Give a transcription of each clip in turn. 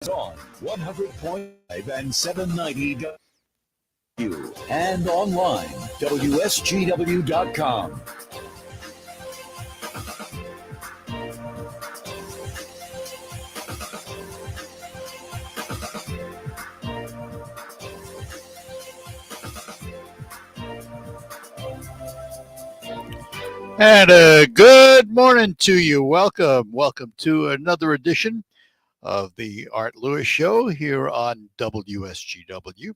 On 100.5 and 790 W and online WSGW.com. And good morning to you. Welcome to another edition of the Art Lewis Show here on WSGW. I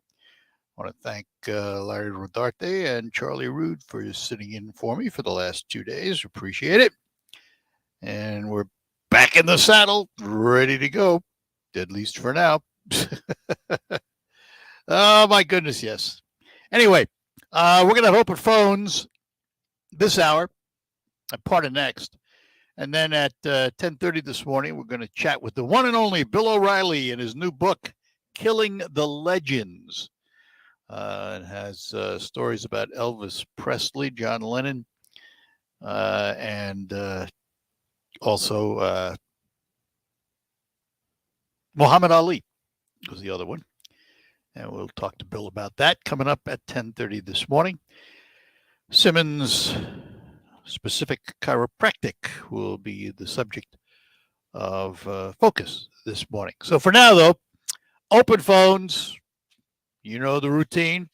want to thank Larry Rodarte and Charlie Rood for sitting in for me for the last 2 days. Appreciate it. And we're back in the saddle, ready to go, at least for now. Oh, my goodness, yes. Anyway, we're going to have open phones this hour. Part of next. And then at 10:30 this morning, we're going to chat with the one and only Bill O'Reilly in his new book, Killing the Legends. It has stories about Elvis Presley, John Lennon, and also Muhammad Ali was the other one. And we'll talk to Bill about that coming up at 10:30 this morning. Simmons Specific Chiropractic will be the subject of focus this morning. So for now, though, open phones, you know the routine.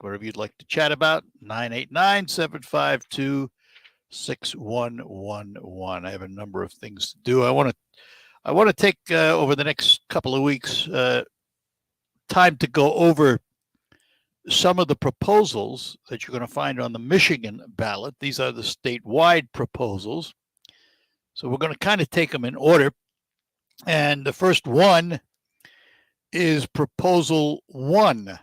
Whatever you'd like to chat about, 989-752-6111. I have a number of things to do. I want to take over the next couple of weeks time to go over some of the proposals that you're going to find on the Michigan ballot. These are the statewide proposals. So we're going to kind of take them in order. And the first one is Proposal 1.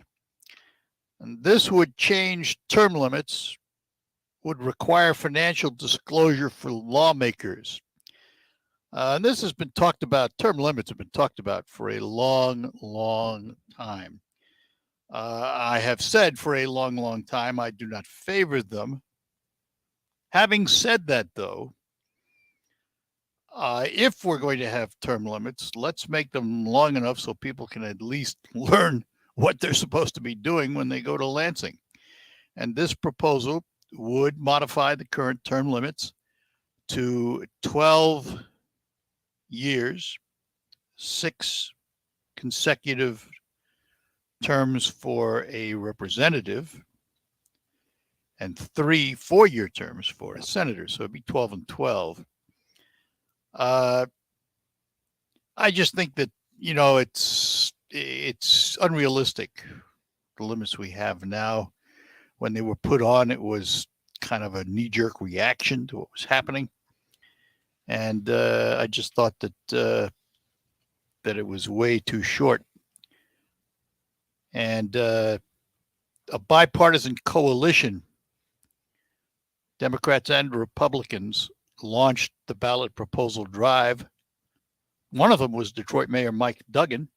And this would change term limits, would require financial disclosure for lawmakers. And this has been talked about, term limits have been talked about for a long, long time. I have said for a long, long time, I do not favor them. Having said that, though, if we're going to have term limits, let's make them long enough so people can at least learn what they're supposed to be doing when they go to Lansing. And this proposal would modify the current term limits to 12 years, 6 consecutive terms for a representative, and 3 4-year terms for a senator. So it'd be 12 and 12. I just think that, you know, it's unrealistic, the limits we have now. When they were put on, it was kind of a knee-jerk reaction to what was happening. And I just thought that it was way too short. And a bipartisan coalition, Democrats and Republicans, launched the ballot proposal drive. One of them was Detroit Mayor Mike Duggan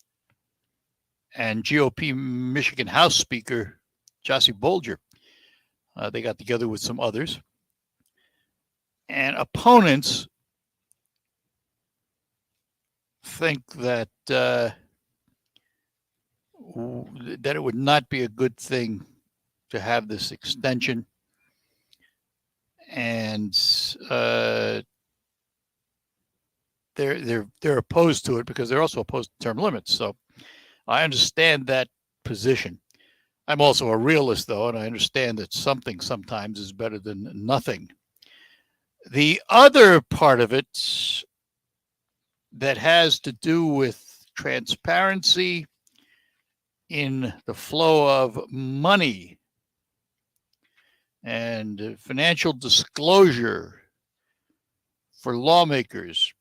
and GOP Michigan House Speaker Josie Bolger. They got together with some others. And opponents think that it would not be a good thing to have this extension, and they're opposed to it because they're also opposed to term limits. So I understand that position. I'm also a realist, though, and I understand that something sometimes is better than nothing. The other part of it that has to do with transparency in the flow of money and financial disclosure for lawmakers,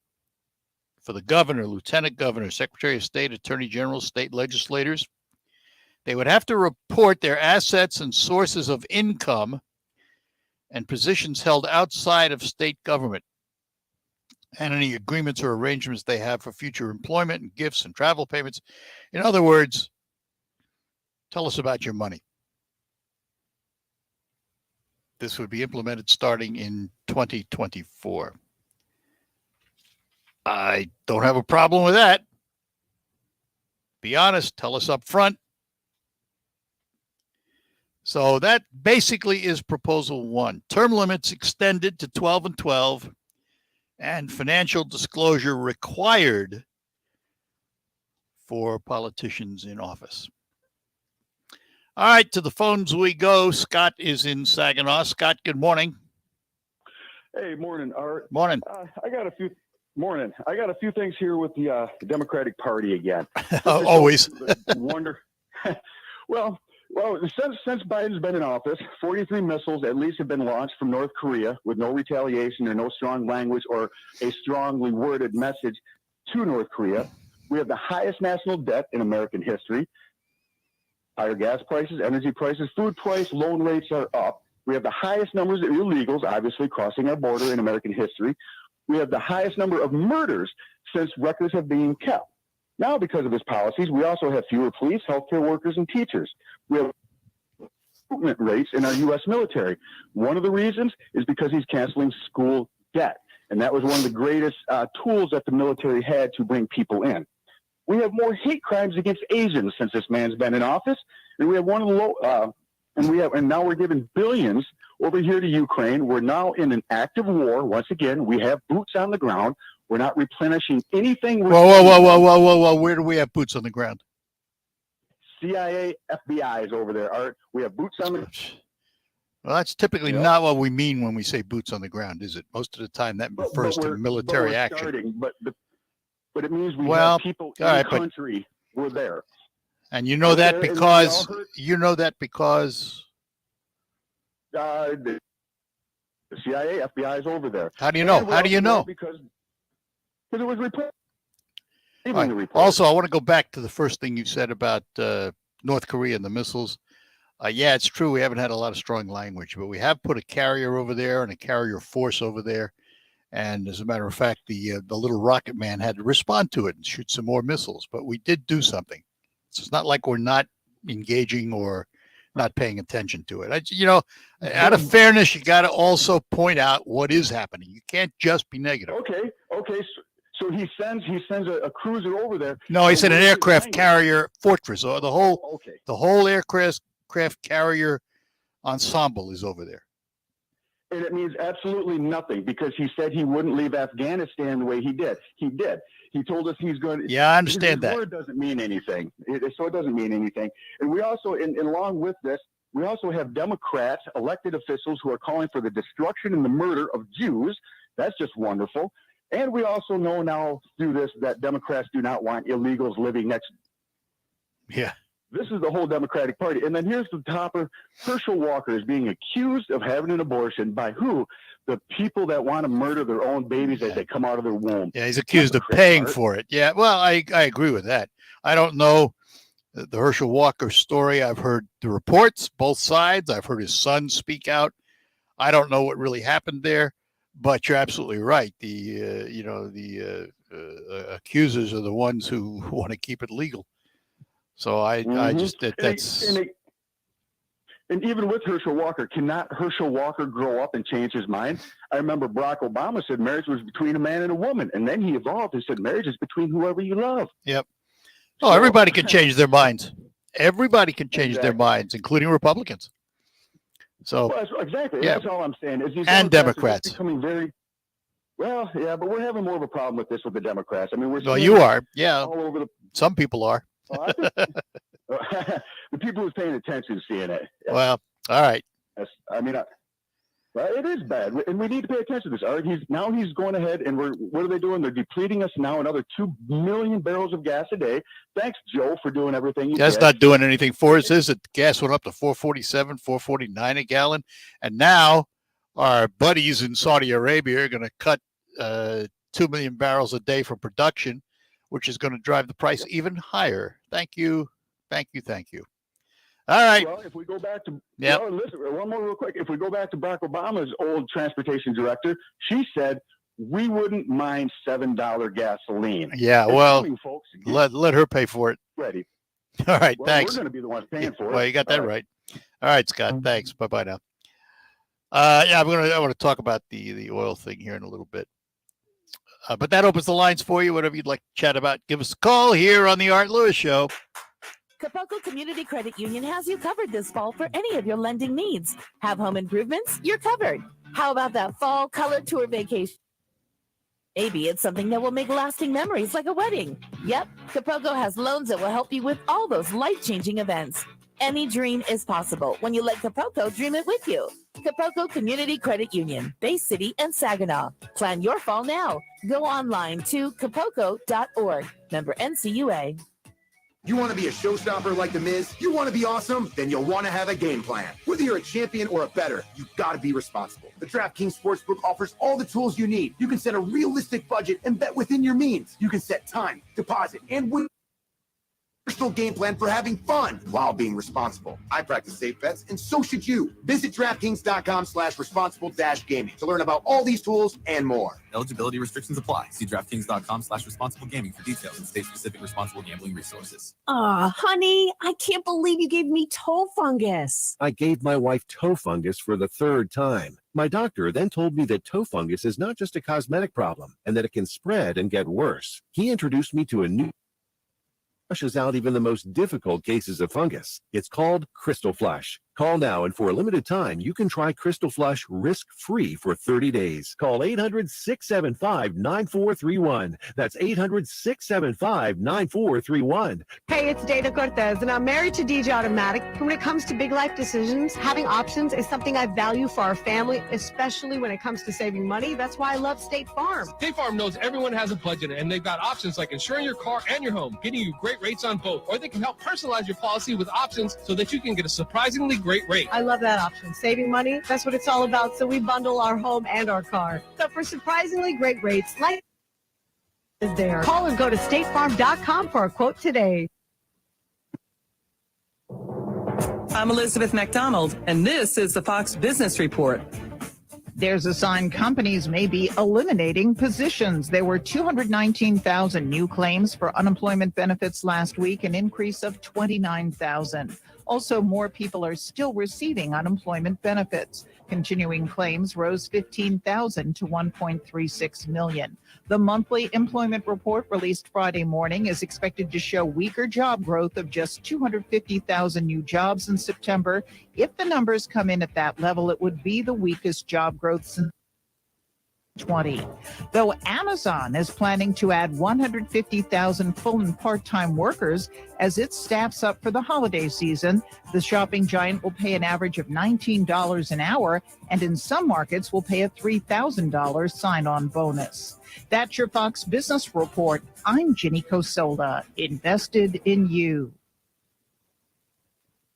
for the governor, lieutenant governor, secretary of state, attorney general, state legislators. They would have to report their assets and sources of income and positions held outside of state government, and any agreements or arrangements they have for future employment and gifts and travel payments. In other words, tell us about your money. This would be implemented starting in 2024. I don't have a problem with that. Be honest. Tell us up front. So that basically is proposal 1. Term limits extended to 12 and 12, and financial disclosure required for politicians in office. All right, to the phones we go. Scott is in Saginaw. Scott, good morning. Hey, morning, Art. Morning. I got a few things here with the Democratic Party again. Always. Well, since Biden's been in office, 43 missiles at least have been launched from North Korea with no retaliation or no strong language or a strongly worded message to North Korea. We have the highest national debt in American history. Higher gas prices, energy prices, food price, loan rates are up. We have the highest numbers of illegals, obviously, crossing our border in American history. We have the highest number of murders since records have been kept. Now, because of his policies, we also have fewer police, healthcare workers, and teachers. We have recruitment rates in our U.S. military. One of the reasons is because he's canceling school debt. And that was one of the greatest tools that the military had to bring people in. We have more hate crimes against Asians since this man's been in office, and we have one of the and now we're giving billions over here to Ukraine. We're now in an active war. Once again, we have boots on the ground. We're not replenishing anything. Whoa! Where do we have boots on the ground? CIA, FBI is over there. Art, we have boots on the ground. Well, that's typically not what we mean when we say boots on the ground, is it? Most of the time, that refers to military action. But it means we have people in the country. We're there. And you know that because the CIA, FBI is over there. How do you know? How do you know? Because it was reported. Right. Also, I want to go back to the first thing you said about North Korea and the missiles. Yeah, it's true. We haven't had a lot of strong language, but we have put a carrier over there and a carrier force over there. And as a matter of fact, the little rocket man had to respond to it and shoot some more missiles. But we did do something. So it's not like we're not engaging or not paying attention to it. Out of fairness, you got to also point out what is happening. You can't just be negative. Okay. So he sends a cruiser over there. No, he said an aircraft carrier fortress, or the whole aircraft carrier ensemble is over there. And it means absolutely nothing because he said he wouldn't leave Afghanistan the way he did. He did. He told us he's going to. Yeah, I understand that. His word doesn't mean anything. So it doesn't mean anything. And we also, along with this, we also have Democrats, elected officials who are calling for the destruction and the murder of Jews. That's just wonderful. And we also know now through this that Democrats do not want illegals living next. Yeah. This is the whole Democratic Party. And then here's the topper. Herschel Walker is being accused of having an abortion by who? The people that want to murder their own babies as they come out of their womb. Yeah, he's accused of paying for it. Yeah, well, I agree with that. I don't know the Herschel Walker story. I've heard the reports, both sides. I've heard his son speak out. I don't know what really happened there, but you're absolutely right. The accusers are the ones who want to keep it legal. So I just that's and even with Herschel Walker, cannot Herschel Walker grow up and change his mind? I remember Barack Obama said marriage was between a man and a woman, and then he evolved and said marriage is between whoever you love. Yep. Oh, everybody can change their minds. Everybody can change their minds, including Republicans. So exactly, yeah. That's all I'm saying. Is these and Democrats becoming very well, yeah, but we're having more of a problem with this with the Democrats. I mean, you are, yeah. All over the. Some people are. The people who's paying attention seeing it. Well, all right. It is bad, and we need to pay attention to this. He's going ahead, and what are they doing? They're depleting us now another 2 million barrels of gas a day. Thanks, Joe, for doing everything you did. That's not doing anything for us, is it? Gas went up to $4.47, $4.49 a gallon, and now our buddies in Saudi Arabia are going to cut 2 million barrels a day from production, which is going to drive the price even higher. Thank you. All right. Well, if we go back to listen, one more real quick. If we go back to Barack Obama's old transportation director, she said we wouldn't mind $7 gasoline. Yeah, folks, let her pay for it. Ready. All right, thanks. We're going to be the ones paying for it. Well, you got that right. All right, Scott. Thanks. Bye now. I want to talk about the oil thing here in a little bit. But that opens the lines for you. Whatever you'd like to chat about, give us a call here on the Art Lewis Show. Capoco Community Credit Union has you covered this fall for any of your lending needs. Have home improvements? You're covered. How about that fall color tour vacation? Maybe it's something that will make lasting memories like a wedding. Yep, Capoco has loans that will help you with all those life-changing events. Any dream is possible when you let Capoco dream it with you. Capoco Community Credit Union, Bay City and Saginaw. Plan your fall now. Go online to capoco.org. Member NCUA. You want to be a showstopper like The Miz? You want to be awesome? Then you'll want to have a game plan. Whether you're a champion or a bettor, you've got to be responsible. The DraftKings Sportsbook offers all the tools you need. You can set a realistic budget and bet within your means. You can set time, deposit, and win. Personal game plan for having fun while being responsible. I practice safe bets, and so should you. Visit DraftKings.com/responsible-gaming to learn about all these tools and more. Eligibility restrictions apply. See DraftKings.com/responsible gaming for details and state-specific responsible gambling resources. Aw, honey, I can't believe you gave me toe fungus. I gave my wife toe fungus for the third time. My doctor then told me that toe fungus is not just a cosmetic problem and that it can spread and get worse. He introduced me to a new flushes out even the most difficult cases of fungus. It's called Crystal Flush. Call now, and for a limited time, you can try Crystal Flush risk-free for 30 days. Call 800-675-9431. That's 800-675-9431. Hey, it's Dana Cortez, and I'm married to DJ Automatic. When it comes to big life decisions, having options is something I value for our family, especially when it comes to saving money. That's why I love State Farm. State Farm knows everyone has a budget, and they've got options like insuring your car and your home, getting you great rates on both, or they can help personalize your policy with options so that you can get a surprisingly great rate. I love that option. Saving money, that's what it's all about. So we bundle our home and our car. So for surprisingly great rates, like is there. Call or go to statefarm.com for a quote today. I'm Elizabeth McDonald, and this is the Fox Business Report. There's a sign companies may be eliminating positions. There were 219,000 new claims for unemployment benefits last week, an increase of 29,000. Also, more people are still receiving unemployment benefits. Continuing claims rose 15,000 to 1.36 million. The monthly employment report released Friday morning is expected to show weaker job growth of just 250,000 new jobs in September. If the numbers come in at that level, it would be the weakest job growth since 2020. Though Amazon is planning to add 150,000 full and part-time workers as it staffs up for the holiday season, the shopping giant will pay an average of $19 an hour, and in some markets will pay a $3,000 sign-on bonus. That's your Fox Business Report. I'm Ginny Cosola, invested in you.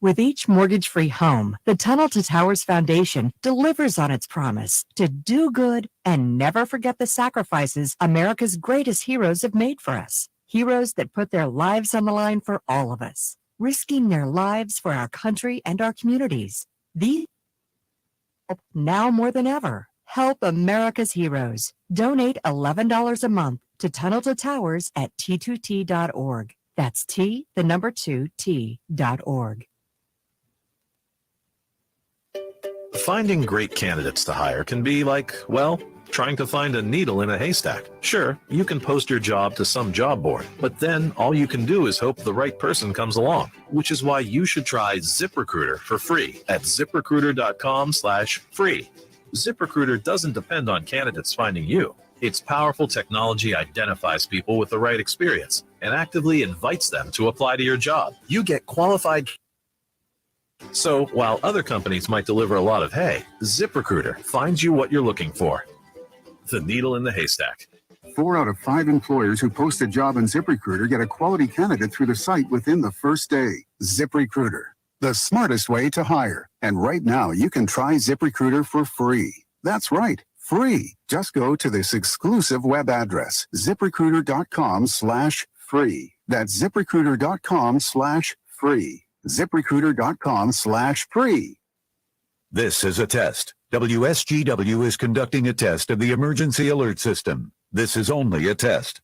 With each mortgage-free home, the Tunnel to Towers Foundation delivers on its promise to do good and never forget the sacrifices America's greatest heroes have made for us. Heroes that put their lives on the line for all of us, risking their lives for our country and our communities. These now more than ever. Help America's heroes. Donate $11 a month to Tunnel to Towers at T2T.org. That's T2T.org. Finding great candidates to hire can be like, well, trying to find a needle in a haystack. Sure, you can post your job to some job board, but then all you can do is hope the right person comes along, which is why you should try ZipRecruiter for free at ZipRecruiter.com/free. ZipRecruiter doesn't depend on candidates finding you. Its powerful technology identifies people with the right experience and actively invites them to apply to your job. You get qualified. So while other companies might deliver a lot of hay, ZipRecruiter finds you what you're looking for. The needle in the haystack. 4 out of 5 employers who post a job on ZipRecruiter get a quality candidate through the site within the first day. ZipRecruiter, the smartest way to hire. And right now, you can try ZipRecruiter for free. That's right, free. Just go to this exclusive web address, ZipRecruiter.com/free. That's ZipRecruiter.com/free. ZipRecruiter.com/free. This is a test. WSGW is conducting a test of the emergency alert system. This is only a test.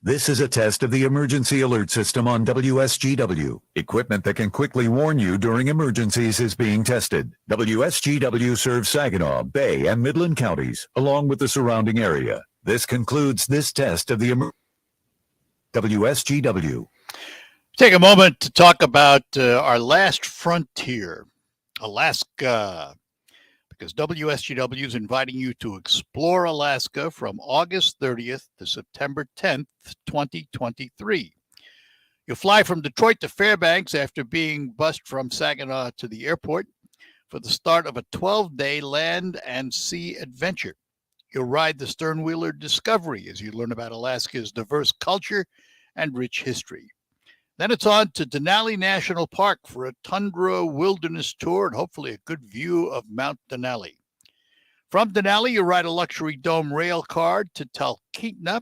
This is a test of the emergency alert system on WSGW. Equipment that can quickly warn you during emergencies is being tested. WSGW serves Saginaw, Bay, and Midland counties, along with the surrounding area. This concludes this test of the WSGW. Take a moment to talk about our last frontier, Alaska, because WSGW is inviting you to explore Alaska from August 30th to September 10th, 2023. You'll fly from Detroit to Fairbanks after being bused from Saginaw to the airport for the start of a 12-day land and sea adventure. You'll ride the stern-wheeler Discovery as you learn about Alaska's diverse culture and rich history. Then it's on to Denali National Park for a tundra wilderness tour and hopefully a good view of Mount Denali. From Denali, you ride a luxury dome rail car to Talkeetna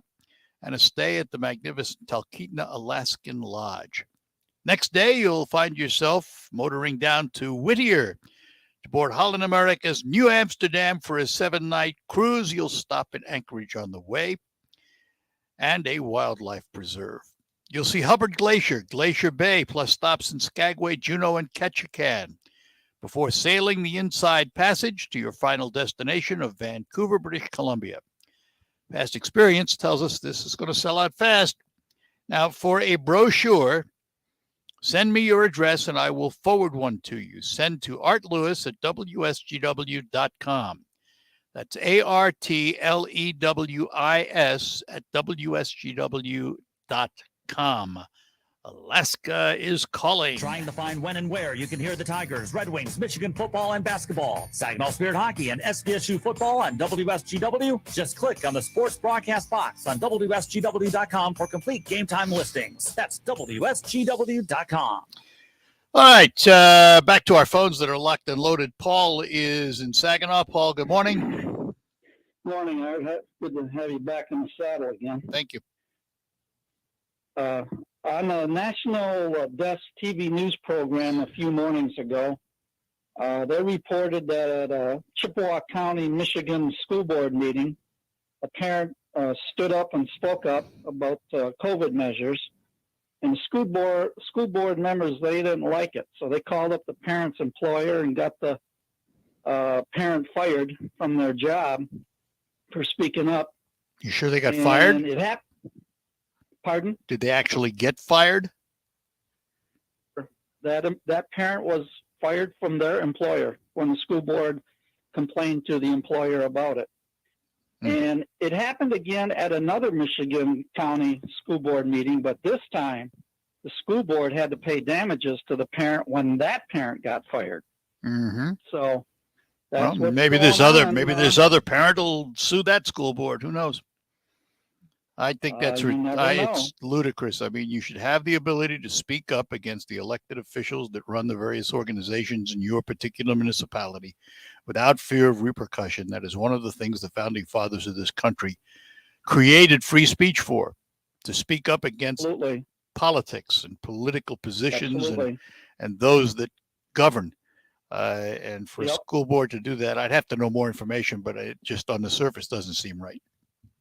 and a stay at the magnificent Talkeetna Alaskan Lodge. Next day, you'll find yourself motoring down to Whittier to board Holland America's New Amsterdam for a 7-night cruise. You'll stop in Anchorage on the way and a wildlife preserve. You'll see Hubbard Glacier, Glacier Bay, plus stops in Skagway, Juneau, and Ketchikan before sailing the Inside Passage to your final destination of Vancouver, British Columbia. Past experience tells us this is going to sell out fast. Now, for a brochure, send me your address and I will forward one to you. Send to Art Lewis at WSGW.com. That's ARTLEWIS at WSGW.com. Alaska is calling. Trying to find when and where you can hear the Tigers, Red Wings, Michigan football, and basketball, Saginaw Spirit hockey, and SBSU football on WSGW? Just click on the sports broadcast box on WSGW.com for complete game time listings. That's WSGW.com. All right, back to our phones that are locked and loaded. Paul is in Saginaw. Paul, good morning. Morning, Art. Good to have you back in the saddle again. Thank you. On a national desk TV news program a few mornings ago, they reported that at a Chippewa County, Michigan school board meeting, a parent stood up and spoke up about COVID measures, and the school board members, they didn't like it, so they called up the parent's employer and got the parent fired from their job for speaking up. You sure they got fired? It happened. Pardon? Did they actually get fired? That parent was fired from their employer when the school board complained to the employer about it. And it happened again at another Michigan County school board meeting, but this time the school board had to pay damages to the parent when that parent got fired. Mm-hmm. So that's well, maybe this other parent will sue that school board. Who knows? I think that's it's ludicrous. I mean, you should have the ability to speak up against the elected officials that run the various organizations in your particular municipality without fear of repercussion. That is one of the things the founding fathers of this country created free speech for, to speak up against politics and political positions and those that govern. And for a school board to do that, I'd have to know more information, but it just on the surface doesn't seem right.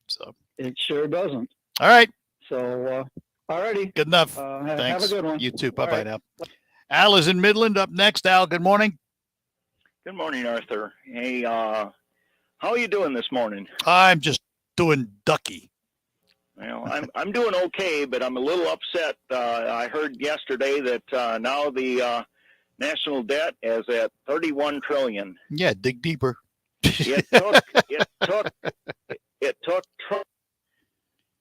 So it sure doesn't. All right. So, all righty. Good enough. Thanks. Have a good one. You too. Bye-bye now. Al is in Midland up next. Al, good morning. Good morning, Arthur. Hey, how are you doing this morning? I'm just doing ducky. Well, I'm doing okay, but I'm a little upset. I heard yesterday that now the national debt is at $31 trillion. Yeah, dig deeper. It took Trump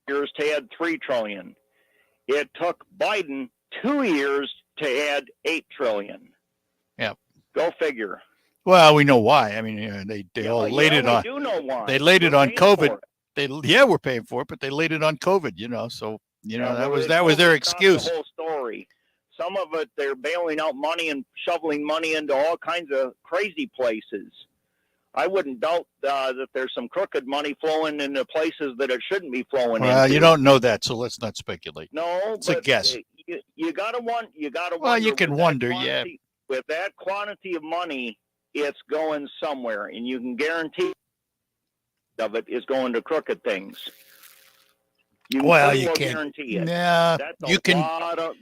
years to add $3 trillion. It took Biden 2 years to add $8 trillion. Yeah. Go figure. Well, we know why. I mean, they all laid it on. We do know why. They laid it on COVID. We're paying for it, but they laid it on COVID. So that was their excuse. The whole story. Some of it, they're bailing out money and shoveling money into all kinds of crazy places. I wouldn't doubt that there's some crooked money flowing into places that it shouldn't be flowing into. Well, you don't know that, so let's not speculate. No, it's a guess. You gotta wonder. Well, you can wonder, yeah. With that quantity of money, it's going somewhere, and you can guarantee of it is going to crooked things. You Well, pretty you well can't. guarantee it. Yeah, That's a you can.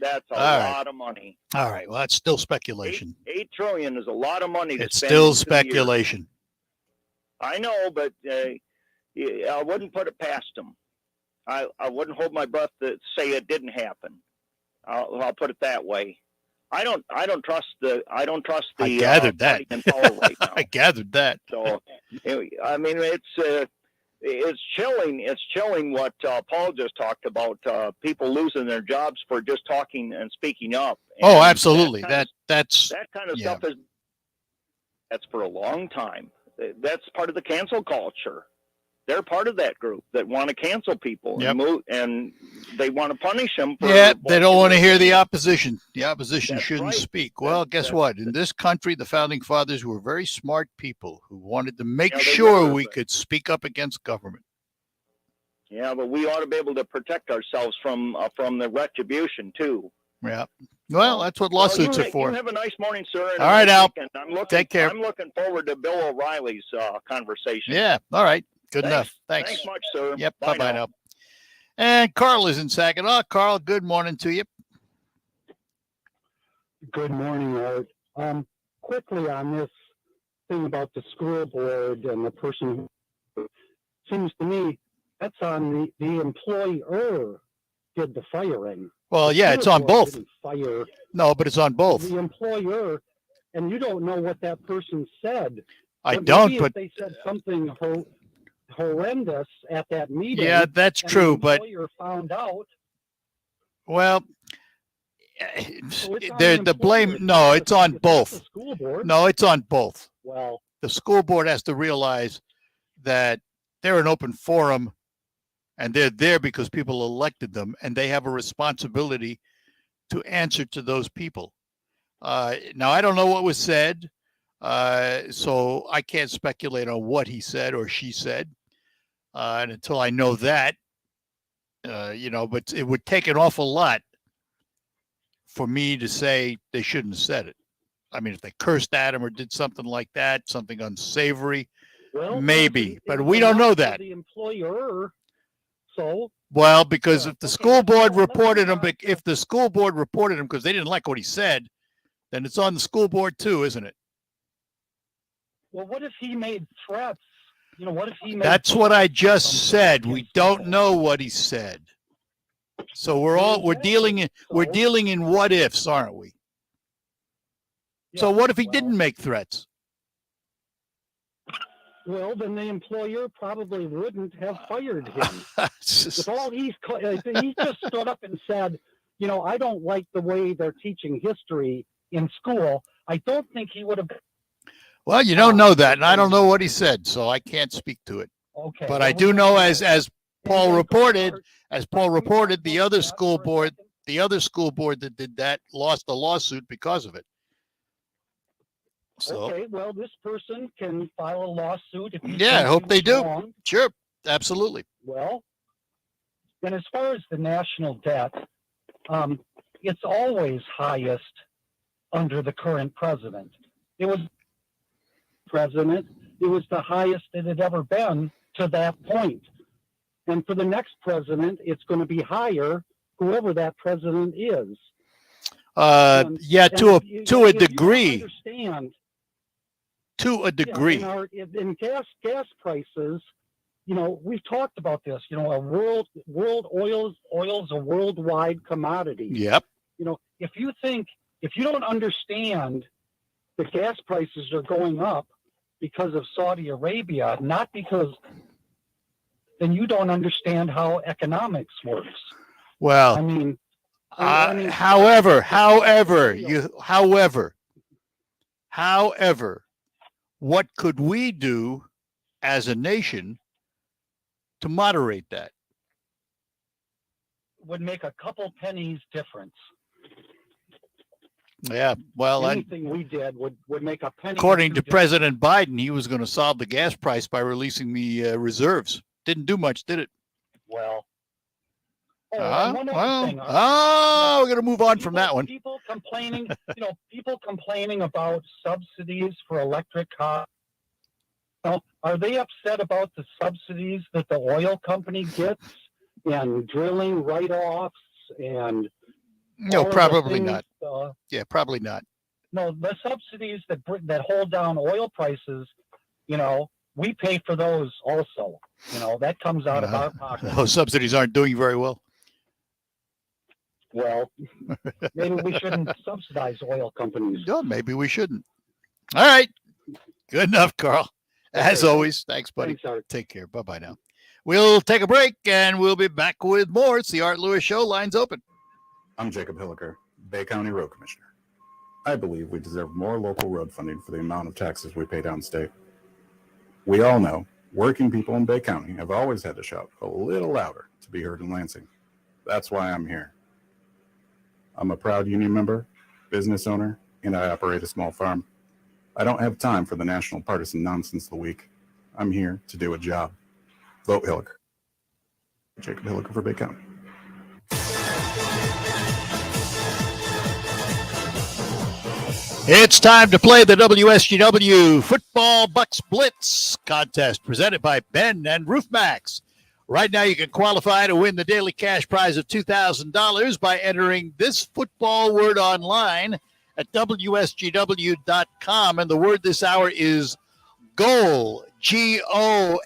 That's a All right. lot of money. All right. Well, that's still speculation. $8 trillion is a lot of money to It's spend. still in 2 years. speculation. I know, but I wouldn't put it past them. I wouldn't hold my breath to say it didn't happen. I'll put it that way. I don't trust the. I don't trust the. I gathered that. party in power right now. I gathered that. So, I mean, it's chilling. It's chilling what Paul just talked about. People losing their jobs for just talking and speaking up. Oh, And absolutely. That kind of stuff is. That's for a long time. That's part of the cancel culture. They're part of that group that want to cancel people and move, and they want to punish them. For they don't want to hear the opposition. The opposition shouldn't right. speak. Well, guess what? In this country, the founding fathers were very smart people who wanted to make sure we could speak up against government. Yeah, but we ought to be able to protect ourselves from the retribution too. Yeah. Well, that's what lawsuits are for. You have a nice morning, sir. And All right, Al. Take care. I'm looking forward to Bill O'Reilly's conversation. Yeah. All right. Good enough. Thanks. Thanks much, sir. Yep. Bye-bye now. And Carl is in Saginaw. Carl, good morning to you. Good morning, Art. Quickly on this thing about the school board and the person, seems to me that's on the employer did the firing. Well, yeah, it's on both. Fire No, but it's on both. the employer, and you don't know what that person said. I But don't, maybe but if they said something horrendous at that meeting. Yeah, that's and true, the but employer found out. well, So it's on the blame. employer. No, it's on It's not both. the school board. No, it's on both. Well, The school board has to realize that they're an open forum and they're there because people elected them and they have a responsibility to answer to those people. Now, I don't know what was said, so I can't speculate on what he said or she said. And until I know that, but it would take an awful lot for me to say they shouldn't have said it. I mean, if they cursed at him or did something like that, something unsavory, well, maybe, it's but we don't know that. The employer, so Well, because if the school board reported him, if the school board reported him because they didn't like what he said, then it's on the school board too, isn't it? well, what if he made threats? What if he made? That's what I just said. We don't know what he said. So we're dealing in what ifs, aren't we? So what if he didn't make threats? Well, then the employer probably wouldn't have fired him. With all he just stood up and said, I don't like the way they're teaching history in school. I don't think he would have. Well, you don't know that, and I don't know what he said, so I can't speak to it. Okay. But I do know, as Paul reported, the other school board that did that lost a lawsuit because of it. So, okay, well, this person can file a lawsuit if he yeah, I thinks hope he they was do. wrong. Sure, absolutely. Well, and as far as the national debt, it's always highest under the current president. It was the highest it had ever been to that point. And for the next president, it's going to be higher, whoever that president is. Yeah, to a degree. To a degree. In gas prices, we've talked about this. World oil's a worldwide commodity. Yep. If you don't understand that gas prices are going up because of Saudi Arabia, not because, then you don't understand how economics works. Well, I mean, however, what could we do as a nation to moderate that? Would make a couple pennies difference. Yeah, well, anything we did would make a penny. According to President Biden, he was going to solve the gas price by releasing the reserves. Didn't do much, did it? Well. We're going to move on from that one. People complaining, about subsidies for electric cars. Are they upset about the subsidies that the oil company gets and drilling write-offs and No, all of the probably things, not. Yeah, probably not. No, the subsidies that hold down oil prices, we pay for those also. That comes out of our pocket. Those subsidies aren't doing very well. Well, maybe we shouldn't subsidize oil companies. No, maybe we shouldn't. All right. Good enough, Carl. As always, thanks, buddy. Thanks, take care. Bye-bye now. We'll take a break, and we'll be back with more. It's the Art Lewis Show. Lines open. I'm Jacob Hilliker, Bay County Road Commissioner. I believe we deserve more local road funding for the amount of taxes we pay downstate. We all know working people in Bay County have always had to shout a little louder to be heard in Lansing. That's why I'm here. I'm a proud union member, business owner, and I operate a small farm. I don't have time for the national partisan nonsense of the week. I'm here to do a job. Vote Hilliker. Jacob Hilliker for Bay County. It's time to play the WSGW Football Bucks Blitz contest presented by Ben and RoofMax. Right now, you can qualify to win the daily cash prize of $2,000 by entering this football word online at WSGW.com. And the word this hour is goal, G-O-A-L,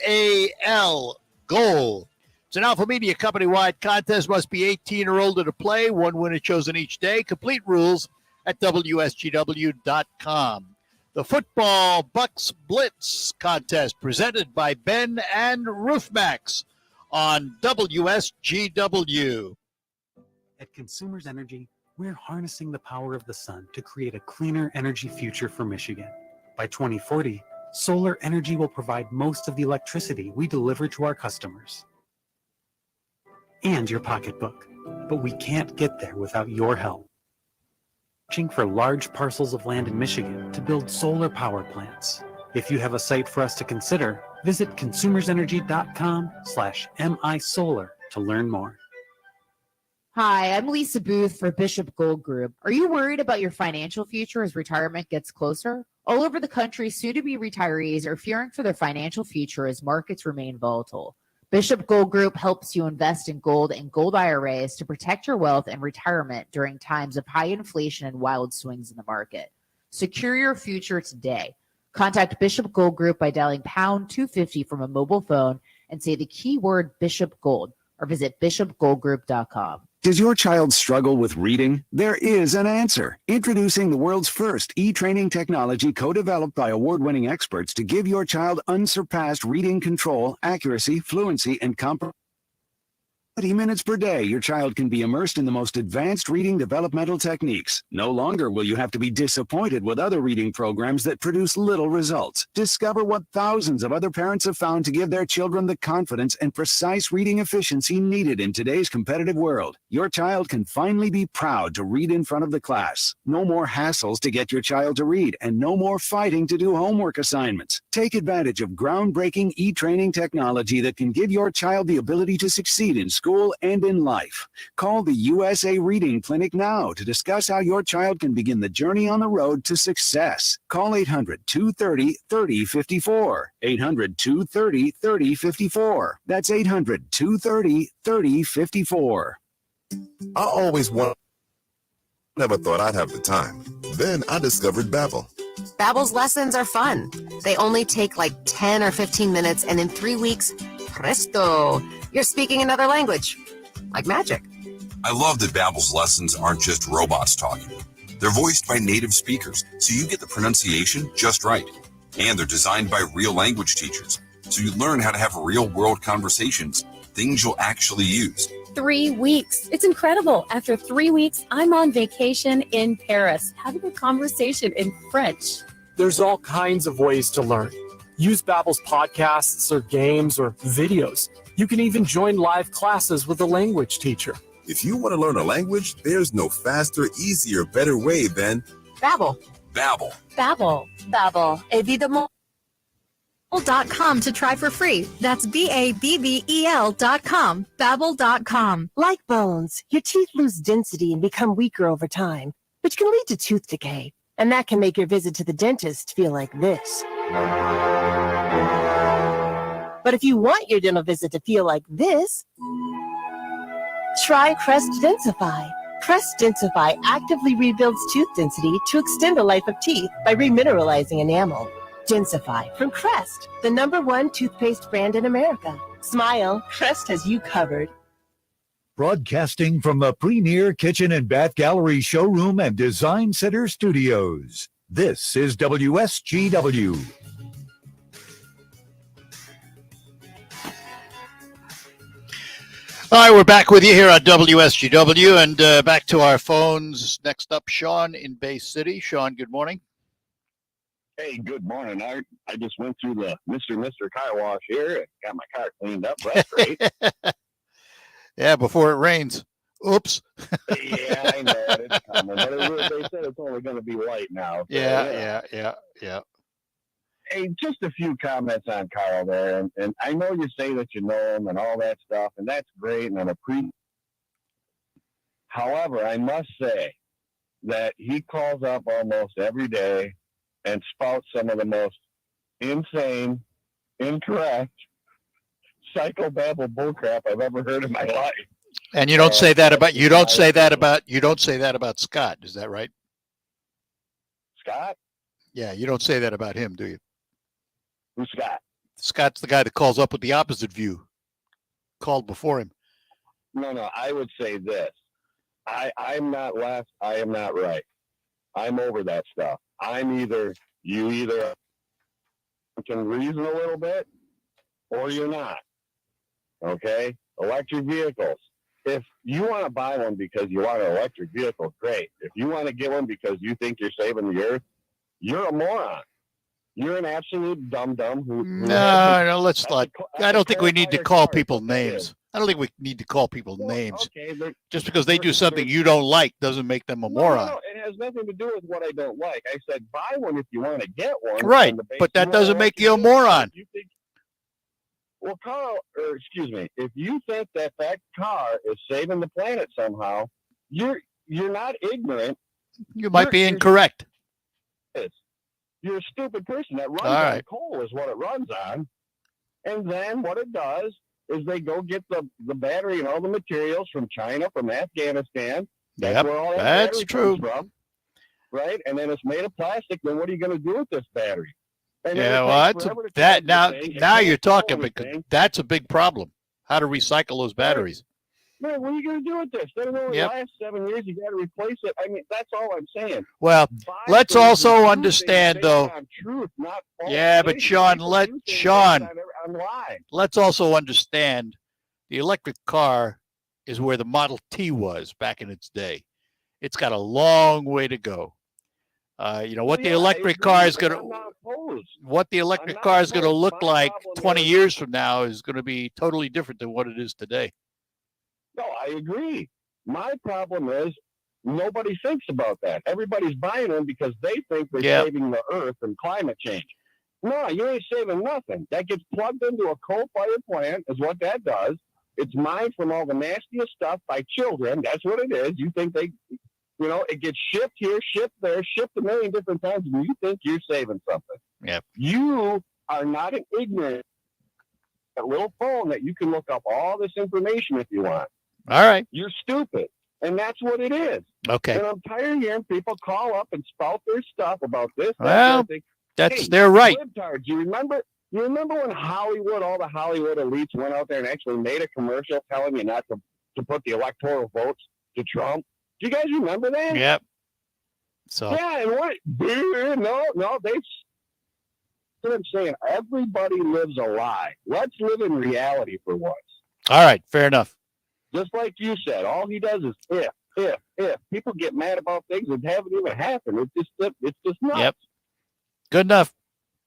goal. It's an Alpha Media company-wide contest. Must be 18 or older to play. One winner chosen each day. Complete rules at WSGW.com. The Football Bucks Blitz contest presented by Ben and RoofMax on WSGW. At Consumers Energy, we're harnessing the power of the sun to create a cleaner energy future for Michigan. By 2040, solar energy will provide most of the electricity we deliver to our customers. And your pocketbook. But we can't get there without your help. Searching for large parcels of land in Michigan to build solar power plants. If you have a site for us to consider, visit consumersenergy.com/misolar to learn more. Hi, I'm Lisa Booth for Bishop Gold Group. Are you worried about your financial future as retirement gets closer? All over the country, soon-to-be retirees are fearing for their financial future as markets remain volatile. Bishop Gold Group helps you invest in gold and gold IRAs to protect your wealth and retirement during times of high inflation and wild swings in the market. Secure your future today. Contact Bishop Gold Group by dialing pound 250 from a mobile phone and say the keyword Bishop Gold or visit bishopgoldgroup.com. Does your child struggle with reading? There is an answer. Introducing the world's first e-training technology co-developed by award-winning experts to give your child unsurpassed reading control, accuracy, fluency, and comprehension. 30 minutes per day, your child can be immersed in the most advanced reading developmental techniques. No longer will you have to be disappointed with other reading programs that produce little results. Discover what thousands of other parents have found to give their children the confidence and precise reading efficiency needed in today's competitive world. Your child can finally be proud to read in front of the class. No more hassles to get your child to read, and no more fighting to do homework assignments. Take advantage of groundbreaking e-training technology that can give your child the ability to succeed in school and in life. Call the USA Reading Clinic now to discuss how your child can begin the journey on the road to success. Call 800-230-3054. 800-230-3054. That's 800-230-3054. I always never thought I'd have the time. Then I discovered Babbel. Babbel's lessons are fun. They only take like 10 or 15 minutes, and in 3 weeks, presto, you're speaking another language. Like magic. I love that Babbel's lessons aren't just robots talking. They're voiced by native speakers, so you get the pronunciation just right. And they're designed by real language teachers, so you learn how to have real-world conversations, things you'll actually use. 3 weeks. It's incredible. After 3 weeks, I'm on vacation in Paris, having a conversation in French. There's all kinds of ways to learn. Use Babbel's podcasts or games or videos. You can even join live classes with a language teacher. If you want to learn a language, there's no faster, easier, better way than Babbel. Babbel. Babbel. Babbel. Évidemment. Babbel.com to try for free. That's BABBEL.com. Babbel.com. Like bones, your teeth lose density and become weaker over time, which can lead to tooth decay. And that can make your visit to the dentist feel like this. But if you want your dental visit to feel like this, Try Crest Densify. Crest Densify actively rebuilds tooth density to extend the life of teeth by remineralizing enamel. Densify from Crest, the #1 toothpaste brand in America. Smile, Crest has you covered. Broadcasting from the premier kitchen and bath gallery showroom and design center studios. This is WSGW. All right, we're back with you here on WSGW and back to our phones. Next up, Sean in Bay City. Sean, good morning. Hey, good morning, Art. I just went through the Mr. Car Wash here and got my car cleaned up. That's great. Yeah, before it rains. Oops. Yeah, I know it's coming, but they said it's only going to be light now. So, Yeah. Hey, just a few comments on Carl there, and I know you say that you know him and all that stuff, and that's great, and I'm appreciative. However, I must say that he calls up almost every day and spouts some of the most insane, incorrect, psychobabble bullcrap I've ever heard in my life. And you don't say that about Scott, is that right? Scott? Yeah, you don't say that about him, do you? Who's Scott? Scott's the guy that calls up with the opposite view. Called before him. No, I would say this. I'm not left, I am not right. I'm over that stuff. You either can reason a little bit or you're not. Okay? Electric vehicles. If you want to buy one because you want an electric vehicle, great. If you want to get one because you think you're saving the earth, you're a moron. You're an absolute dum-dum who No, let's not. I don't think we need to call people names. I don't think we need to call people names. Okay, just because they do something you don't like doesn't make them a moron. No, it has nothing to do with what I don't like. I said buy one if you want to get one. Right, but that doesn't make you a moron. Well, Carl, or excuse me, if you think that car is saving the planet somehow, you're not ignorant. You might be incorrect. You're a stupid person. That runs on coal is what it runs on. And then what it does is they go get the battery and all the materials from China, from Afghanistan. That's where all that that's battery true. comes from, right? And then it's made of plastic. Then what are you going to do with this battery? And Yeah, well, now you're talking, because that's a big problem. How to recycle those batteries. Man, what are you going to do with this? Then in the last 7 years, you got to replace it. I mean, that's all I'm saying. Well, let's also understand, though. Truth, not false but things. Sean, online. let's also understand the electric car is where the Model T was back in its day. It's got a long way to go. What the electric car is going to look like 20 years from now is going to be totally different than what it is today. No, I agree. My problem is nobody thinks about that. Everybody's buying them because they think they're saving the earth from climate change. No, you ain't saving nothing. That gets plugged into a coal-fired plant is what that does. It's mined from all the nastiest stuff by children. That's what it is. You think it gets shipped here, shipped there, shipped a million different times, and you think you're saving something. Yep. You are not an ignorant. A little phone that you can look up all this information if you want. All right. You're stupid. And that's what it is. Okay. And I'm tired of hearing people call up and spout their stuff about this. Well, they're right. Libtards, you remember when Hollywood, all the Hollywood elites went out there and actually made a commercial telling you not to put the electoral votes to Trump? Do you guys remember that? Yep. So. Yeah, and what? No, that's what I'm saying. Everybody lives a lie. Let's live in reality for once. All right, fair enough. Just like you said, all he does is if. People get mad about things that haven't even happened. It's just nuts. Yep. Good enough.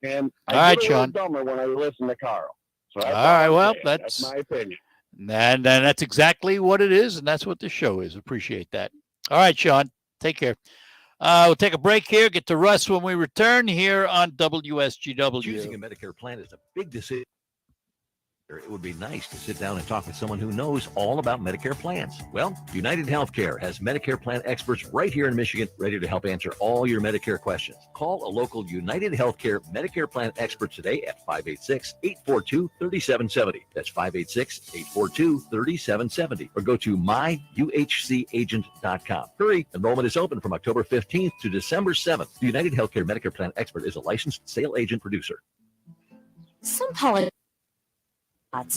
And all right, get a Sean. little dumber when I listen to Carl. So all right, well, that's my opinion. And that's exactly what it is, and that's what the show is. Appreciate that. All right, Sean. Take care. We'll take a break here, get to Russ when we return here on WSGW. Choosing a Medicare plan is a big decision. It would be nice to sit down and talk with someone who knows all about Medicare plans. Well, United Healthcare has Medicare plan experts right here in Michigan, ready to help answer all your Medicare questions. Call a local United Healthcare Medicare plan expert today at 586-842-3770. That's 586-842-3770. Or go to myuhcagent.com. Hurry, enrollment is open from October 15th to December 7th. The United Healthcare Medicare plan expert is a licensed sale agent producer. Some politicians,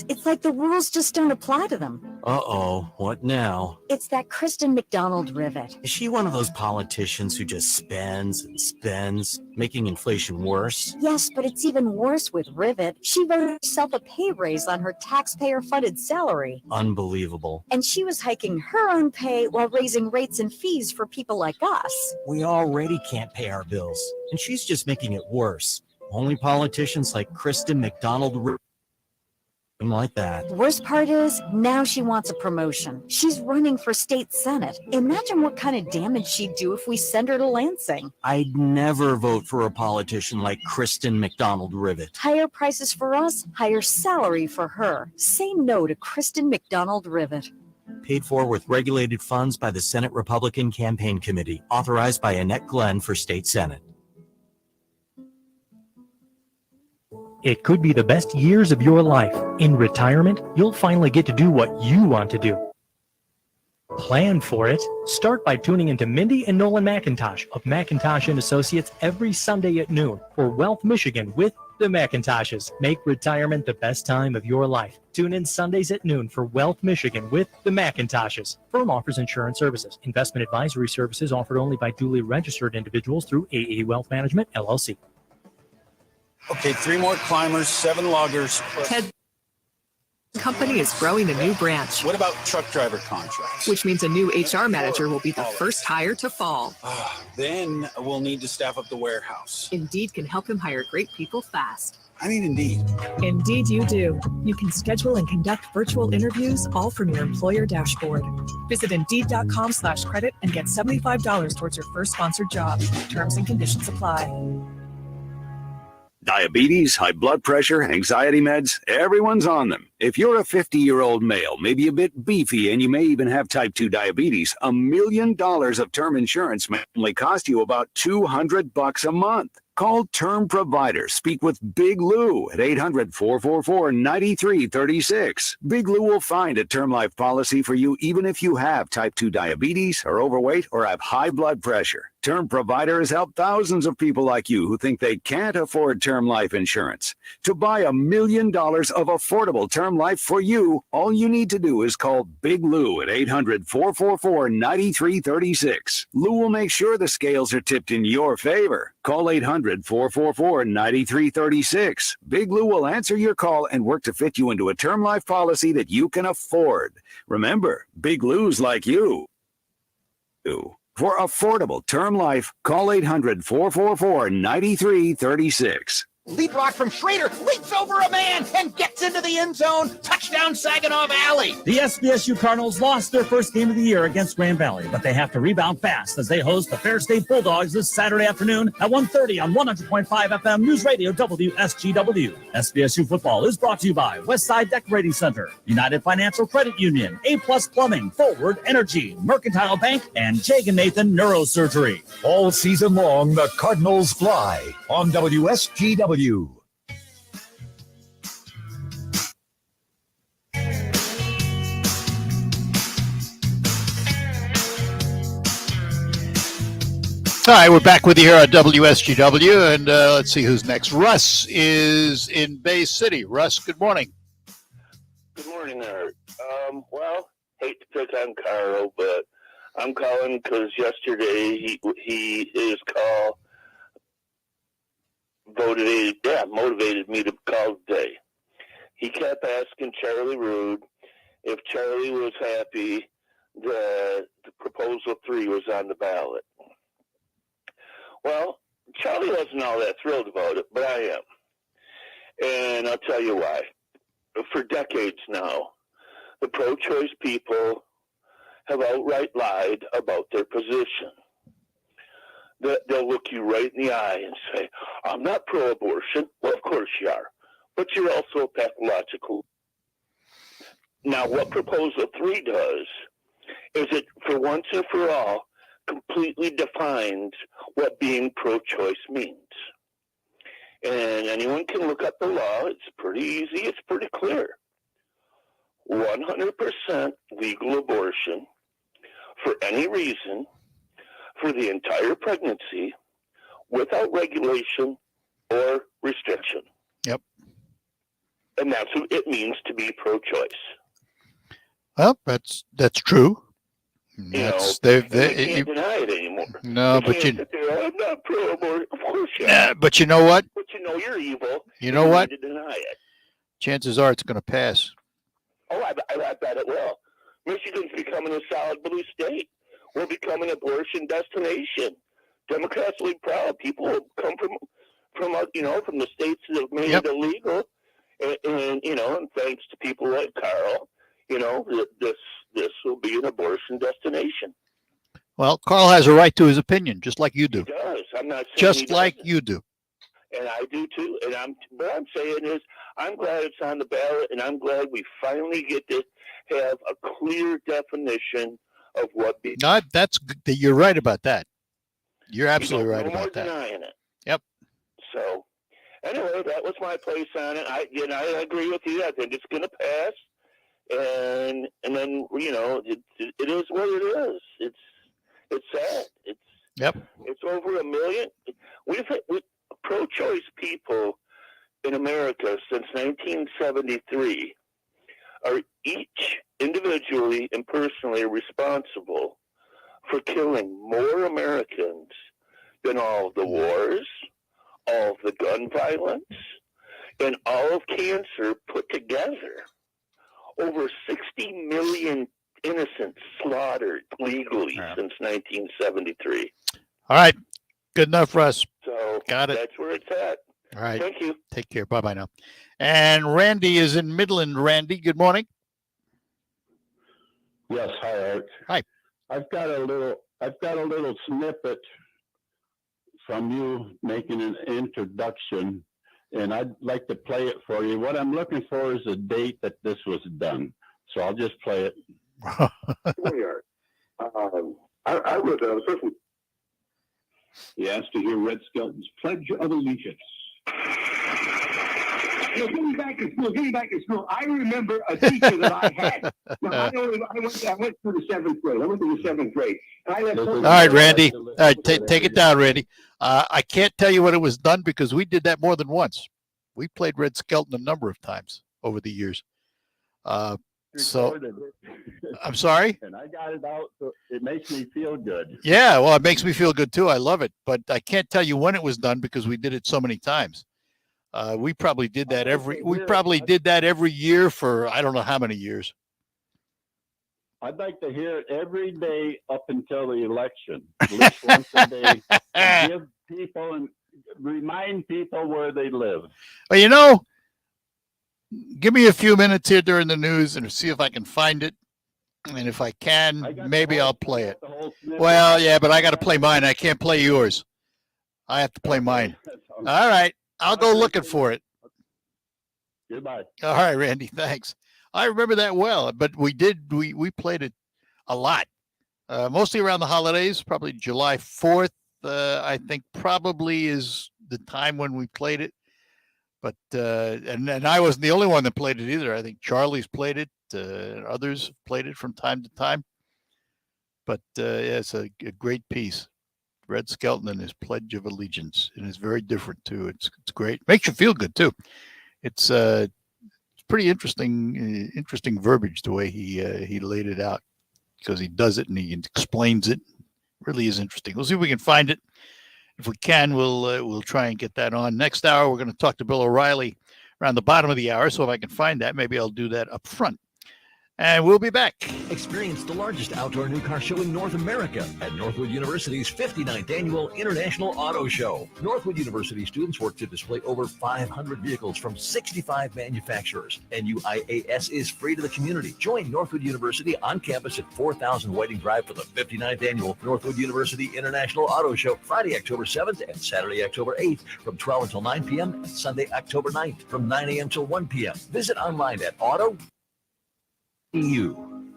it's like the rules just don't apply to them. Uh-oh, what now? It's that Kristen McDonald rivet. Is she one of those politicians who just spends and spends, making inflation worse? Yes, but it's even worse with rivet. She wrote herself a pay raise on her taxpayer-funded salary. Unbelievable. And she was hiking her own pay while raising rates and fees for people like us. We already can't pay our bills, and she's just making it worse. Only politicians like Kristen McDonald like that. The worst part is, now she wants a promotion. She's running for state senate. Imagine what kind of damage she'd do if we send her to Lansing. I'd never vote for a politician like Kristen McDonald Rivet. Higher prices for us, higher salary for her. Say no to Kristen McDonald Rivet. Paid for with regulated funds by the Senate Republican Campaign Committee. Authorized by Annette Glenn for state senate. It could be the best years of your life. In retirement, you'll finally get to do what you want to do. Plan for it. Start by tuning into Mindy and Nolan McIntosh of McIntosh & Associates every Sunday at noon for Wealth Michigan with the McIntoshes. Make retirement the best time of your life. Tune in Sundays at noon for Wealth Michigan with the McIntoshes. Firm offers insurance services. Investment advisory services offered only by duly registered individuals through AE Wealth Management, LLC. Okay, 3 more climbers, 7 loggers. Ted Company is growing a new branch. What about truck driver contracts? Which means a new HR manager will be the first hire to fall. Then we'll need to staff up the warehouse. Indeed can help him hire great people fast. I need Indeed. Indeed you do. You can schedule and conduct virtual interviews all from your employer dashboard. Visit Indeed.com/credit and get $75 towards your first sponsored job. Terms and conditions apply. Diabetes, high blood pressure, anxiety meds, everyone's on them. If you're a 50-year-old male, maybe a bit beefy, and you may even have type 2 diabetes, $1 million of term insurance may only cost you about $200 a month. Call Term Provider. Speak with Big Lou at 800-444-9336. Big Lou will find a term life policy for you even if you have type 2 diabetes, are overweight, or have high blood pressure. Term Provider has helped thousands of people like you who think they can't afford term life insurance. To buy $1 million of affordable term life for you, all you need to do is call Big Lou at 800-444-9336. Lou will make sure the scales are tipped in your favor. Call 800-444-9336. Big Lou will answer your call and work to fit you into a term life policy that you can afford. Remember, Big Lou's like you. For affordable term life, call 800-444-9336. Lead block from Schrader, leaps over a man and gets into the end zone. Touchdown, Saginaw Valley. The SBSU Cardinals lost their first game of the year against Grand Valley, but they have to rebound fast as they host the Fair State Bulldogs this Saturday afternoon at 1:30 on 100.5 FM News Radio WSGW. SBSU football is brought to you by Westside Decorating Center, United Financial Credit Union, A-Plus Plumbing, Forward Energy, Mercantile Bank, and Jake and Nathan Neurosurgery. All season long, the Cardinals fly on WSGW. All right, we're back with you here on WSGW, and let's see who's next. Russ is in Bay City. Russ, good morning. Good morning, Art. Well, hate to pick on Carl, but I'm calling because yesterday his call motivated me to call today. He kept asking Charlie Rood if Charlie was happy that the Proposal 3 was on the ballot. Well, Charlie wasn't all that thrilled about it, but I am. And I'll tell you why. For decades now, the pro-choice people have outright lied about their position. They'll look you right in the eye and say, I'm not pro-abortion. Well, of course you are. But you're also a pathological Now, what Proposal 3 does is it, for once and for all, completely defines what being pro-choice means. And anyone can look up the law. It's pretty easy. It's pretty clear. 100% legal abortion for any reason for the entire pregnancy without regulation or restriction. Yep. And that's what it means to be pro-choice. Well, that's true. You That's know, they can't deny it anymore. No, They but can't you sit there, I'm not pro-abortion. Of course you are. but you know what? But you know you're evil. You know and what? need to deny it. Chances are it's going to pass. Oh, I bet it will. Michigan's becoming a solid blue state. We're becoming an abortion destination. Democrats will be proud. People will come from the states that have made it illegal, and and thanks to people like Carl, this will be an abortion destination. Well, Carl has a right to his opinion, just like you do. He does. I'm not saying Just he like doesn't. you do. And I do too. And what I'm saying is, I'm glad it's on the ballot, and I'm glad we finally get to have a clear definition of what the. No, you're right about that. You're absolutely right no more about that. denying it. Yep. So, anyway, that was my place on it. I agree with you. I think it's going to pass, and then it is what it is. It's sad. It's over 1 million. We've pro-choice people in America since 1973 are each individually and personally responsible for killing more Americans than all of the wars, all of the gun violence, and all of cancer put together. Over 60 million innocents slaughtered legally since 1973. All right. Good enough, Russ. So Got it. That's where it's at. All right. Thank you. Take care. Bye-bye now. And Randy is in Midland. Randy, good morning. Yes, hi, Art. Hi. I've got a little snippet from you making an introduction, and I'd like to play it for you. What I'm looking for is a date that this was done, so I'll just play it. Art. I would certainly. He asked to hear Red Skelton's Pledge of Allegiance. Getting back to school, I remember a teacher that I had. Now, I went through the 7th grade. I went through the 7th grade. All right, Randy. All right, take it down, Randy. I can't tell you when it was done because we did that more than once. We played Red Skelton a number of times over the years. So, I'm sorry? And I got it out, so it makes me feel good. Yeah, well, it makes me feel good too. I love it, but I can't tell you when it was done because we did it so many times. We probably did that every year for I don't know how many years. I'd like to hear it every day up until the election, at least once a day. And give people and remind people where they live. Well, give me a few minutes here during the news and see if I can find it. And if I can, maybe I'll play it. Well, yeah, but I got to play mine. I can't play yours. I have to play mine. All right. I'll go looking for it. Goodbye. All right, Randy. Thanks. I remember that well, but we played it a lot, mostly around the holidays, probably July 4th. I think probably is the time when we played it. But and I wasn't the only one that played it either. I think Charlie's played it. Others played it from time to time. But yeah, it's a great piece. Red Skelton and his Pledge of Allegiance, and it's very different too. It's great. Makes you feel good too. It's pretty interesting verbiage the way he laid it out because he does it and he explains it. Really is interesting. We'll see if we can find it. If we can, we'll try and get that on. Next hour, we're going to talk to Bill O'Reilly around the bottom of the hour. So if I can find that, maybe I'll do that up front. And we'll be back. Experience the largest outdoor new car show in North America at Northwood University's 59th Annual International Auto Show. Northwood University students work to display over 500 vehicles from 65 manufacturers. NUIAS is free to the community. Join Northwood University on campus at 4000 Whiting Drive for the 59th Annual Northwood University International Auto Show, Friday, October 7th and Saturday, October 8th from 12 until 9 p.m. and Sunday, October 9th from 9 a.m. till 1 p.m. Visit online at You.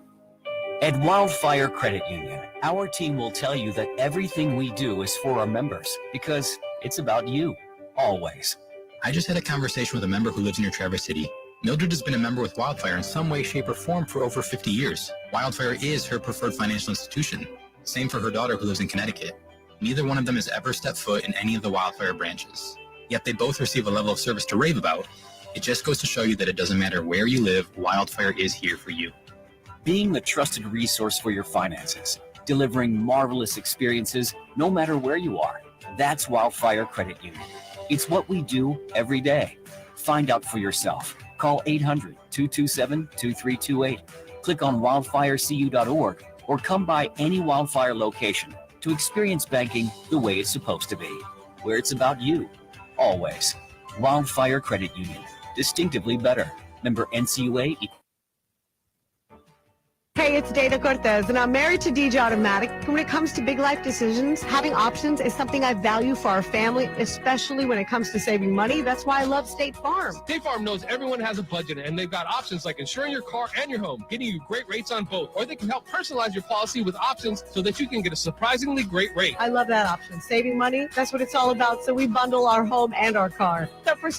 At Wildfire Credit Union, our team will tell you that everything we do is for our members because it's about you, always. I just had a conversation with a member who lives near Traverse City. Mildred has been a member with Wildfire in some way, shape, or form for over 50 years. Wildfire is her preferred financial institution. Same for her daughter who lives in Connecticut. Neither one of them has ever stepped foot in any of the Wildfire branches. Yet they both receive a level of service to rave about. It just goes to show you that it doesn't matter where you live, Wildfire is here for you. Being the trusted resource for your finances, delivering marvelous experiences no matter where you are. That's Wildfire Credit Union. It's what we do every day. Find out for yourself. Call 800-227-2328. Click on wildfirecu.org or come by any Wildfire location to experience banking the way it's supposed to be, where it's about you, always. Wildfire Credit Union. Distinctively better. Member NCUA. Hey, it's Dana Cortez, and I'm married to DJ Automatic. When it comes to big life decisions, having options is something I value for our family, especially when it comes to saving money. That's why I love State Farm. State Farm knows everyone has a budget, and they've got options like insuring your car and your home, getting you great rates on both, or they can help personalize your policy with options so that you can get a surprisingly great rate. I love that option. Saving money, that's what it's all about, so we bundle our home and our car. So for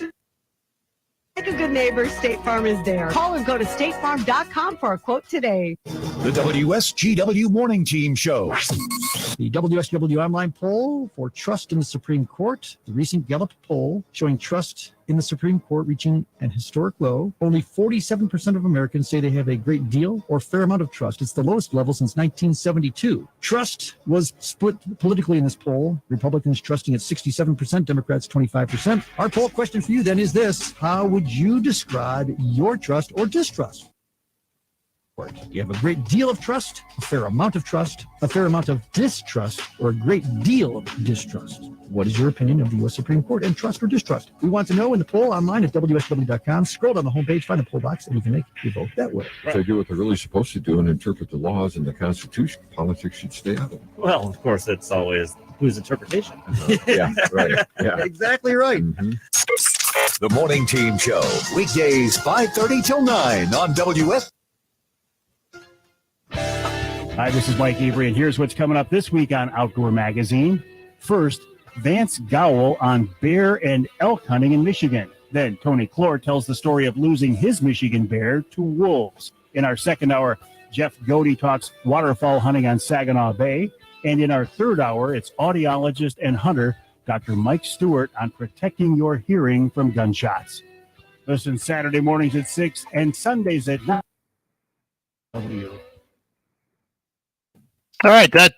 like a good neighbor, State Farm is there. Call or go to statefarm.com for a quote today. The WSGW Morning Team Show. The WSGW online poll for trust in the Supreme Court. The recent Gallup poll showing trust in the Supreme Court reaching an historic low. Only 47% of Americans say they have a great deal or fair amount of trust. It's the lowest level since 1972. Trust was split politically in this poll. Republicans trusting at 67%, Democrats 25%. Our poll question for you then is this: how would you describe your trust or distrust? You have a great deal of trust, a fair amount of trust, a fair amount of distrust, or a great deal of distrust. What is your opinion of the U.S. Supreme Court and trust or distrust? We want to know in the poll online at WSW.com. Scroll down the homepage, find the poll box, and you can make your vote that way. If they do what they're really supposed to do and interpret the laws and the Constitution, politics should stay out of it. Well, of course, it's always whose interpretation. Yeah, right. Yeah. Exactly right. Mm-hmm. The Morning Team Show, weekdays 5:30 till 9 on WS. Hi, this is Mike Avery, and here's what's coming up this week on Outdoor Magazine. First, Vance Gowell on bear and elk hunting in Michigan. Then Tony Clore tells the story of losing his Michigan bear to wolves. In our second hour, Jeff Godey talks waterfowl hunting on Saginaw Bay. And in our third hour, it's audiologist and hunter Dr. Mike Stewart on protecting your hearing from gunshots. Listen Saturday mornings at 6 and Sundays at 9. All right, that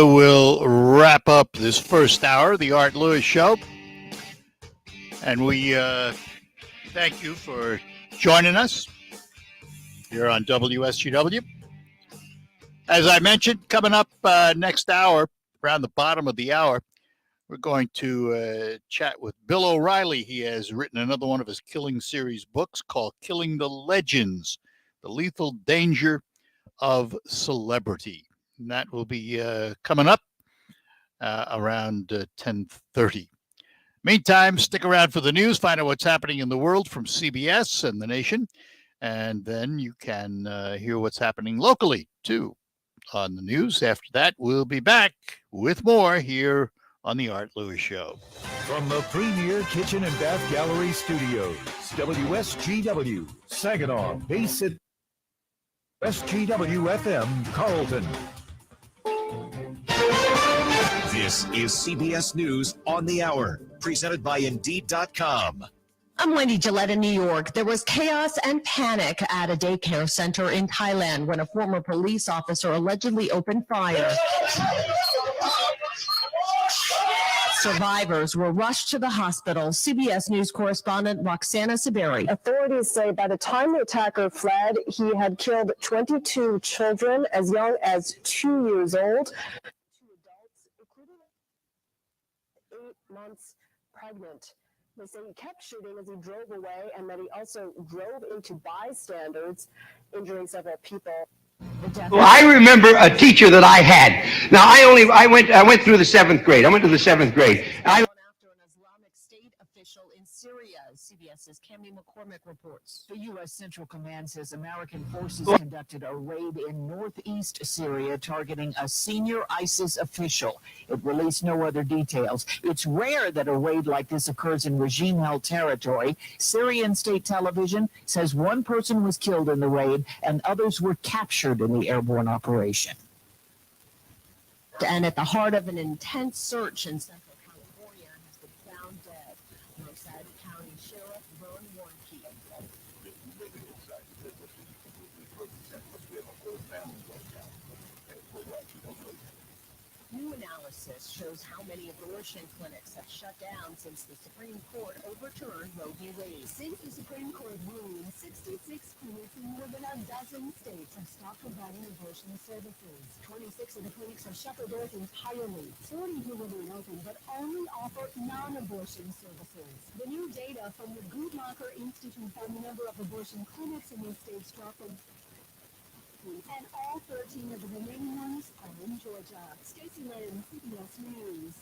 will wrap up this first hour of the Art Lewis Show. And we thank you for joining us here on WSGW. As I mentioned, coming up next hour, around the bottom of the hour, we're going to chat with Bill O'Reilly. He has written another one of his Killing series books called Killing the Legends, The Lethal Danger of Celebrity. And that will be coming up around 10:30. Meantime, stick around for the news. Find out what's happening in the world from CBS and the nation. And then you can hear what's happening locally, too, on the news. After that, we'll be back with more here on the Art Lewis Show. From the Premier Kitchen and Bath Gallery Studios, WSGW, Saginaw, Bay City, SGW-FM, Carlton. This is CBS News on the Hour, presented by Indeed.com. I'm Wendy Gillette in New York. There was chaos and panic at a daycare center in Thailand when a former police officer allegedly opened fire. Survivors were rushed to the hospital. CBS News correspondent Roxana Saberi. Authorities say by the time the attacker fled, he had killed 22 children as young as 2 years old. 2 adults, including 8 months pregnant. They say he kept shooting as he drove away and that he also drove into bystanders, injuring several people. Well, I remember a teacher that I had. Now, I went through the 7th grade. I went to the 7th grade. official in Syria. CBS's Cammy McCormick reports. The U.S. Central Command says American forces conducted a raid in northeast Syria targeting a senior ISIS official. It released no other details. It's rare that a raid like this occurs in regime-held territory. Syrian state television says one person was killed in the raid and others were captured in the airborne operation. And at the heart of an intense search in Central California has been found dead. Merced County Sheriff Vern Warnke. New analysis shows how many abortion clinics have shut down since the Supreme Court overturned Roe v. Wade. Since the Supreme Court ruling, 66 clinics in more than a dozen states have stopped providing abortion services. 26 of the clinics have shut their doors entirely. 42 remain open, but only offer non-abortion services. The new data from the Guttmacher Institute found the number of abortion clinics in these states dropped from and all 13 of the remaining ones are in Georgia. Stacey Lennon, CBS News.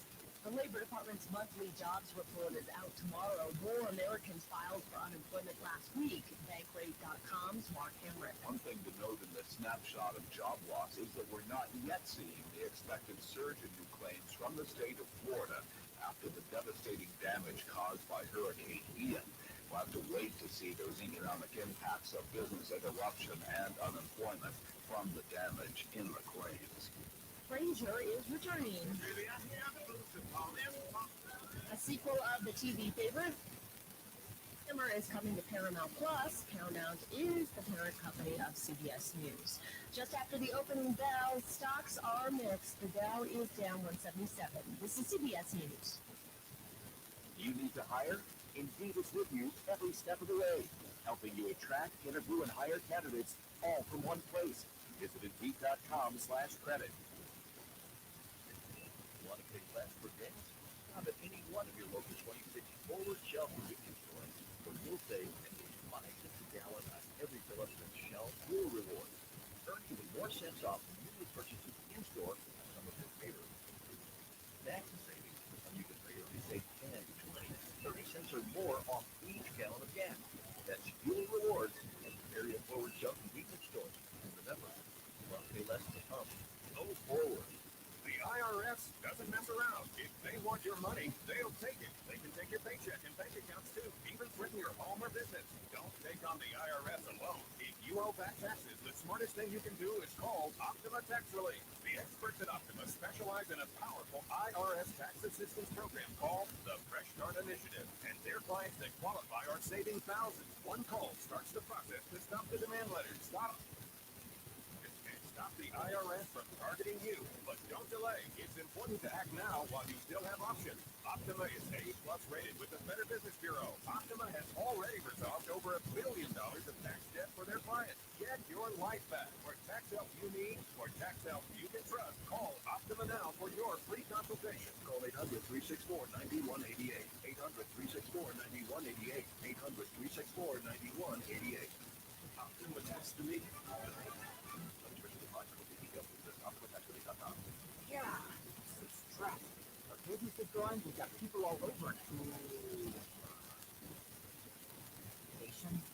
The Labor Department's monthly jobs report is out tomorrow. More Americans filed for unemployment last week. Bankrate.com's Mark Hemrick. One thing to note in this snapshot of job loss is that we're not yet seeing the expected surge in new claims from the state of Florida after the devastating damage caused by Hurricane Ian. We'll have to wait to see those economic impacts of business interruption and unemployment from the damage in the claims. Frasier is returning. A sequel of the TV favorite. Summer is coming to Paramount Plus. Paramount is the parent company of CBS News. Just after the opening bell, stocks are mixed. The Dow is down 177. This is CBS News. You need to hire? Indeed is with you every step of the way, helping you attract, interview, and hire candidates all from one place. Visit Indeed.com/credit. Want to pay less for things? Stop at any one of your local 26 forward shelf convenience stores, where you'll save at least 5 cents a gallon on every fill up Shell Fuel Rewards. Earn even more cents off usually purchases in store on some of your favorite foods. That's a savings, and you can regularly save 10, 20, 30 cents or more off each gallon of gas. That's Fuel Rewards at area forward shelf convenience stores. And remember, you want to pay less at the pump. Go forward. The IRS doesn't mess around. If they want your money, they'll take it. They can take your paycheck and bank accounts too, even from your home or business. Don't take on the IRS alone. If you owe back taxes, the smartest thing you can do is call Optima Tax Relief. The experts at Optima specialize in a powerful IRS tax assistance program called the Fresh Start Initiative. And their clients that qualify are saving thousands. One call starts the process to stop the demand letters. Stop the IRS from targeting you. But don't delay. It's important to act now while you still have options. Optima is A+ rated with the Better Business Bureau. Optima has already resolved over $1 billion of tax debt for their clients. Get your life back. For tax help you need, or tax help you can trust, call Optima now for your free consultation. Call 800-364-9188. 800-364-9188. 800-364-9188. Optima Tax Relief. Yeah, it's traffic. Our business is growing. We've got people all over it.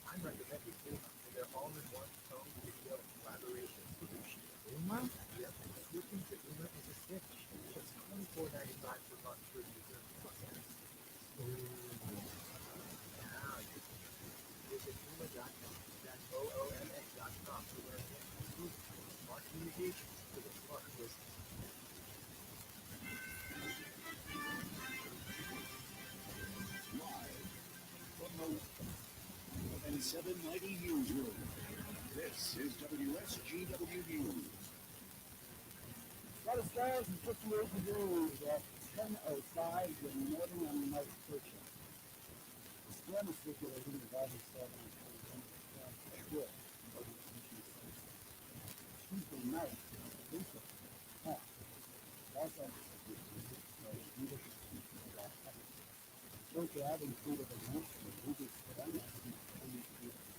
I'm recommending Uma for their all-in-one phone video collaboration solution. Uma? Yep. Switching to Uma is a stitch. Just $24.95 per month for user plus apps. Now you can visit Uma.com. That's OOMX.com for where smart communication for the smart business. And 790 Newsroom. This is WSGW News. A lot of stars and situations news at 10:05 with Northern on the Night Searching. The storm is circulating the rising storm on good. Tuesday night, Winter, Los Angeles, Georgia Ave included a launch of Google Corona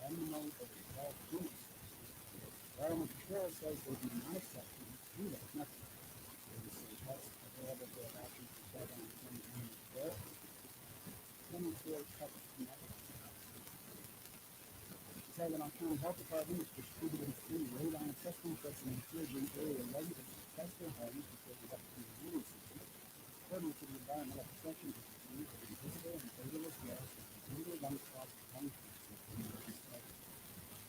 and the mode of the South Phoenix. Environment Control says they do not accept do that. Nothing. They say that's available for options to start on 2020. Saginaw County Health Department is distributing free radon testing kits and encouraging area residents to test their homes before the upcoming heating season. According to the Environmental Protection Agency, the invisible and odorless gas is continually lung clogged lung cancer in emergency settings.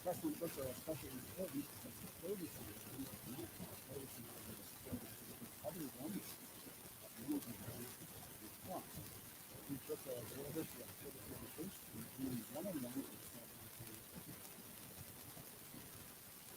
Testing kits are especially important because the flavor solutions do not cause flavor solutions with other warming systems that many components respond. These kits are available to October 31st and June 101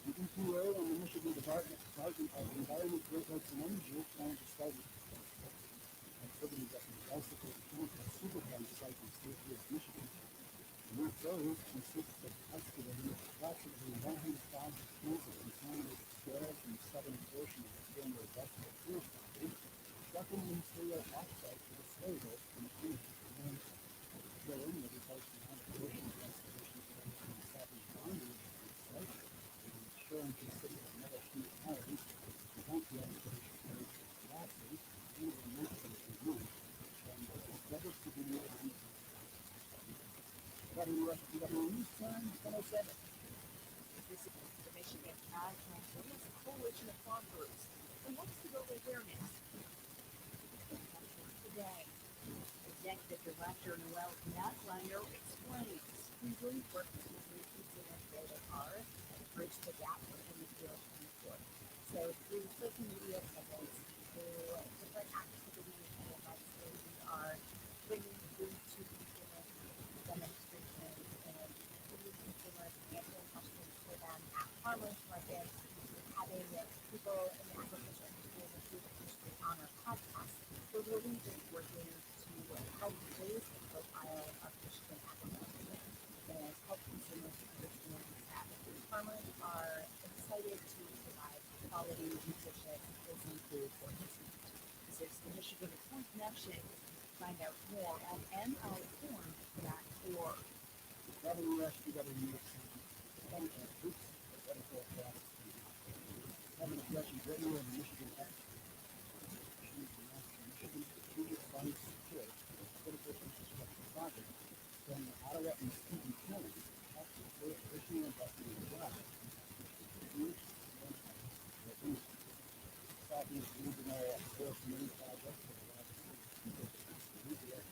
in EPA and the Michigan Department of Environment, Great Lakes, and Energy plan to start activities at the Bicycle Chemical Superfund site in State Louis, Michigan. The work those consists of excavating approximately 100,000 tons of contaminated soil from the southern portion of the former industrial fuel property, trucking the material off-site to disposal in the finished landfill. Drilling will be posted on the portion of the excavation from the southern boundary of the site. Ensuring to the city of metal sheet irons to prevent the excavation of velocity and the maintenance of room, and scheduled to be made on WSGW News Time 107. This is the Michigan Ag Transformers Coalition of Farm Groups. And what's the build awareness? Today, Executive Director Noel Natliner explains we really work with consumers where they are and bridge the gap between the field and the court. So through social media events, through different activities and events where we are bringing food to consumers, demonstrations, and giving consumers answering questions for them at farmers markets, having people in the agriculture industry and the food industry on our podcast. We're really just working to help raise the profile of Michigan agriculture and help consumers understand that farmers are excited to provide quality, nutritious, healthy food for consumers. This is the Michigan Food Connection. Find out more at MLForm.org. WSGW News Time. Oops, editor of that. Having a question radio in the Michigan Ag Michigan Strategic Fund support critical infrastructure project from the Ottawa and Skelton counties after additional investment in jobs. Southeast Regional Forest Main Project for the last 6 years.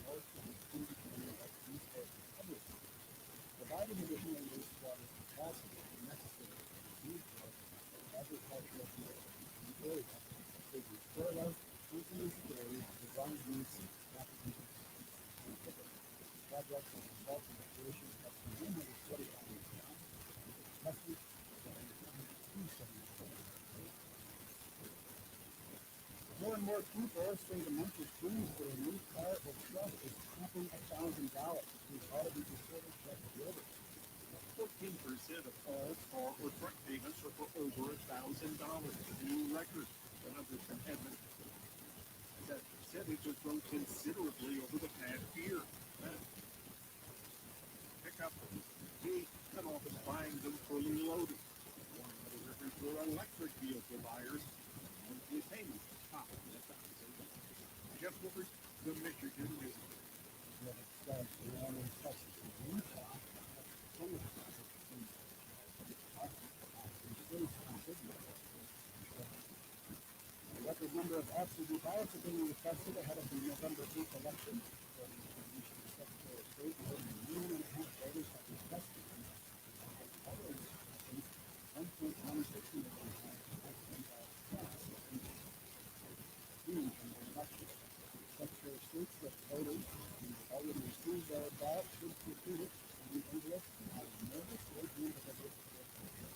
North and independent of East Coast Republic. Providing additional wastewater capacity necessary for food growth and agricultural growth in the area. They restore those continuous security, design needs, application. Project will result in the creation of 145 new jobs, testing, more and more people say the monthly premium for a new car or truck is topping $1,000. We've already reported that globally. 14% of all car or truck payments are for over $1,000, a new record for numbers from Edmonton. That percentage has grown considerably over the past year. Pickup, we cut off and buying them fully loaded. One of the records for electric vehicle buyers, monthly payments top of $1,000. Jeff Woodward, the Michigan News. A record number of absentee ballots are being requested ahead of the November 8th election. According to the Michigan Secretary of State, more than 1.5 million voters have requested them. Other instructions, 1.16 million absentee ballots cast from the election. Secretary of State said voters who already received their ballot should complete it on the envelope and have notice or be delivered to their country.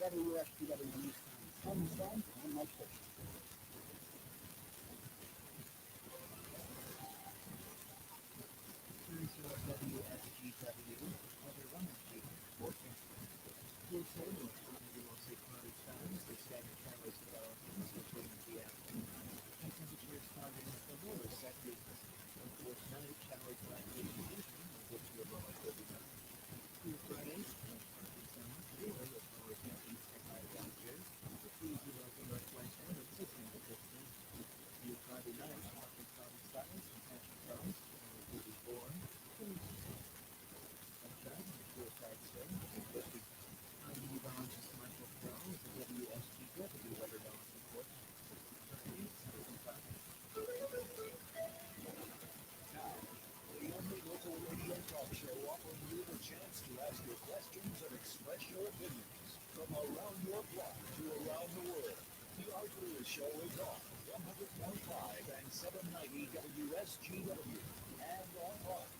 WSGW News Time. I'm Mike Fisher. WSGW, other running statement, forecast. You'll say the mostly cloudy skies, the staggered showers developing, including the afternoon. High temperatures starting at the lower sectors. For tonight, showers likely to evening, with a low of 39. Through Friday, daily with lower temperatures and high temperatures, the freezing of the northwest and of 6 inches. Around your block to around the world. The Art Lewis Show is on 100.5 and 790 WSGW and online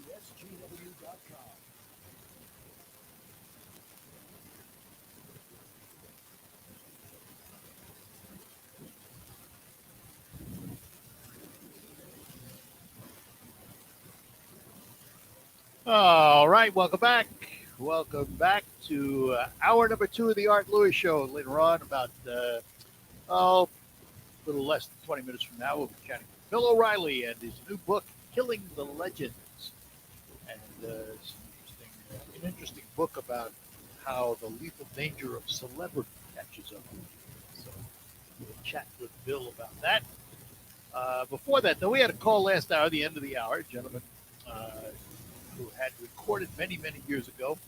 WSGW.com. All right, welcome back. Welcome back to hour number 2 of the Art Lewis Show. Later on, about a little less than 20 minutes from now, we'll be chatting with Bill O'Reilly and his new book, Killing the Legends. And it's an interesting book about how the lethal danger of celebrity catches up. So we'll chat with Bill about that. Before that, though, we had a call last hour, the end of the hour, a gentleman who had recorded many, many years ago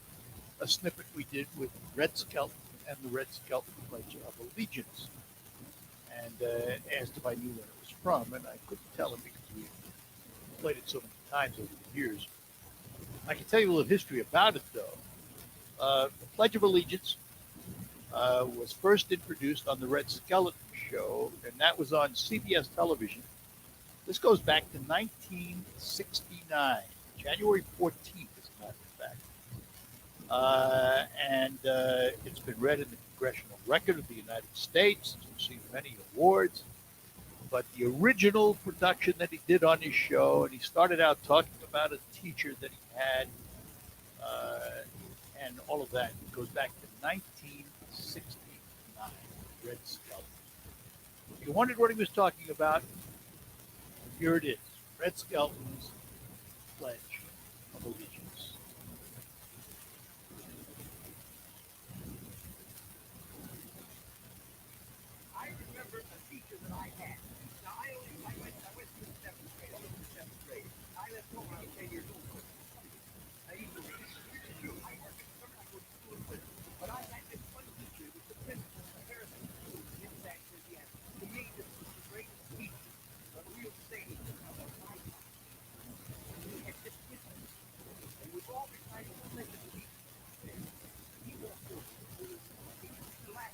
a snippet we did with Red Skelton and the Red Skelton Pledge of Allegiance, and asked if I knew where it was from, and I couldn't tell him because we played it so many times over the years. I can tell you a little history about it, though. The Pledge of Allegiance was first introduced on the Red Skelton Show, and that was on CBS television. This goes back to 1969, January 14th, as a matter of fact. And it's been read in the Congressional Record of the United States. It's received many awards. But the original production that he did on his show, and he started out talking about a teacher that he had, and all of that, goes back to 1969, Red Skelton. If you wondered what he was talking about, here it is, Red Skelton's Pledge of Allegiance. I remember a teacher that I had. Now, I went through the 7th grade. I was in the 7th grade. I left home when I was 10 years old. I used to read. I worked at summer. I go to school with him. But I had this one teacher with the principal of Harrison School in Sac, Louisiana. To me, this was the greatest teacher, a real saint of my time. He had this wisdom. And we've all been trying to listen to him. He walked over. He was black.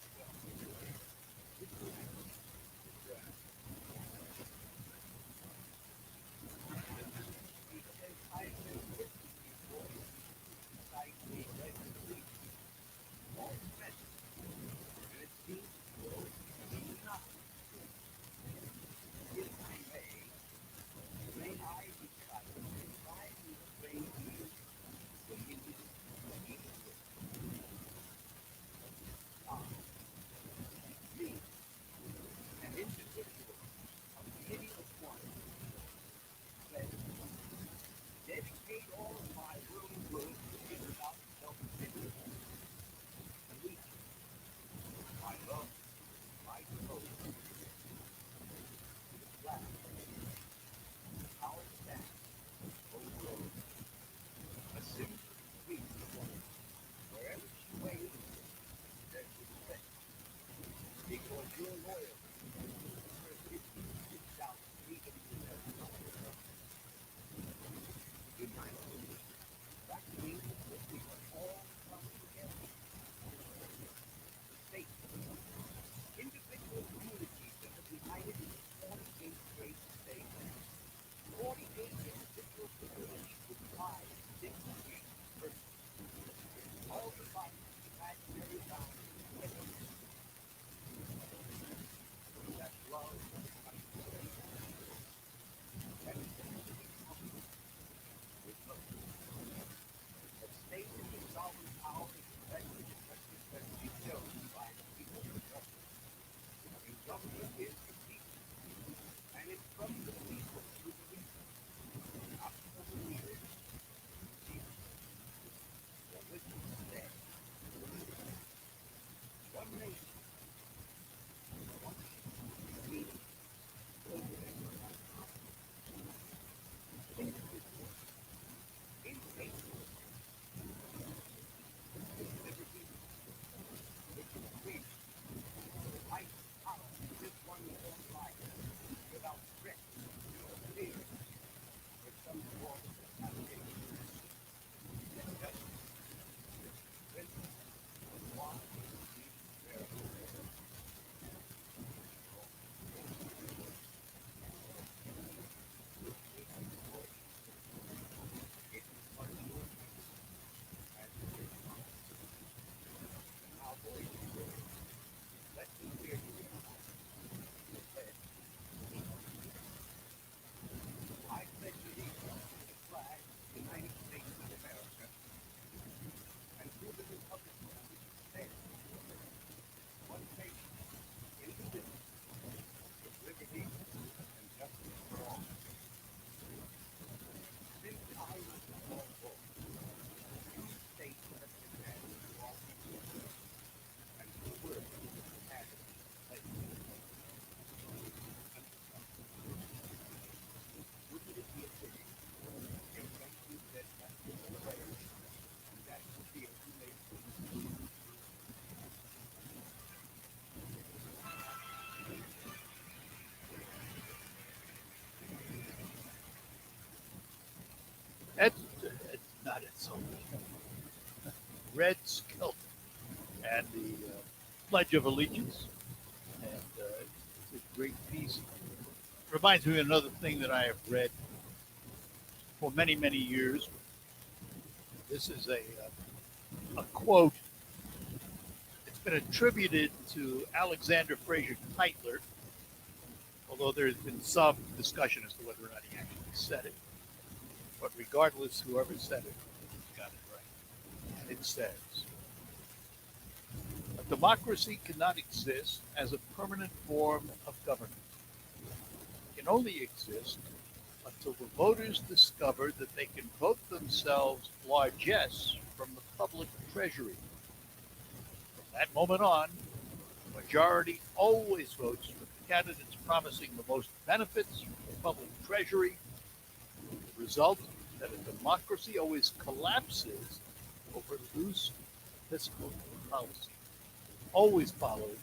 God, it's so Red Skelton and the Pledge of Allegiance. And it's a great piece. Reminds me of another thing that I have read for many, many years. This is a quote. It's been attributed to Alexander Fraser Tytler, although there's been some discussion as to whether or not he actually said it. But regardless, whoever said it got it right. And it says, a democracy cannot exist as a permanent form of government. It can only exist until the voters discover that they can vote themselves largesse from the public treasury. From that moment on, the majority always votes for the candidates promising the most benefits from the public treasury. The result is that a democracy always collapses over loose fiscal policy, always followed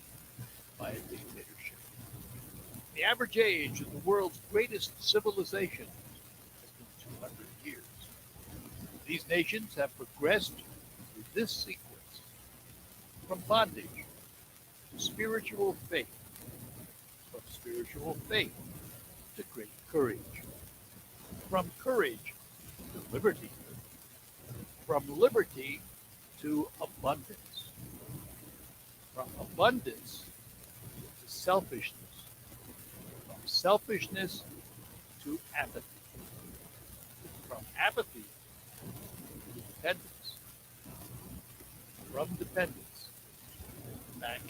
by a dictatorship. The average age of the world's greatest civilization has been 200 years. These nations have progressed through this sequence from bondage to spiritual faith, from spiritual faith to great courage, from courage to liberty, from liberty to abundance, from abundance to selfishness, from selfishness to apathy, from apathy to dependence, from dependence back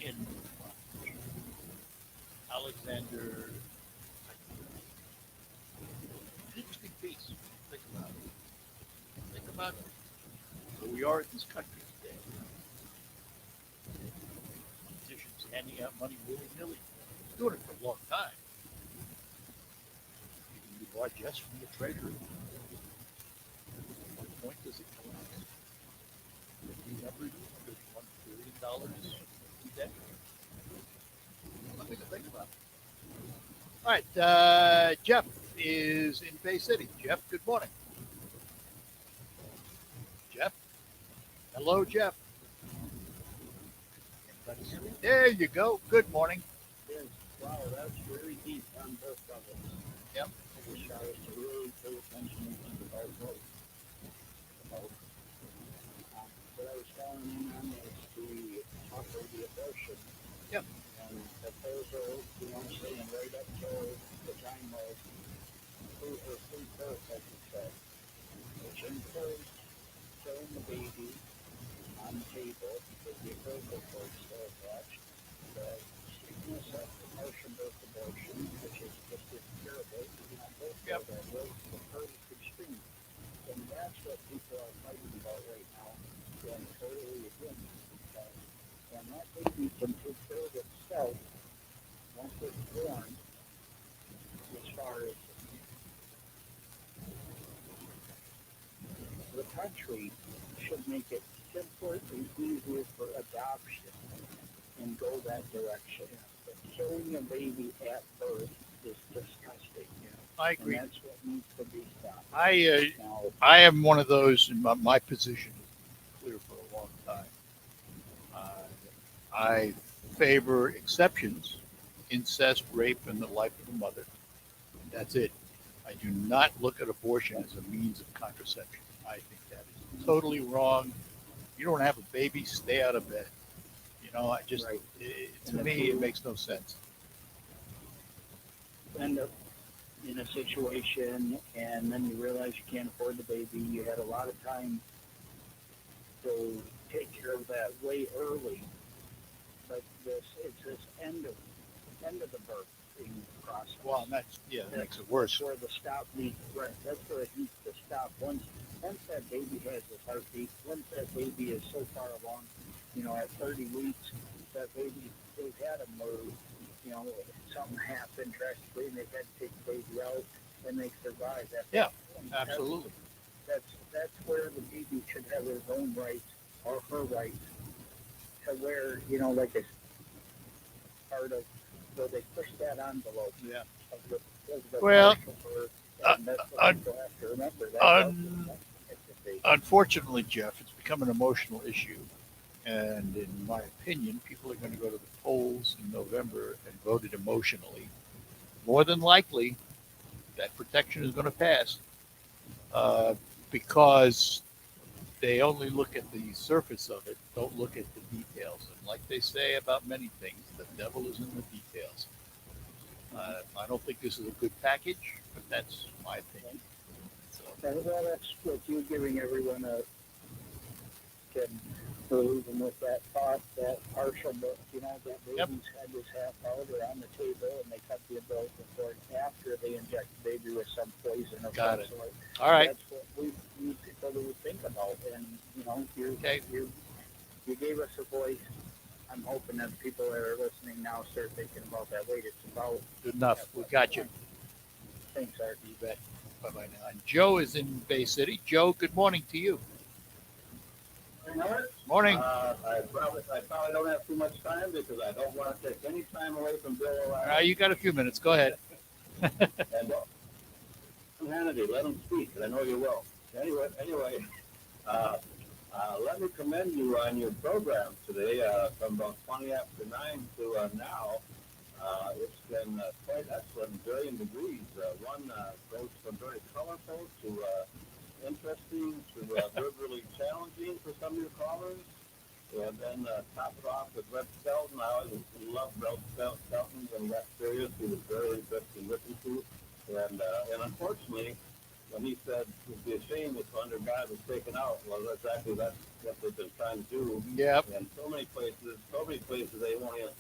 in bondage. Alexander, interesting piece. Think about it. Think about where we are in this country today. Politicians handing out money willy-nilly. Doing it for a long time. You can be largesse from the treasury. At what point does it collapse? $1 billion in debt. Nothing to think about. All right, Jeff is in Bay City. Jeff, good morning. Jeff? Hello, Jeff. There you go. Good morning. Yes. Wow, that's really deep on both levels. Yep. I wish I was to really pay attention and think about what I was telling him on is the talk of the abortion. Yep. And the proposal, saying right up till the time of free birth, I should say, which includes killing the baby on the table with the approval court still attached, the sickness of promotion birth abortion, which is just incurable, both of them was the furthest extreme. And that's what people are fighting about right now, going totally against. And that baby can take care of itself once it's born, as far as the country should make it simpler and easier for adoption and go that direction. But killing a baby at birth is disgusting. I agree. And that's what needs to be stopped. I am one of those in my position is clear for a long time. I favor exceptions, incest, rape, and the life of the mother. That's it. I do not look at abortion as a means of contraception. I think that is totally wrong. You don't have a baby, stay out of bed. I just, to me, it makes no sense. End up in a situation, and then you realize you can't afford the baby. You had a lot of time to take care of that way early, but it's this end of the birthing process. Well, and that makes it worse. That's where the stop needs. Right. That's where it needs to stop. Once that baby has his heartbeat, once that baby is so far along, at 30 weeks, that baby, they've had a move. Something happened drastically, and they had to take the baby out, and they survived. Absolutely. That's where the baby should have his own rights or her rights to where like a part of where they push that envelope. Yeah. Of the Well, And that's what people have to remember. Unfortunately, Jeff, it's become an emotional issue. And in my opinion, people are going to go to the polls in November and vote it emotionally. More than likely, that protection is going to pass because they only look at the surface of it, don't look at the details. And like they say about many things, the devil is in the details. I don't think this is a good package, but that's my opinion. So. Well, that's what you're giving everyone can believe in with that thought, that partial book, that baby's head is half out or on the table, and they cut the umbilical cord after they inject the baby with some poison of some sort. All right. That's what we need people to think about, and you gave us a voice. I'm hoping that people that are listening now start thinking about that. Wait, it's about good enough. We got you. Thanks, Art. You bet. Bye-bye now. And Joe is in Bay City. Joe, good morning to you. Morning. I probably don't have too much time because I don't want to take any time away from Bill O'Reilly. You got a few minutes. Go ahead. And Hannity, let him speak, and I know you will. Anyway, let me commend you on your program today. From about 20 after 9 to now, it's been quite excellent, varying degrees. One goes from very colorful to interesting to really challenging for some of your callers. And then top it off with Red Skelton. I always loved Red Skelton, and that serious. He was very interesting to listen to. And unfortunately, when he said it'd be a shame if under God was taken out, well, that's what they've been trying to do. Yep. And so many places they won't even.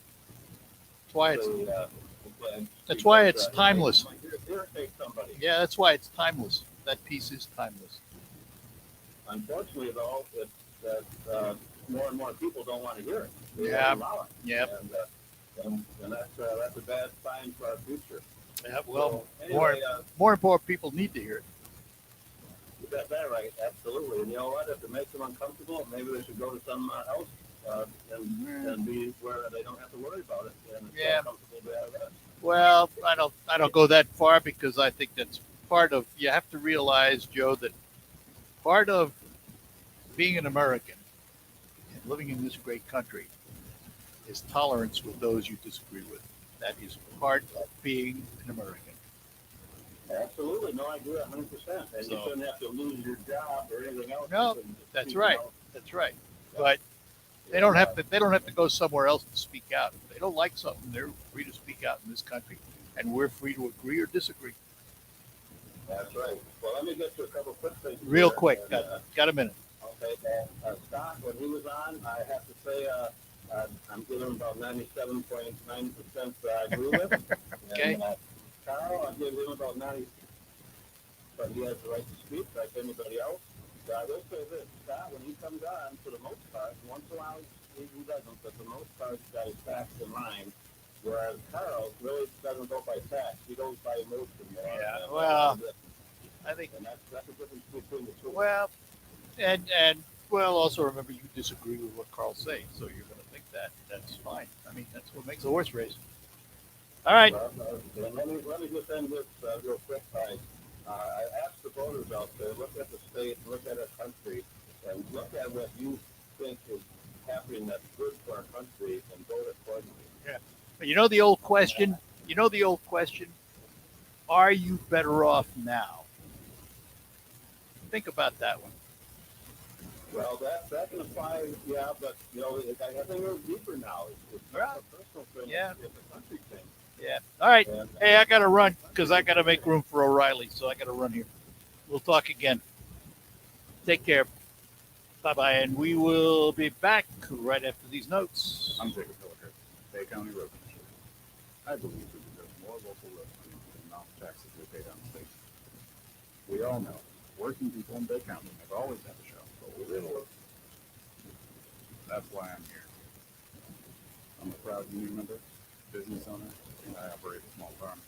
That's why it's timeless. Irritate somebody. Yeah, that's why it's timeless. That piece is timeless. Unfortunately, though, it's that more and more people don't want to hear it. They Yeah. won't allow it. Yep. And that's a bad sign for our future. Yeah, well, So, anyway, more and more people need to hear it. You got that right, absolutely. And you know what? If it makes them uncomfortable, maybe they should go to some else and be where they don't have to worry about it. And it's uncomfortable to have that. Well, I don't go that far because I think that's part of. You have to realize, Joe, that part of being an American and living in this great country is tolerance with those you disagree with. That is part of being an American. Absolutely, no, I agree 100%. And you shouldn't have to lose your job or anything else. No, that's right. That's right. But they don't have to. They don't have to go somewhere else to speak out. If they don't like something, they're free to speak out in this country, and we're free to agree or disagree. That's right. Well, let me get to a couple quick things. Real here. quick, And, got a minute. Okay, Scott, when he was on, I have to say I'm giving him about 97.9% I agree with. Okay. And, Carl, I give him about 90%, but he has the right to speak like anybody else. So I will say this, Scott, when he comes on, for the most part, once in a while he doesn't, but for the most part, he's got his facts in mind. Whereas Carl really doesn't go by facts; he goes by emotion. Yeah. Well, I think. And that's the difference between the two. Well, and also remember you disagree with what Carl's saying, so you're going to think that. That's fine. I mean, that's what makes a horse race. All right. Let me just end this real quick. I asked the voters out there, look at the state, look at our country, and look at what you think is happening that's good for our country, and vote accordingly. Yeah. You know the old question? Are you better off now? Think about that one. Well, that can apply, yeah, but, I think we're deeper now. It's not a personal thing. Yeah. It's a country thing. Yeah. All right. Hey, I got to run because I got to make room for O'Reilly, so I got to run here. We'll talk again. Take care. Bye-bye, and we will be back right after these notes. I'm Jacob Hilliker, Bay County Road Commissioner. I believe we deserve more local road money than the amount of taxes we pay down the state. We all know working people in Bay County have always had a show, but we live alone. That's why I'm here. I'm a proud union member, business owner, and I operate a small farm.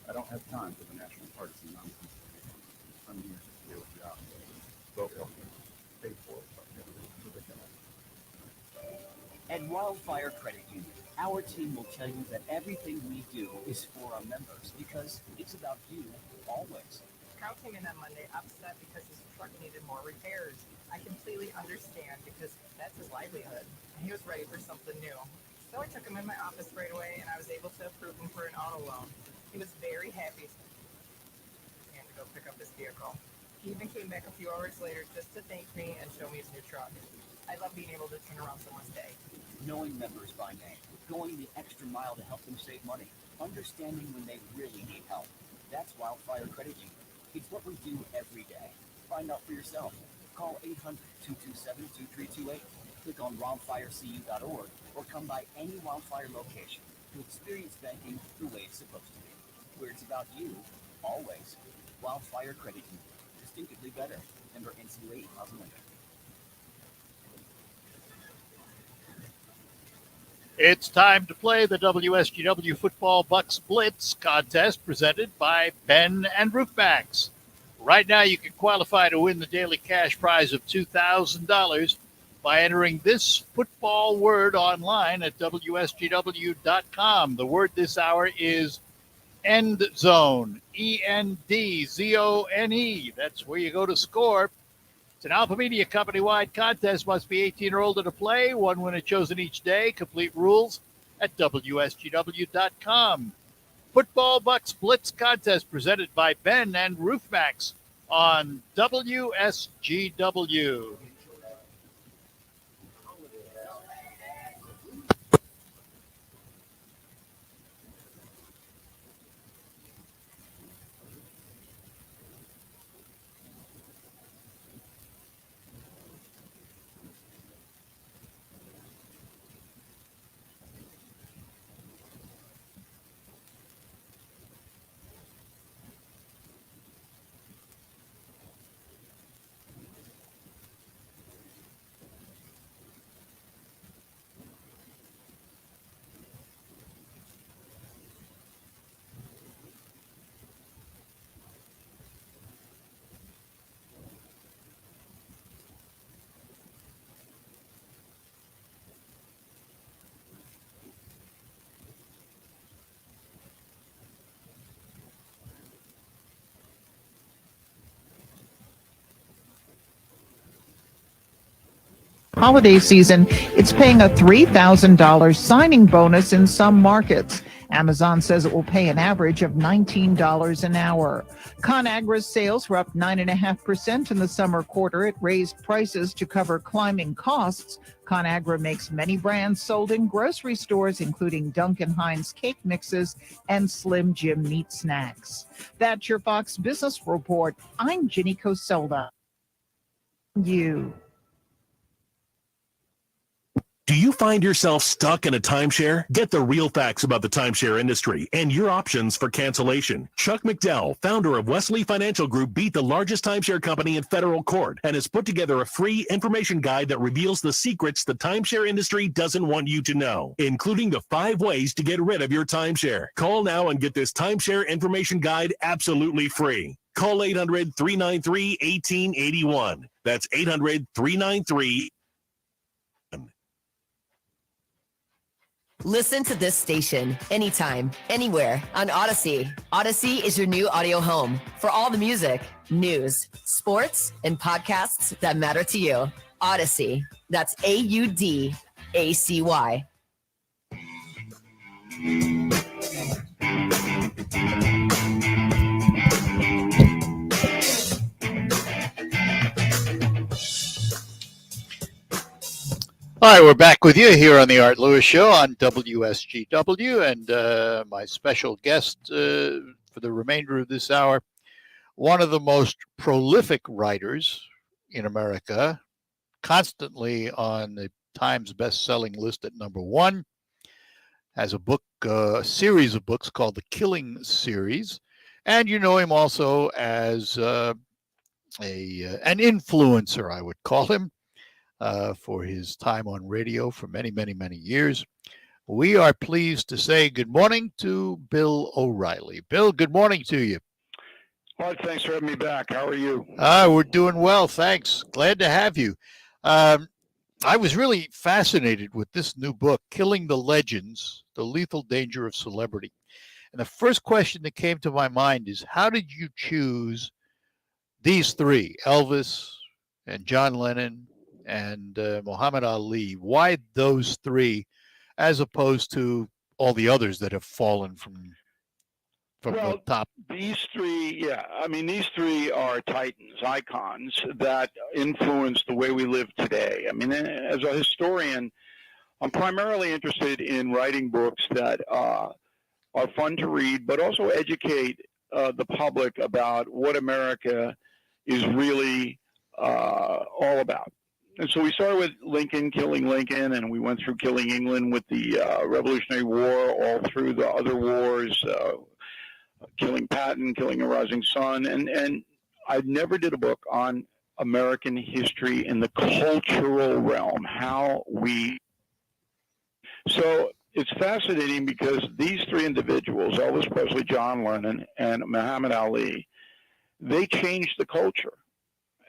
I don't have time for the national partisan nonsense. I'm here to deal with jobs. Vote for me. Pay for it. At Wildfire Credit Union, Our team will tell you that everything we do is for our members because it's about you always. Carl came in on Monday upset because his truck needed more repairs. I completely understand because that's his livelihood. He was ready for something new. So I took him in my office right away and I was able to approve him for an auto loan. He was very happy and to go pick up his vehicle. He even came back a few hours later just to thank me and show me his new truck. I love being able to turn around someone's day. Knowing members by name, going the extra mile to help them save money, understanding when they really need help. That's Wildfire Credit Union. It's what we do every day. Find out for yourself. Call 800-227-2328. Click on wildfirecu.org or come by any Wildfire location to experience banking the way it's supposed to be. Where it's about you, always. Wildfire Credit Union. Distinctively better. Member NCUA 8000. It's time to play the WSGW Football Bucks Blitz contest presented by Ben and Roofmax. Right now, you can qualify to win the daily cash prize of $2,000 by entering this football word online at WSGW.com. The word this hour is end zone, ENDZONE. That's where you go to score. It's an Alpha Media company-wide contest. Must be 18 or older to play. One winner chosen each day. Complete rules at WSGW.com. Football Bucks Blitz contest presented by Ben and Roofmax on WSGW. Holiday season, it's paying a $3,000 signing bonus in some markets. Amazon says it will pay an average of $19 an hour. ConAgra's sales were up 9.5% in the summer quarter. It raised prices to cover climbing costs. ConAgra makes many brands sold in grocery stores, including Duncan Hines cake mixes and Slim Jim meat snacks. That's your Fox Business Report. I'm Ginny Coselda. You. Do you find yourself stuck in a timeshare? Get the real facts about the timeshare industry and your options for cancellation. Chuck McDowell, founder of Wesley Financial Group, beat the largest timeshare company in federal court and has put together a free information guide that reveals the secrets the timeshare industry doesn't want you to know, including the 5 ways to get rid of your timeshare. Call now and get this timeshare information guide absolutely free. Call 800-393-1881. That's 800-393-1881. Listen to this station anytime, anywhere on Odyssey. Odyssey is your new audio home for all the music, news, sports, and podcasts that matter to you. Odyssey. That's AUDACY. All right, we're back with you here on the Art Lewis Show on WSGW, and my special guest for the remainder of this hour, one of the most prolific writers in America, constantly on the Times best-selling list at number 1, has a book, a series of books called the Killing Series, and you know him also as an influencer, I would call him. For his time on radio for many, many, many years. We are pleased to say good morning to Bill O'Reilly. Bill, good morning to you. Well, thanks for having me back. How are you? We're doing well, thanks. Glad to have you. I was really fascinated with this new book, Killing the Legends, The Lethal Danger of Celebrity. And the first question that came to my mind is, how did you choose these three, Elvis and John Lennon and Muhammad Ali? Why those three as opposed to all the others that have fallen from the top? These three, these three are titans, icons that influence the way we live today. I mean, as a historian, I'm primarily interested in writing books that are fun to read, but also educate the public about what America is really all about. And so we started with Lincoln, killing Lincoln, and we went through killing England with the Revolutionary War, all through the other wars, killing Patton, killing a rising sun. And I never did a book on American history in the cultural realm, So it's fascinating because these three individuals, Elvis Presley, John Lennon, and Muhammad Ali, they changed the culture.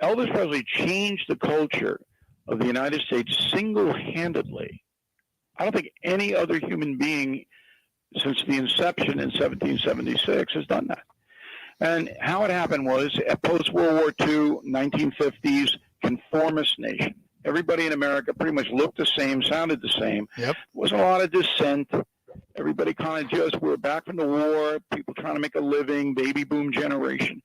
Elvis Presley changed the culture of the United States single-handedly. I don't think any other human being since the inception in 1776 has done that. And how it happened was, at post-World War II, 1950s, conformist nation. Everybody in America pretty much looked the same, sounded the same. Yep. Wasn't a lot of dissent. Everybody kind of just, we were back from the war, people trying to make a living, baby boom generation.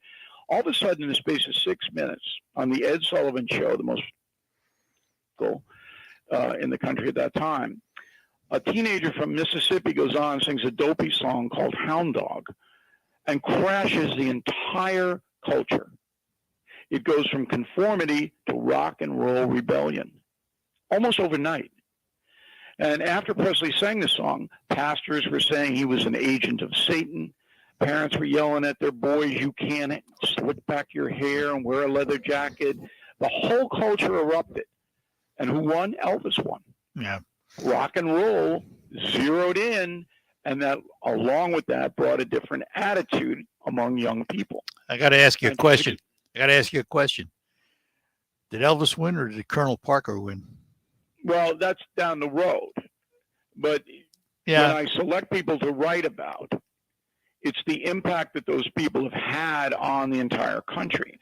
All of a sudden, in the space of 6 minutes, on the Ed Sullivan Show, the most in the country at that time, a teenager from Mississippi goes on and sings a dopey song called Hound Dog and crashes the entire culture. It goes from conformity to rock and roll rebellion, almost overnight. And after Presley sang the song, pastors were saying he was an agent of Satan. Parents were yelling at their boys, you can't slick back your hair and wear a leather jacket. The whole culture erupted. And who won? Elvis won. Yeah. Rock and roll zeroed in, and that, along with that, brought a different attitude among young people. I got to ask you a question. Did Elvis win or did Colonel Parker win? Well, that's down the road. But when I select people to write about, it's the impact that those people have had on the entire country.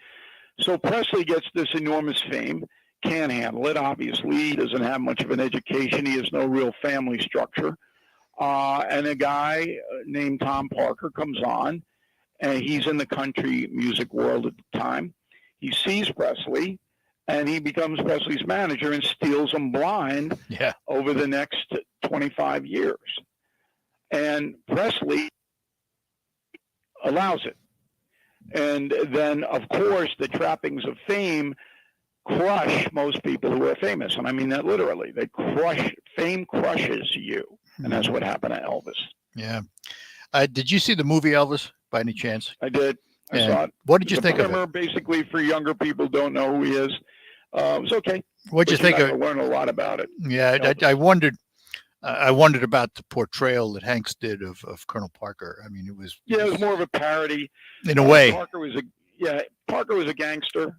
So Presley gets this enormous fame, can't handle it, obviously. He doesn't have much of an education. He has no real family structure. And a guy named Tom Parker comes on, and he's in the country music world at the time. He sees Presley, and he becomes Presley's manager and steals him blind over the next 25 years. And Presley allows it. And then, of course, the trappings of fame crush most people who are famous. And I mean that literally. Fame crushes you. And that's what happened to Elvis. Yeah. Did you see the movie Elvis by any chance? I did. I saw it. What did you think of it? Basically, for younger people who don't know who he is. It was okay. What did you think of it? I learned a lot about it. Yeah, I wondered about the portrayal that Hanks did of Colonel Parker. I mean, it was more of a parody. In a way. Parker was a gangster.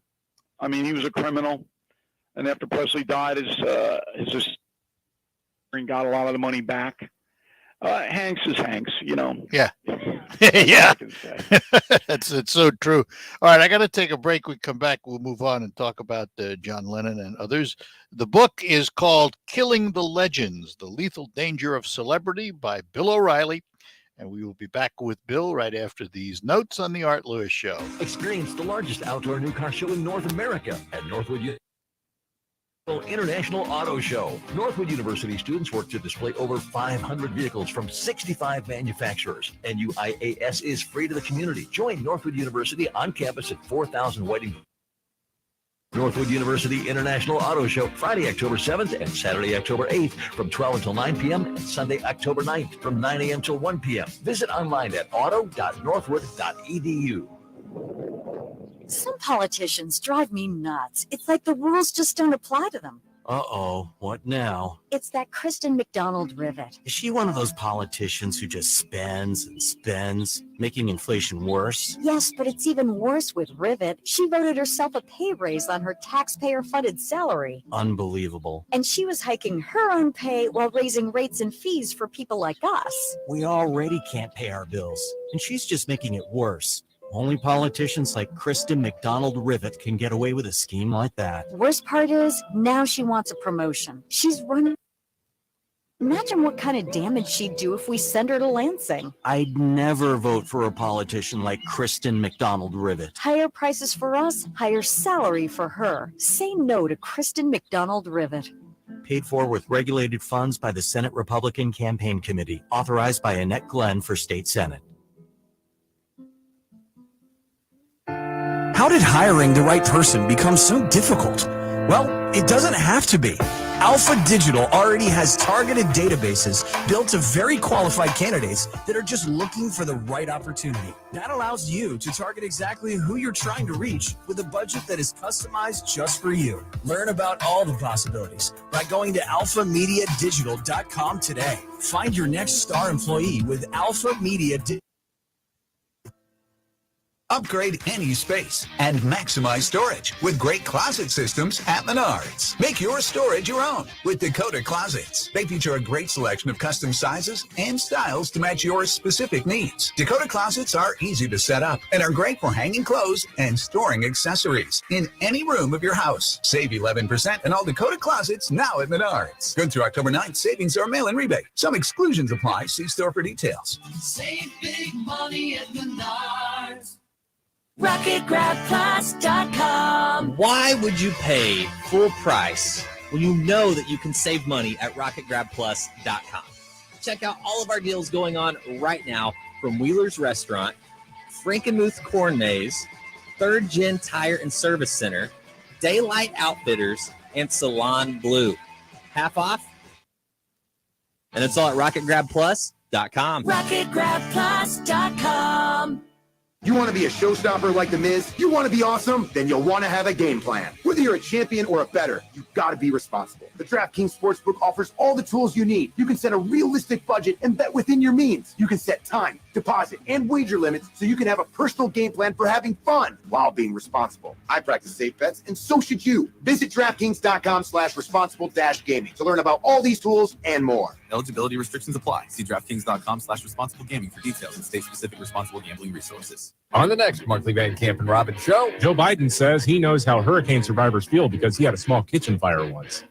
I mean, he was a criminal. And after Presley died, his got a lot of the money back. Hanks is Hanks, you know. Yeah. Yeah. It's so true. All right, I got to take a break. We come back, we'll move on and talk about John Lennon and others. The book is called Killing the Legends, The Lethal Danger of Celebrity by Bill O'Reilly. And we will be back with Bill right after these notes on the Art Lewis Show. Experience the largest outdoor new car show in North America at Northwood International Auto Show. Northwood University students work to display over 500 vehicles from 65 manufacturers. NUIAS is free to the community. Join Northwood University on campus at 4000 Whiting. Northwood University International Auto Show, Friday, October 7th and Saturday, October 8th from 12 until 9 p.m. and Sunday, October 9th from 9 a.m. till 1 p.m. Visit online at auto.northwood.edu. Some politicians drive me nuts. It's like the rules just don't apply to them. Uh-oh, what now? It's that Kristen McDonald rivet. Is she one of those politicians who just spends and spends, making inflation worse? Yes, but it's even worse with Rivet. She voted herself a pay raise on her taxpayer-funded salary. Unbelievable. And she was hiking her own pay while raising rates and fees for people like us. We already can't pay our bills, and she's just making it worse. Only politicians like Kristen McDonald Rivet can get away with a scheme like that. Worst part is, now she wants a promotion. She's running. Imagine what kind of damage she'd do if we send her to Lansing. I'd never vote for a politician like Kristen McDonald Rivet. Higher prices for us, higher salary for her. Say no to Kristen McDonald Rivet. Paid for with regulated funds by the Senate Republican Campaign Committee, authorized by Annette Glenn for State Senate. How did hiring the right person become so difficult? Well, it doesn't have to be. Alpha Digital already has targeted databases built to very qualified candidates that are just looking for the right opportunity. That allows you to target exactly who you're trying to reach with a budget that is customized just for you. Learn about all the possibilities by going to alphamediadigital.com today. Find your next star employee with Alpha Media Digital. Upgrade any space and maximize storage with great closet systems at Menards. Make your storage your own with Dakota Closets. They feature a great selection of custom sizes and styles to match your specific needs. Dakota Closets are easy to set up and are great for hanging clothes and storing accessories in any room of your house. Save 11% in all Dakota Closets now at Menards. Good through October 9th. Savings or mail-in rebate. Some exclusions apply. See store for details. Save big money at Menards. RocketGrabPlus.com. Why would you pay full price when you know that you can save money at RocketGrabPlus.com? Check out all of our deals going on right now from Wheeler's Restaurant, Frankenmuth Corn Maze, Third Gen Tire and Service Center, Daylight Outfitters, and Salon Blue. Half off? And it's all at RocketGrabPlus.com. RocketGrabPlus.com. You want to be a showstopper like The Miz? You want to be awesome? Then you'll want to have a game plan. Whether you're a champion or a bettor, you've got to be responsible. The DraftKings Sportsbook offers all the tools you need. You can set a realistic budget and bet within your means. You can set time, deposit, and wager limits so you can have a personal game plan for having fun while being responsible. I practice safe bets, and so should you. Visit DraftKings.com/responsible-gaming to learn about all these tools and more. Eligibility restrictions apply. See DraftKings.com/responsible gaming for details and state-specific responsible gambling resources. On the next Markley Van Camp and Robin show, Joe Biden says he knows how hurricane survivors feel because he had a small kitchen fire once.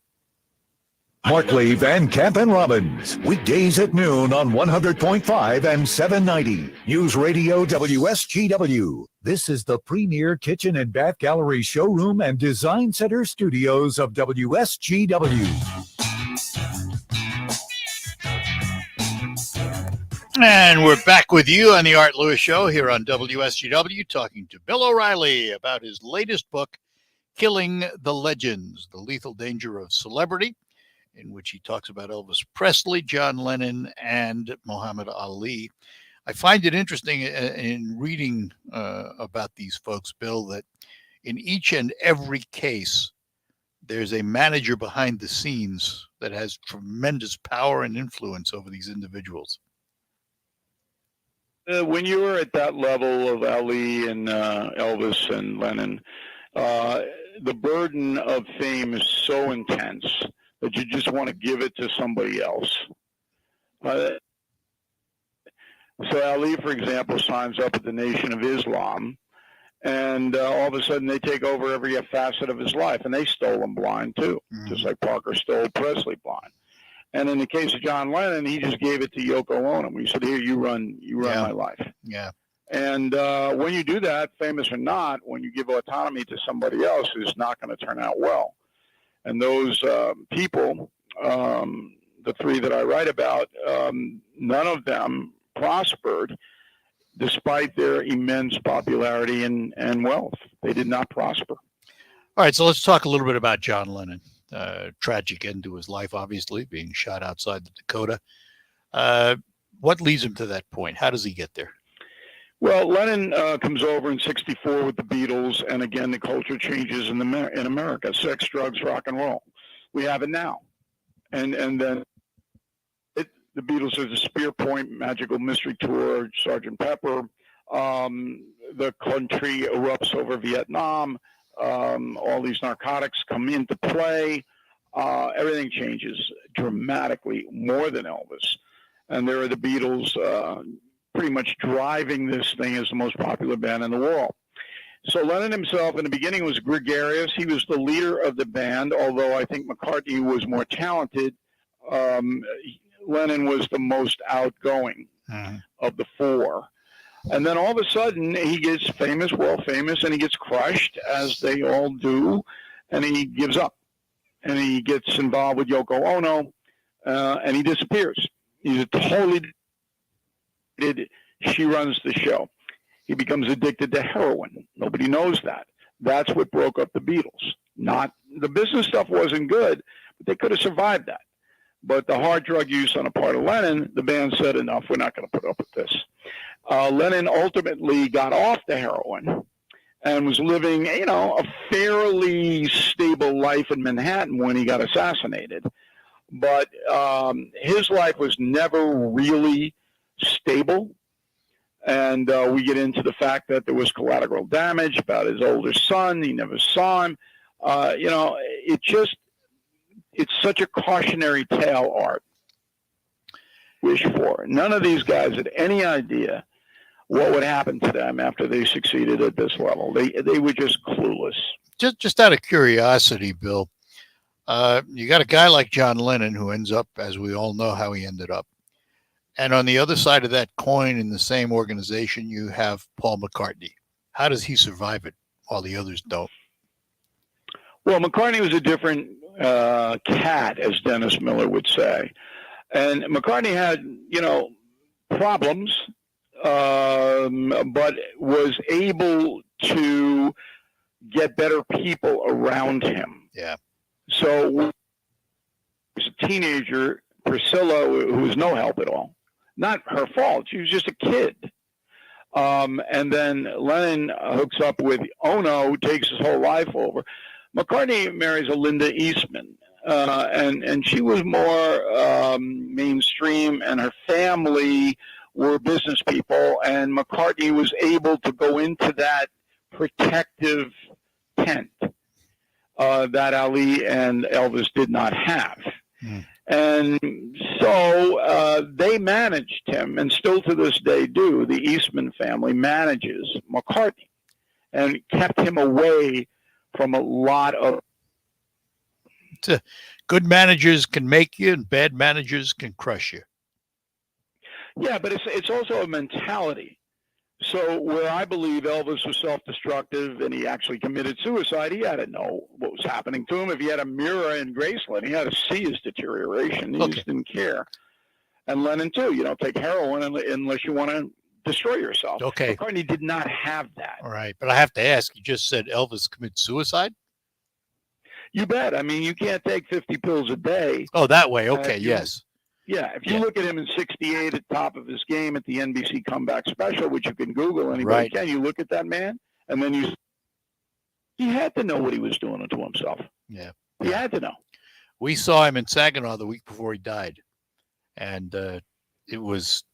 Markley, Van Camp, and Robbins. Weekdays at noon on 100.5 and 790. News Radio WSGW. This is the premier kitchen and bath gallery showroom and design center studios of WSGW. And we're back with you on the Art Lewis Show here on WSGW, talking to Bill O'Reilly about his latest book, Killing the Legends, The Lethal Danger of Celebrity, in which he talks about Elvis Presley, John Lennon, and Muhammad Ali. I find it interesting in reading about these folks, Bill, that in each and every case, there's a manager behind the scenes that has tremendous power and influence over these individuals. When you were at that level of Ali and Elvis and Lennon, the burden of fame is so intense that you just want to give it to somebody else. So Ali, for example, signs up at the Nation of Islam, and all of a sudden they take over every facet of his life, and they stole him blind too, just like Parker stole Presley blind. And in the case of John Lennon, he just gave it to Yoko Ono. He said, "Here, you run my life." Yeah. And when you do that, famous or not, when you give autonomy to somebody else, it's not going to turn out well. And those people, the three that I write about, none of them prospered despite their immense popularity and wealth. They did not prosper. All right, so let's talk a little bit about John Lennon. Tragic end to his life, obviously, being shot outside the Dakota. What leads him to that point? How does he get there? Well, Lennon comes over in '64 with the Beatles, and again, the culture changes in America. Sex, drugs, rock and roll. we have it now. And then the Beatles are the Spear Point, Magical Mystery Tour, Sgt. Pepper. The country erupts over Vietnam. All these narcotics come into play. Everything changes dramatically, more than Elvis. And there are the Beatles pretty much driving this thing as the most popular band in the world. So Lennon himself in the beginning was gregarious. He was the leader of the band, although I think McCartney was more talented. Lennon was the most outgoing of the four. And then all of a sudden he gets famous, world famous, and he gets crushed, as they all do, and he gives up. And he gets involved with Yoko Ono, and he disappears. He's she runs the show. He becomes addicted to heroin. Nobody knows that. That's what broke up the Beatles. Not the business stuff wasn't good, but they could have survived that. But the hard drug use on the part of Lennon, the band said, enough, we're not going to put up with this. Lennon ultimately got off the heroin and was living, a fairly stable life in Manhattan when he got assassinated. But his life was never really stable. And we get into the fact that there was collateral damage about his older son. He never saw him. It's such a cautionary tale, Art. Wish for. None of these guys had any idea what would happen to them after they succeeded at this level. They were just clueless. Just out of curiosity, Bill, you got a guy like John Lennon who ends up, as we all know how he ended up. And on the other side of that coin, in the same organization, you have Paul McCartney. How does he survive it while the others don't? Well, McCartney was a different cat, as Dennis Miller would say. And McCartney had, problems, but was able to get better people around him. Yeah. So as a teenager, Priscilla, who was no help at all, not her fault. She was just a kid. And then Lennon hooks up with Ono, who takes his whole life over. McCartney marries a Linda Eastman, and she was more mainstream, and her family were business people, and McCartney was able to go into that protective tent that Ali and Elvis did not have. And so they managed him, and still to this day do. The Eastman family manages McCartney and kept him away from a lot of... Good managers can make you, and bad managers can crush you. Yeah, but it's also a mentality. So where I believe Elvis was self-destructive and he actually committed suicide, he had to know what was happening to him. If he had a mirror in Graceland, he had to see his deterioration. He just didn't care. And Lennon, too. You don't take heroin unless you want to destroy yourself. Okay. McCartney did not have that. All right. But I have to ask, you just said Elvis committed suicide? You bet. I mean, you can't take 50 pills a day. Oh, that way. Okay, yes. Yeah, if you look at him in '68 at the top of his game at the NBC Comeback Special, which you can Google, anybody can, you look at that man, and then he had to know what he was doing to himself. Yeah. He had to know. We saw him in Saginaw the week before he died, and it was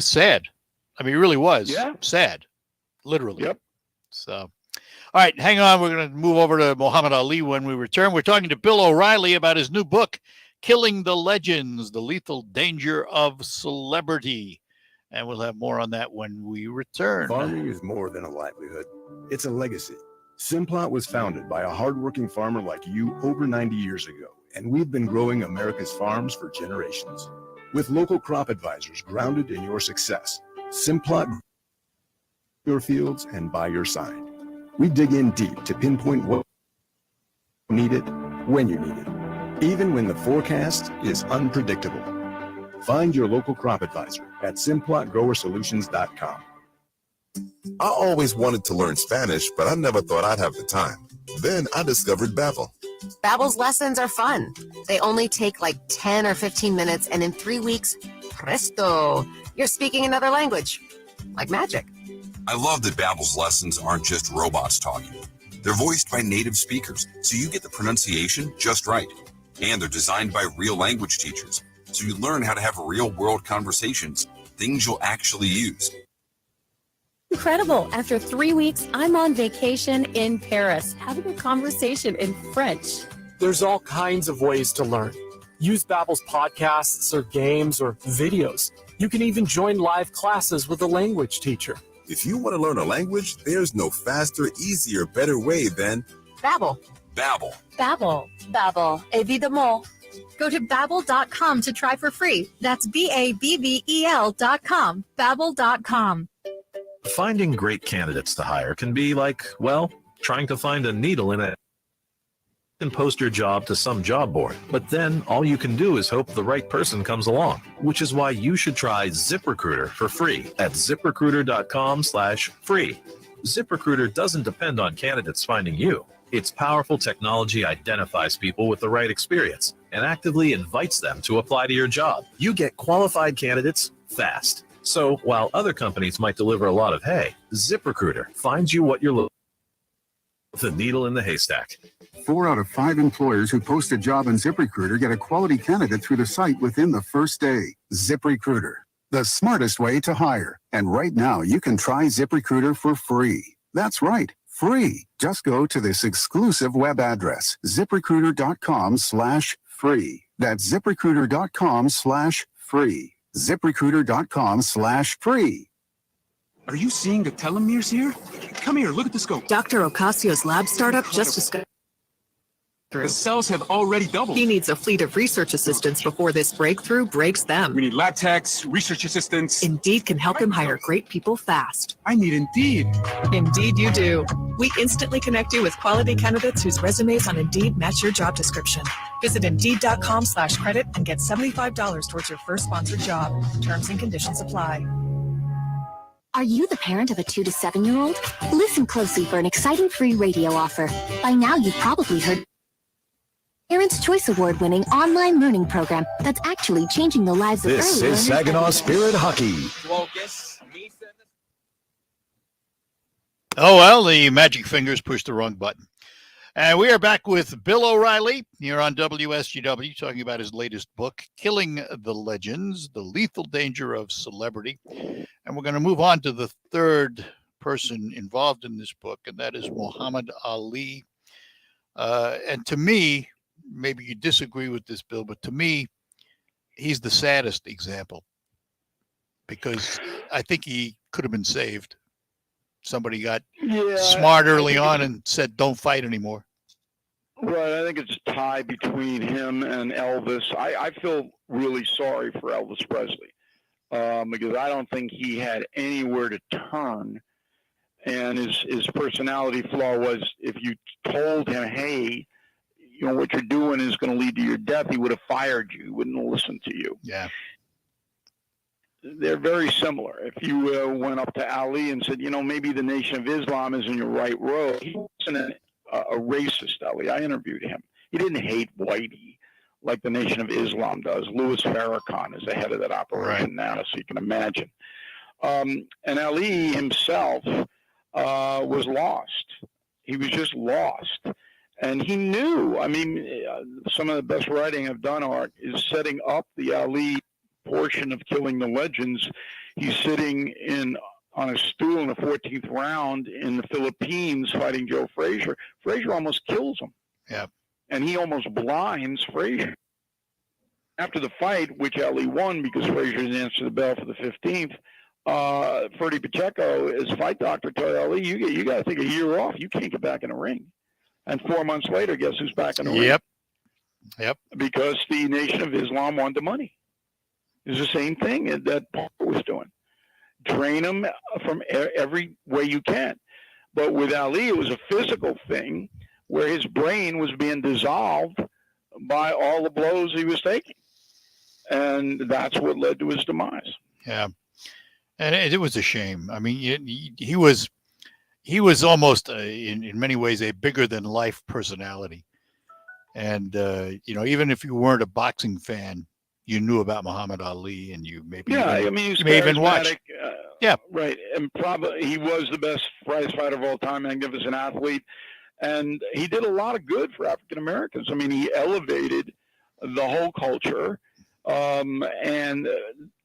sad. I mean, it really was sad, literally. Yep. So, all right, hang on. We're going to move over to Muhammad Ali when we return. We're talking to Bill O'Reilly about his new book, Killing the Legends, The Lethal Danger of Celebrity. And we'll have more on that when we return. Farming is more than a livelihood. It's a legacy. Simplot was founded by a hardworking farmer like you over 90 years ago, and we've been growing America's farms for generations. With local crop advisors grounded in your success, Simplot your fields and by your side. We dig in deep to pinpoint what you need it, when you need it, even when the forecast is unpredictable. Find your local crop advisor at simplotgrowersolutions.com. I always wanted to learn Spanish, but I never thought I'd have the time. Then I discovered Babbel. Babbel's lessons are fun. They only take like 10 or 15 minutes, and in 3 weeks, presto, you're speaking another language. Like magic. I love that Babbel's lessons aren't just robots talking. They're voiced by native speakers, so you get the pronunciation just right. And they're designed by real language teachers, so you learn how to have real-world conversations, things you'll actually use. Incredible. After 3 weeks, I'm on vacation in Paris, having a conversation in French. There's all kinds of ways to learn. Use Babbel's podcasts or games or videos. You can even join live classes with a language teacher. If you want to learn a language, there's no faster, easier, better way than Babbel. Babbel. Babbel. Babbel. Évidemment. Go to Babbel.com to try for free. That's BABBEL.com. Babbel.com. Finding great candidates to hire can be like, well, trying to find a needle in a... You can post your job to some job board, but then all you can do is hope the right person comes along, which is why you should try ZipRecruiter for free at ZipRecruiter.com/free. ZipRecruiter doesn't depend on candidates finding you. Its powerful technology identifies people with the right experience and actively invites them to apply to your job. You get qualified candidates fast. So while other companies might deliver a lot of hay, ZipRecruiter finds you what you're looking for. The needle in the haystack. 4 out of 5 employers who post a job on ZipRecruiter get a quality candidate through the site within the first day. ZipRecruiter, the smartest way to hire. And right now, you can try ZipRecruiter for free. That's right, free. Just go to this exclusive web address, ZipRecruiter.com/free. That's ZipRecruiter.com/free. ZipRecruiter.com/free. Are you seeing the telomeres here? Come here, look at the scope. Dr. Ocasio's lab startup just discovered. The cells have already doubled. He needs a fleet of research assistants before this breakthrough breaks them. We need lab techs, research assistants. Indeed can help him hire great people fast. I need Indeed. Indeed you do. We instantly connect you with quality candidates whose resumes on Indeed match your job description. Visit Indeed.com/credit and get $75 towards your first sponsored job. Terms and conditions apply. Are you the parent of a 2 to 7-year-old? Listen closely for an exciting free radio offer. By now, you've probably heard Parents' Choice Award-winning online learning program that's actually changing the lives of early This learners. is Saginaw Spirit Hockey. Oh, well, the magic fingers pushed the wrong button. And we are back with Bill O'Reilly here on WSGW, talking about his latest book, Killing the Legends, The Lethal Danger of Celebrity. And we're going to move on to the third person involved in this book, and that is Muhammad Ali. And to me, maybe you disagree with this, Bill, but to me, he's the saddest example because I think he could have been saved. Somebody got smart early on and said, don't fight anymore. Right. I think it's a tie between him and Elvis. I feel really sorry for Elvis Presley because I don't think he had anywhere to turn. And his personality flaw was if you told him, hey, you know, what you're doing is going to lead to your death, he would have fired you. He wouldn't have listened to you. Yeah. They're very similar. If you went up to Ali and said, you know, maybe the Nation of Islam is in your right road, he wasn't a racist, Ali. I interviewed him. He didn't hate whitey like the Nation of Islam does. Louis Farrakhan is the head of that operation now, so you can imagine. And Ali himself was lost. He was just lost. And he knew, I mean, some of the best writing I've done, Art, is setting up the Ali portion of Killing the Legends. He's sitting on a stool in the 14th round in the Philippines fighting Joe Frazier. Frazier almost kills him. Yeah. And he almost blinds Frazier. After the fight, which Ali won because Frazier didn't answer the bell for the 15th, Ferdy Pacheco, his fight doctor, told Ali, you got to take a year off. You can't get back in the ring. And 4 months later, guess who's back in the ring? Yep. Because the Nation of Islam wanted the money. It's the same thing that Paul was doing. Drain him from every way you can. But with Ali, it was a physical thing where his brain was being dissolved by all the blows he was taking. And that's what led to his demise. Yeah. And it was a shame. I mean, he was almost, in many ways, a bigger-than-life personality. And, you know, even if you weren't a boxing fan, you knew about Muhammad Ali, and you maybe he's may even watch. Yeah, right. And probably he was the best prize fighter of all time, magnificent athlete. And he did a lot of good for African Americans. I mean, he elevated the whole culture. And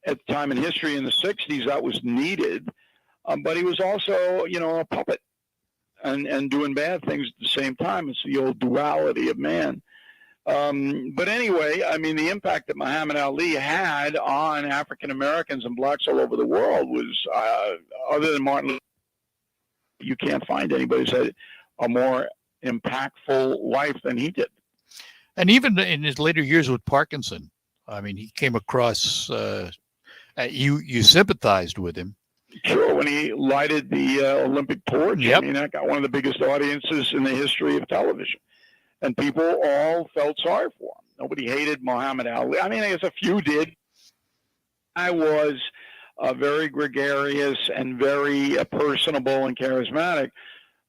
at the time in history in the 60s, that was needed. But he was also, a puppet and doing bad things at the same time. It's the old duality of man. But anyway, I mean, the impact that Muhammad Ali had on African Americans and blacks all over the world was, other than Martin Luther, you can't find anybody who's had a more impactful life than he did. And even in his later years with Parkinson, I mean, he came across, you sympathized with him. Sure, when he lighted the Olympic torch, Yep. I mean, that got one of the biggest audiences in the history of television. And people all felt sorry for him. Nobody hated Muhammad Ali. I mean, I guess a few did. I was very gregarious and very personable and charismatic.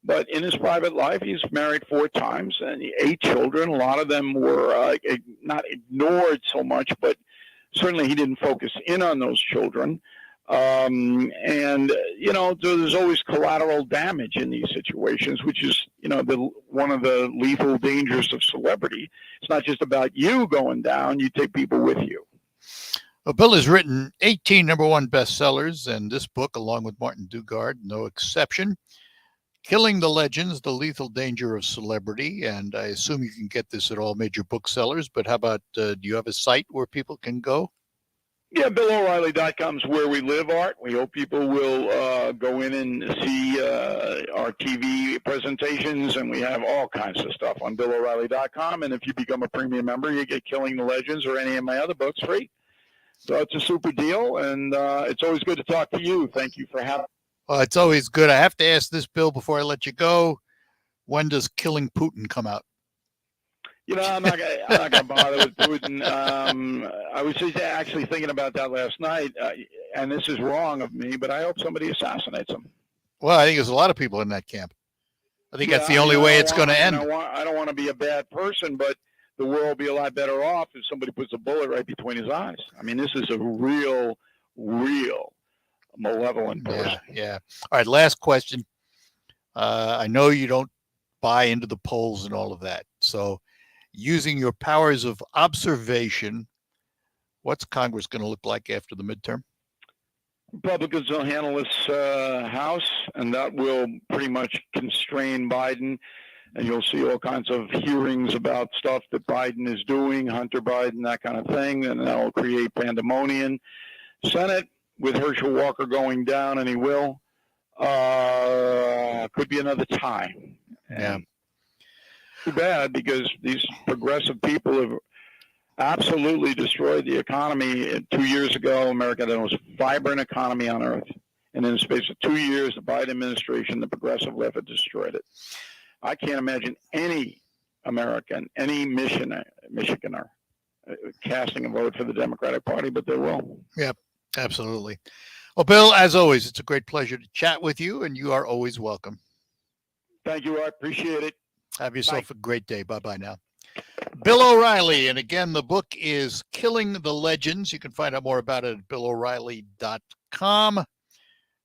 But in his private life, he's married 4 times and 8 children. A lot of them were not ignored so much, but certainly he didn't focus in on those children. There's always collateral damage in these situations, which is, one of the lethal dangers of celebrity. It's not just about you going down. You take people with you. Well, Bill has written 18 #1 bestsellers, and this book, along with Martin Dugard, no exception. Killing the Legends, The Lethal Danger of Celebrity. And I assume you can get this at all major booksellers, but how about, do you have a site where people can go? Yeah, BillO'Reilly.com is where we live, Art. We hope people will go in and see our TV presentations, and we have all kinds of stuff on BillO'Reilly.com. And if you become a premium member, you get Killing the Legends or any of my other books free. So it's a super deal, and it's always good to talk to you. Thank you for having me. Well, it's always good. I have to ask this, Bill, before I let you go. When does Killing Putin come out? I'm not gonna bother with Putin. I was just actually thinking about that last night, and this is wrong of me, but I hope somebody assassinates him. Well, I think there's a lot of people in that camp. I think that's the only way it's going to end. I don't want to be a bad person, but the world will be a lot better off if somebody puts a bullet right between his eyes. I mean, this is a real malevolent person. Yeah. All right, last question. I know you don't buy into the polls and all of that. So using your powers of observation, what's Congress going to look like after the midterm? Republicans will handle this House, and that will pretty much constrain Biden. And you'll see all kinds of hearings about stuff that Biden is doing, Hunter Biden, that kind of thing, and that'll create pandemonium. Senate, with Herschel Walker going down, and he will, could be another tie. Yeah. Too bad, because these progressive people have absolutely destroyed the economy. 2 years ago, America had the most vibrant economy on earth. And in the space of 2 years, the Biden administration, the progressive left, had destroyed it. I can't imagine any American, any Michiganer casting a vote for the Democratic Party, but they will. Yep, absolutely. Well, Bill, as always, it's a great pleasure to chat with you, and you are always welcome. Thank you. I appreciate it. Have yourself a great day. Bye-bye now. Bill O'Reilly. And again, the book is Killing the Legends. You can find out more about it at BillO'Reilly.com.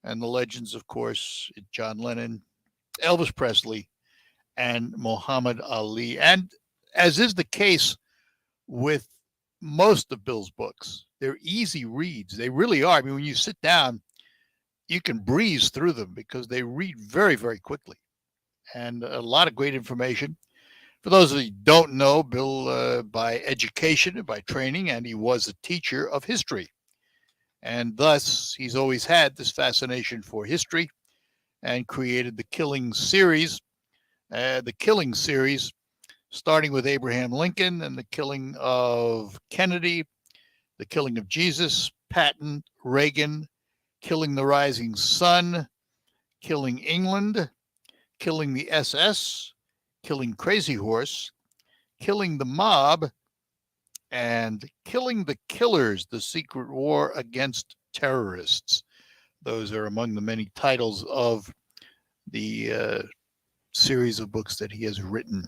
And the legends, of course, John Lennon, Elvis Presley, and Muhammad Ali. And as is the case with most of Bill's books, they're easy reads. They really are. I mean, when you sit down, you can breeze through them because they read very, very quickly. And a lot of great information. For those of you who don't know, Bill, by education and by training, and he was a teacher of history. And thus, he's always had this fascination for history and created the Killing series. Starting with Abraham Lincoln and the killing of Kennedy, the killing of Jesus, Patton, Reagan, killing the rising sun, killing England, killing the SS, killing Crazy Horse, killing the mob, and killing the killers, the secret war against terrorists. Those are among the many titles of the series of books that he has written.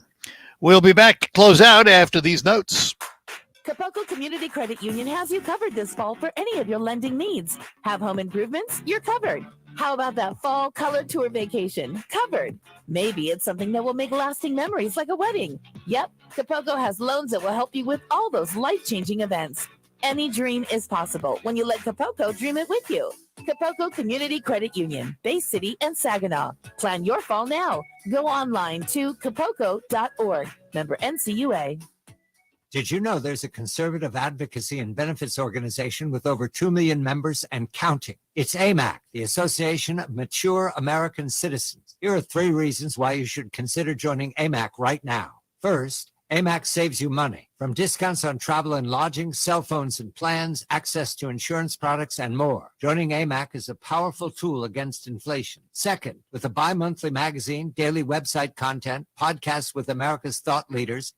We'll be back to close out after these notes. Capocco Community Credit Union has you covered this fall for any of your lending needs. Have home improvements? You're covered. How about that fall color tour vacation? Covered. Maybe it's something that will make lasting memories like a wedding. Yep, Capoco has loans that will help you with all those life-changing events. Any dream is possible when you let Capoco dream it with you. Capoco Community Credit Union, Bay City and Saginaw. Plan your fall now. Go online to capoco.org. Member NCUA. Did you know there's a conservative advocacy and benefits organization with over 2 million members and counting? It's AMAC, the Association of Mature American Citizens. Here are 3 reasons why you should consider joining AMAC right now. First, AMAC saves you money, from discounts on travel and lodging, cell phones and plans, access to insurance products, and more. Joining AMAC is a powerful tool against inflation. Second, with a bi-monthly magazine, daily website content, podcasts with America's thought leaders,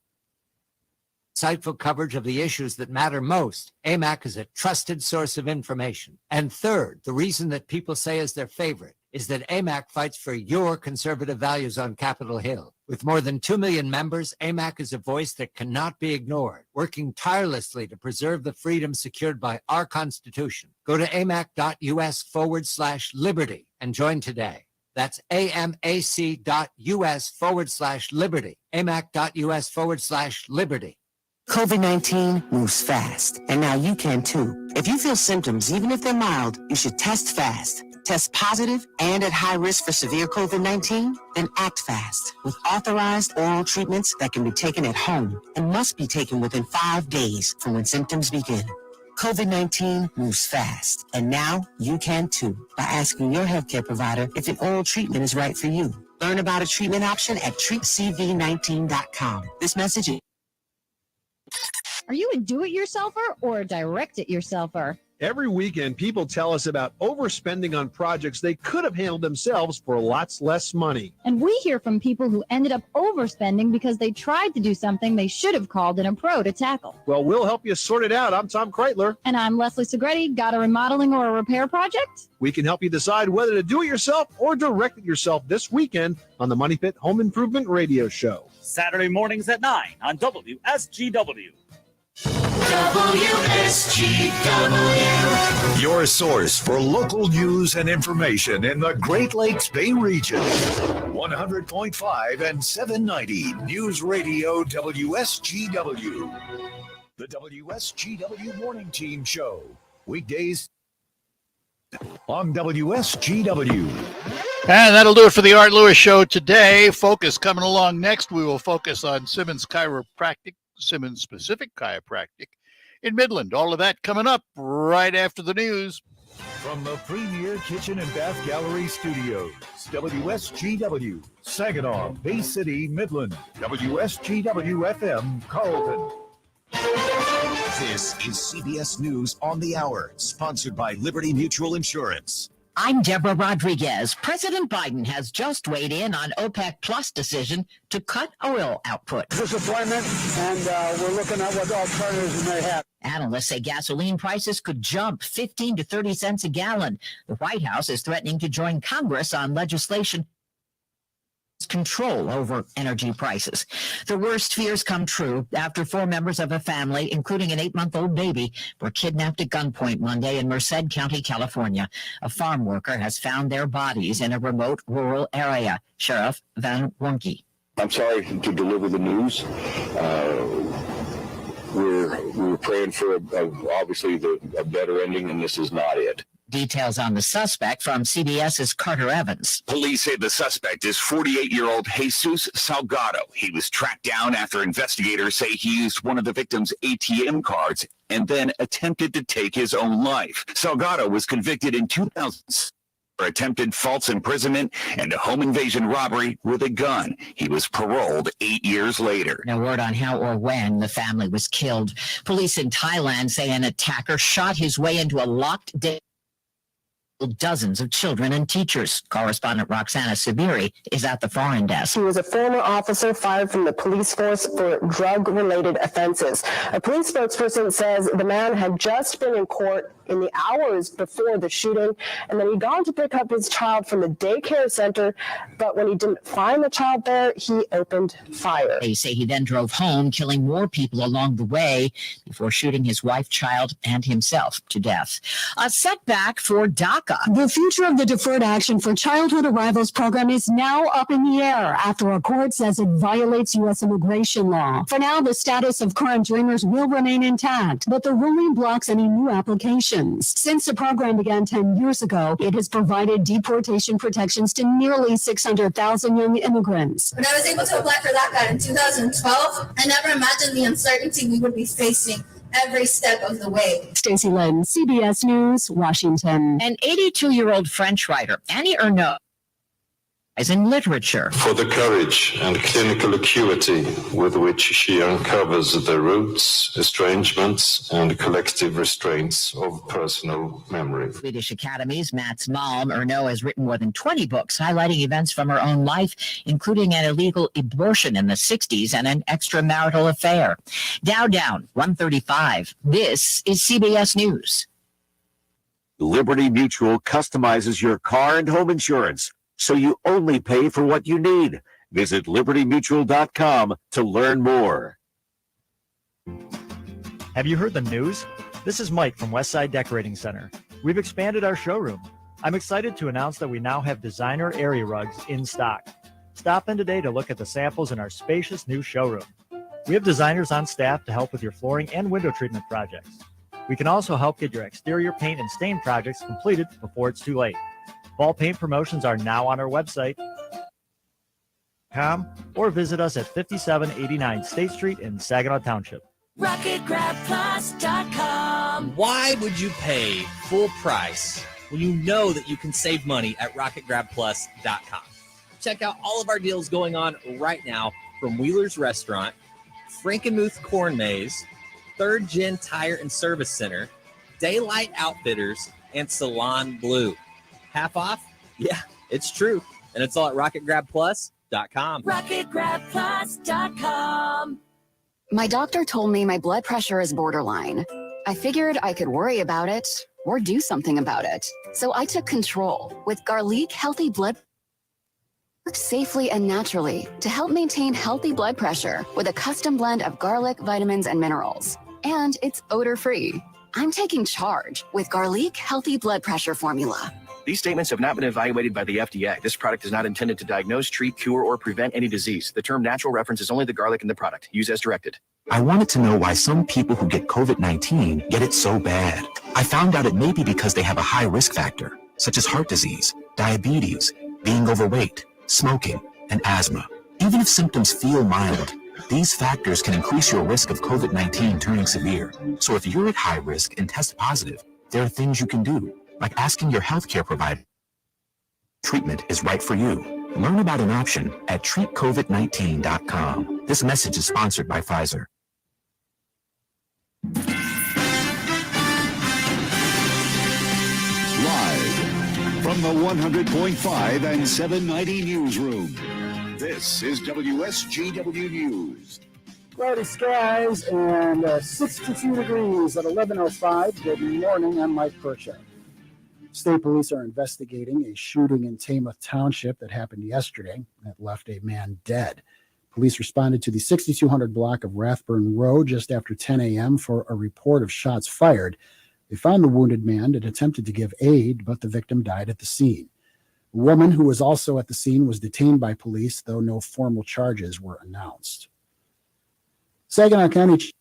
insightful coverage of the issues that matter most, AMAC is a trusted source of information. And third, the reason that people say is their favorite is that AMAC fights for your conservative values on Capitol Hill. With more than 2 million members, AMAC is a voice that cannot be ignored, working tirelessly to preserve the freedoms secured by our Constitution. Go to amac.us/liberty and join today. That's amac.us/liberty. amac.us/liberty. COVID-19 moves fast, and now you can too. If you feel symptoms, even if they're mild, you should test fast. Test positive and at high risk for severe COVID-19? Then act fast with authorized oral treatments that can be taken at home and must be taken within 5 days from when symptoms begin. COVID-19 moves fast, and now you can too by asking your healthcare provider if an oral treatment is right for you. Learn about a treatment option at treatcv19.com. This message is... Are you a do-it-yourselfer or a direct-it-yourselfer? Every weekend, people tell us about overspending on projects they could have handled themselves for lots less money. And we hear from people who ended up overspending because they tried to do something they should have called in a pro to tackle. Well, we'll help you sort it out. I'm Tom Kreitler. And I'm Leslie Segretti. Got a remodeling or a repair project? We can help you decide whether to do it yourself or direct it yourself this weekend on the Money Pit Home Improvement Radio Show. Saturday mornings at 9 on WSGW. WSGW. Your source for local news and information in the Great Lakes Bay region. 100.5 and 790 News Radio WSGW. The WSGW Morning Team Show. Weekdays on WSGW. And that'll do it for the Art Lewis Show today. Focus coming along next. We will focus on Simmons Chiropractic, Simmons Specific Chiropractic in Midland. All of that coming up right after the news. From the Premier Kitchen and Bath Gallery Studios, WSGW, Saginaw, Bay City, Midland, WSGW FM, Carlton. This is CBS News on the Hour, sponsored by Liberty Mutual Insurance. I'm Deborah Rodriguez. President Biden has just weighed in on OPEC Plus decision to cut oil output. Disappointment, and we're looking at what alternatives we may have. Analysts say gasoline prices could jump 15 to 30 cents a gallon. The White House is threatening to join Congress on legislation control over energy prices. The worst fears come true after 4 members of a family, including an 8-month-old baby, were kidnapped at gunpoint Monday in Merced County, California. A farm worker has found their bodies in a remote rural area. Sheriff Van Wonke. I'm sorry to deliver the news. We're praying for obviously a better ending, and this is not it. Details on the suspect from CBS's Carter Evans. Police say the suspect is 48-year-old Jesus Salgado. He was tracked down after investigators say he used one of the victim's ATM cards and then attempted to take his own life. Salgado was convicted in 2000 for attempted false imprisonment and a home invasion robbery with a gun. He was paroled 8 years later. No word on how or when the family was killed. Police in Thailand say an attacker shot his way into a locked dozens of children and teachers. Correspondent Roxana Sabiri is at the foreign desk. He was a former officer fired from the police force for drug-related offenses. A police spokesperson says the man had just been in court in the hours before the shooting, and then he'd gone to pick up his child from the daycare center, but when he didn't find the child there, he opened fire. They say he then drove home, killing more people along the way before shooting his wife, child, and himself to death. A setback for DACA. The future of the Deferred Action for Childhood Arrivals program is now up in the air after a court says it violates U.S. immigration law. For now, the status of current Dreamers will remain intact, but the ruling blocks any new applications. Since the program began 10 years ago, it has provided deportation protections to nearly 600,000 young immigrants. When I was able to apply for DACA in 2012, I never imagined the uncertainty we would be facing every step of the way. Stacey Lynn, CBS News, Washington. An 82-year-old French writer, Annie Ernaux, is in literature. For the courage and clinical acuity with which she uncovers the roots, estrangements, and collective restraints of personal memory. Swedish Academy's Mats Malm, Ernaux has written more than 20 books highlighting events from her own life, including an illegal abortion in the 60s and an extramarital affair. Dow down 135. This is CBS News. Liberty Mutual customizes your car and home insurance, so you only pay for what you need. Visit libertymutual.com to learn more. Have you heard the news? This is Mike from Westside Decorating Center. We've expanded our showroom. I'm excited to announce that we now have designer area rugs in stock. Stop in today to look at the samples in our spacious new showroom. We have designers on staff to help with your flooring and window treatment projects. We can also help get your exterior paint and stain projects completed before it's too late. Fall paint promotions are now on our website, or visit us at 5789 State Street in Saginaw Township. RocketGrabPlus.com. Why would you pay full price when you know that you can save money at RocketGrabPlus.com? Check out all of our deals going on right now from Wheeler's Restaurant, Frankenmuth Corn Maze, Third Gen Tire and Service Center, Daylight Outfitters, and Salon Blue. Half off? Yeah, it's true. And it's all at RocketGrabPlus.com. RocketGrabPlus.com. My doctor told me my blood pressure is borderline. I figured I could worry about it or do something about it. So I took control with Garlic Healthy Blood. Worked safely and naturally to help maintain healthy blood pressure with a custom blend of garlic, vitamins, and minerals. And it's odor-free. I'm taking charge with Garlic Healthy Blood Pressure Formula. These statements have not been evaluated by the FDA. This product is not intended to diagnose, treat, cure, or prevent any disease. The term natural references only the garlic in the product. Use as directed. I wanted to know why some people who get COVID-19 get it so bad. I found out it may be because they have a high risk factor, such as heart disease, diabetes, being overweight, smoking, and asthma. Even if symptoms feel mild, these factors can increase your risk of COVID-19 turning severe. So if you're at high risk and test positive, there are things you can do, like asking your healthcare provider. Treatment is right for you. Learn about an option at treatcovid19.com. This message is sponsored by Pfizer. Live from the 100.5 and 790 newsroom, this is WSGW News. Cloudy skies and 62 degrees at 11:05. Good morning, I'm Mike Percha. State police are investigating a shooting in Tama Township that happened yesterday that left a man dead. Police responded to the 6200 block of Rathburn Road just after 10 a.m. for a report of shots fired. They found the wounded man and attempted to give aid, but the victim died at the scene. A woman who was also at the scene was detained by police, though no formal charges were announced. Saginaw County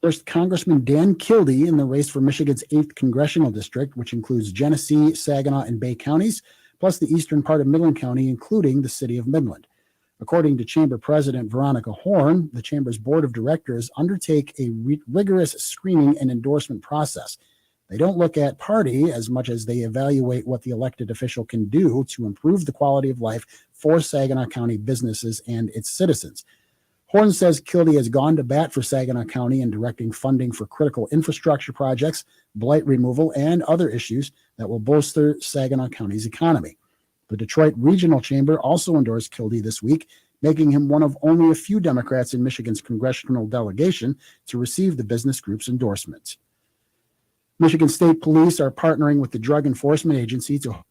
First Congressman Dan Kildee in the race for Michigan's 8th congressional district, which includes Genesee, Saginaw, and Bay counties, plus the eastern part of Midland County, including the city of Midland. According to Chamber President Veronica Horn, the Chamber's board of directors undertake a rigorous screening and endorsement process. They don't look at party as much as they evaluate what the elected official can do to improve the quality of life for Saginaw County businesses and its citizens. Horn says Kildee has gone to bat for Saginaw County in directing funding for critical infrastructure projects, blight removal, and other issues that will bolster Saginaw County's economy. The Detroit Regional Chamber also endorsed Kildee this week, making him one of only a few Democrats in Michigan's congressional delegation to receive the business group's endorsement. Michigan State Police are partnering with the Drug Enforcement Agency to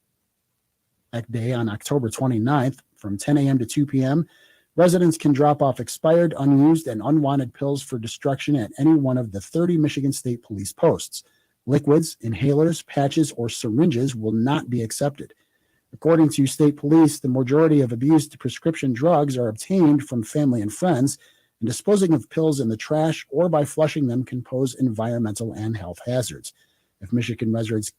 day on October 29th from 10 a.m. to 2 p.m. Residents can drop off expired, unused, and unwanted pills for destruction at any one of the 30 Michigan State Police posts. Liquids, inhalers, patches, or syringes will not be accepted. According to state police, the majority of abused prescription drugs are obtained from family and friends, and disposing of pills in the trash or by flushing them can pose environmental and health hazards. If Michigan residents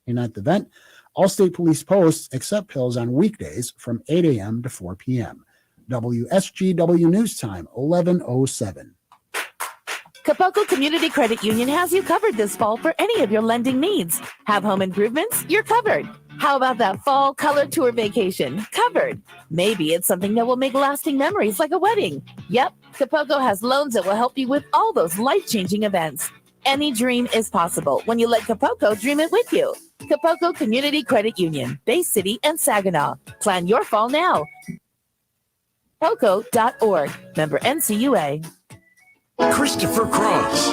at the event, all state police posts accept pills on weekdays from 8 a.m. to 4 p.m. WSGW News Time, 11:07. Capoco Community Credit Union has you covered this fall for any of your lending needs. Have home improvements? You're covered. How about that fall color tour vacation? Covered. Maybe it's something that will make lasting memories like a wedding. Yep, Capoco has loans that will help you with all those life-changing events. Any dream is possible when you let Capoco dream it with you. Capoco Community Credit Union, Bay City and Saginaw. Plan your fall now. Capoco.org. Member NCUA. Christopher Cross.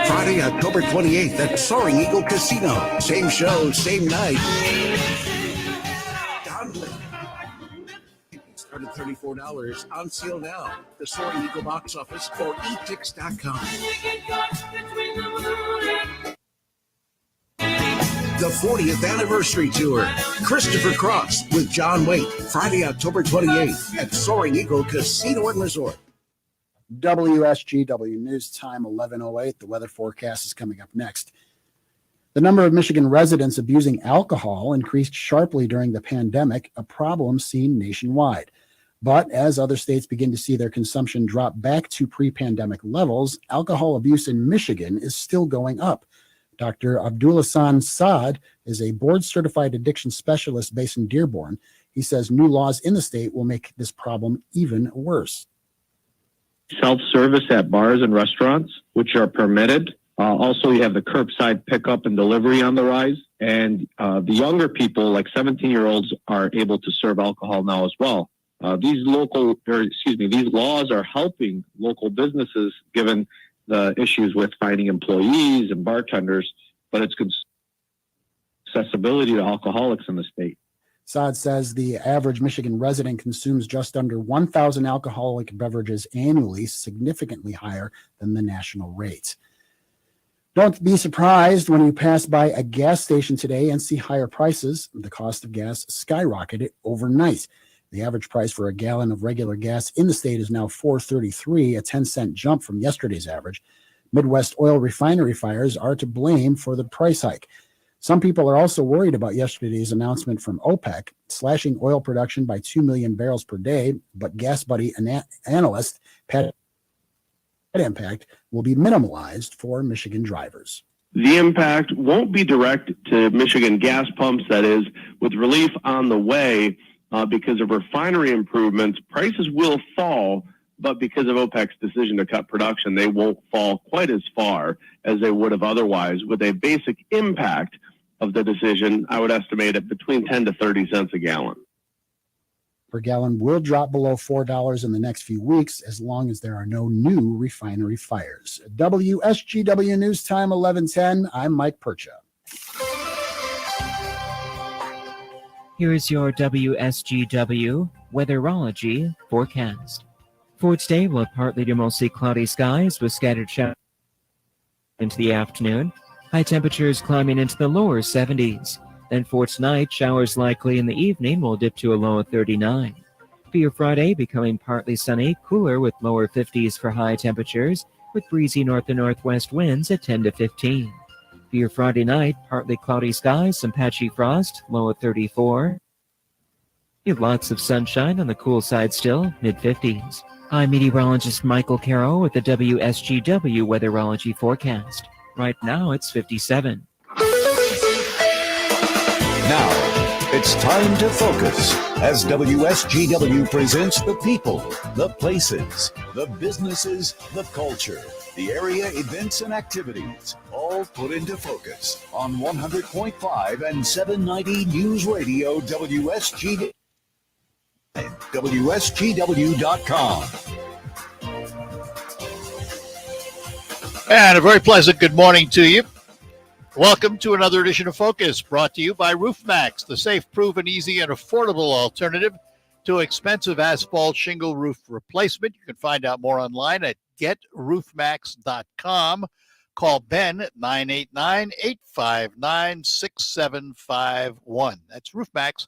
Friday, October 28th at Soaring Eagle Casino. Same show, same night. Start at $34. On sale now. The Soaring Eagle box office or etix.com. The 40th Anniversary Tour. Christopher Cross with John Waite. Friday, October 28th at Soaring Eagle Casino and Resort. WSGW News Time, 11:08. The weather forecast is coming up next. The number of Michigan residents abusing alcohol increased sharply during the pandemic, a problem seen nationwide. But as other states begin to see their consumption drop back to pre-pandemic levels, alcohol abuse in Michigan is still going up. Dr. Abdulhassan Saad is a board-certified addiction specialist based in Dearborn. He says new laws in the state will make this problem even worse. Self-service at bars and restaurants, which are permitted. Also, you have the curbside pickup and delivery on the rise. And the younger people, like 17-year-olds, are able to serve alcohol now as well. These laws are helping local businesses given the issues with finding employees and bartenders, but it's accessibility to alcoholics in the state. Saad says the average Michigan resident consumes just under 1,000 alcoholic beverages annually, significantly higher than the national rate. Don't be surprised when you pass by a gas station today and see higher prices. The cost of gas skyrocketed overnight. The average price for a gallon of regular gas in the state is now $4.33, a 10-cent jump from yesterday's average. Midwest oil refinery fires are to blame for the price hike. Some people are also worried about yesterday's announcement from OPEC, slashing oil production by 2 million barrels per day, but Gas Buddy analyst Pat impact will be minimalized for Michigan drivers. The impact won't be direct to Michigan gas pumps, that is, with relief on the way because of refinery improvements. Prices will fall, but because of OPEC's decision to cut production, they won't fall quite as far as they would have otherwise. With a basic impact of the decision, I would estimate it between 10 to 30 cents a gallon. Per gallon will drop below $4 in the next few weeks as long as there are no new refinery fires. WSGW News Time, 11:10. I'm Mike Percha. Here is your WSGW weatherology forecast. For today, we'll have partly to mostly cloudy skies with scattered showers into the afternoon. High temperatures climbing into the lower 70s. Then for tonight, showers likely in the evening will dip to a low of 39. For your Friday, becoming partly sunny, cooler with lower 50s for high temperatures, with breezy north and northwest winds at 10 to 15. For your Friday night, partly cloudy skies, some patchy frost, low of 34. You have lots of sunshine on the cool side still, mid-50s. I'm meteorologist Michael Carroll with the WSGW weatherology forecast. Right now, it's 57. Now, it's time to focus as WSGW presents the people, the places, the businesses, the culture, the area events and activities, all put into focus on 100.5 and 790 News Radio WSGW. WSGW.com. And a very pleasant good morning to you. Welcome to another edition of Focus, brought to you by RoofMax, the safe, proven, easy, and affordable alternative to expensive asphalt shingle roof replacement. You can find out more online at getroofmax.com. Call Ben at 989-859-6751. That's RoofMax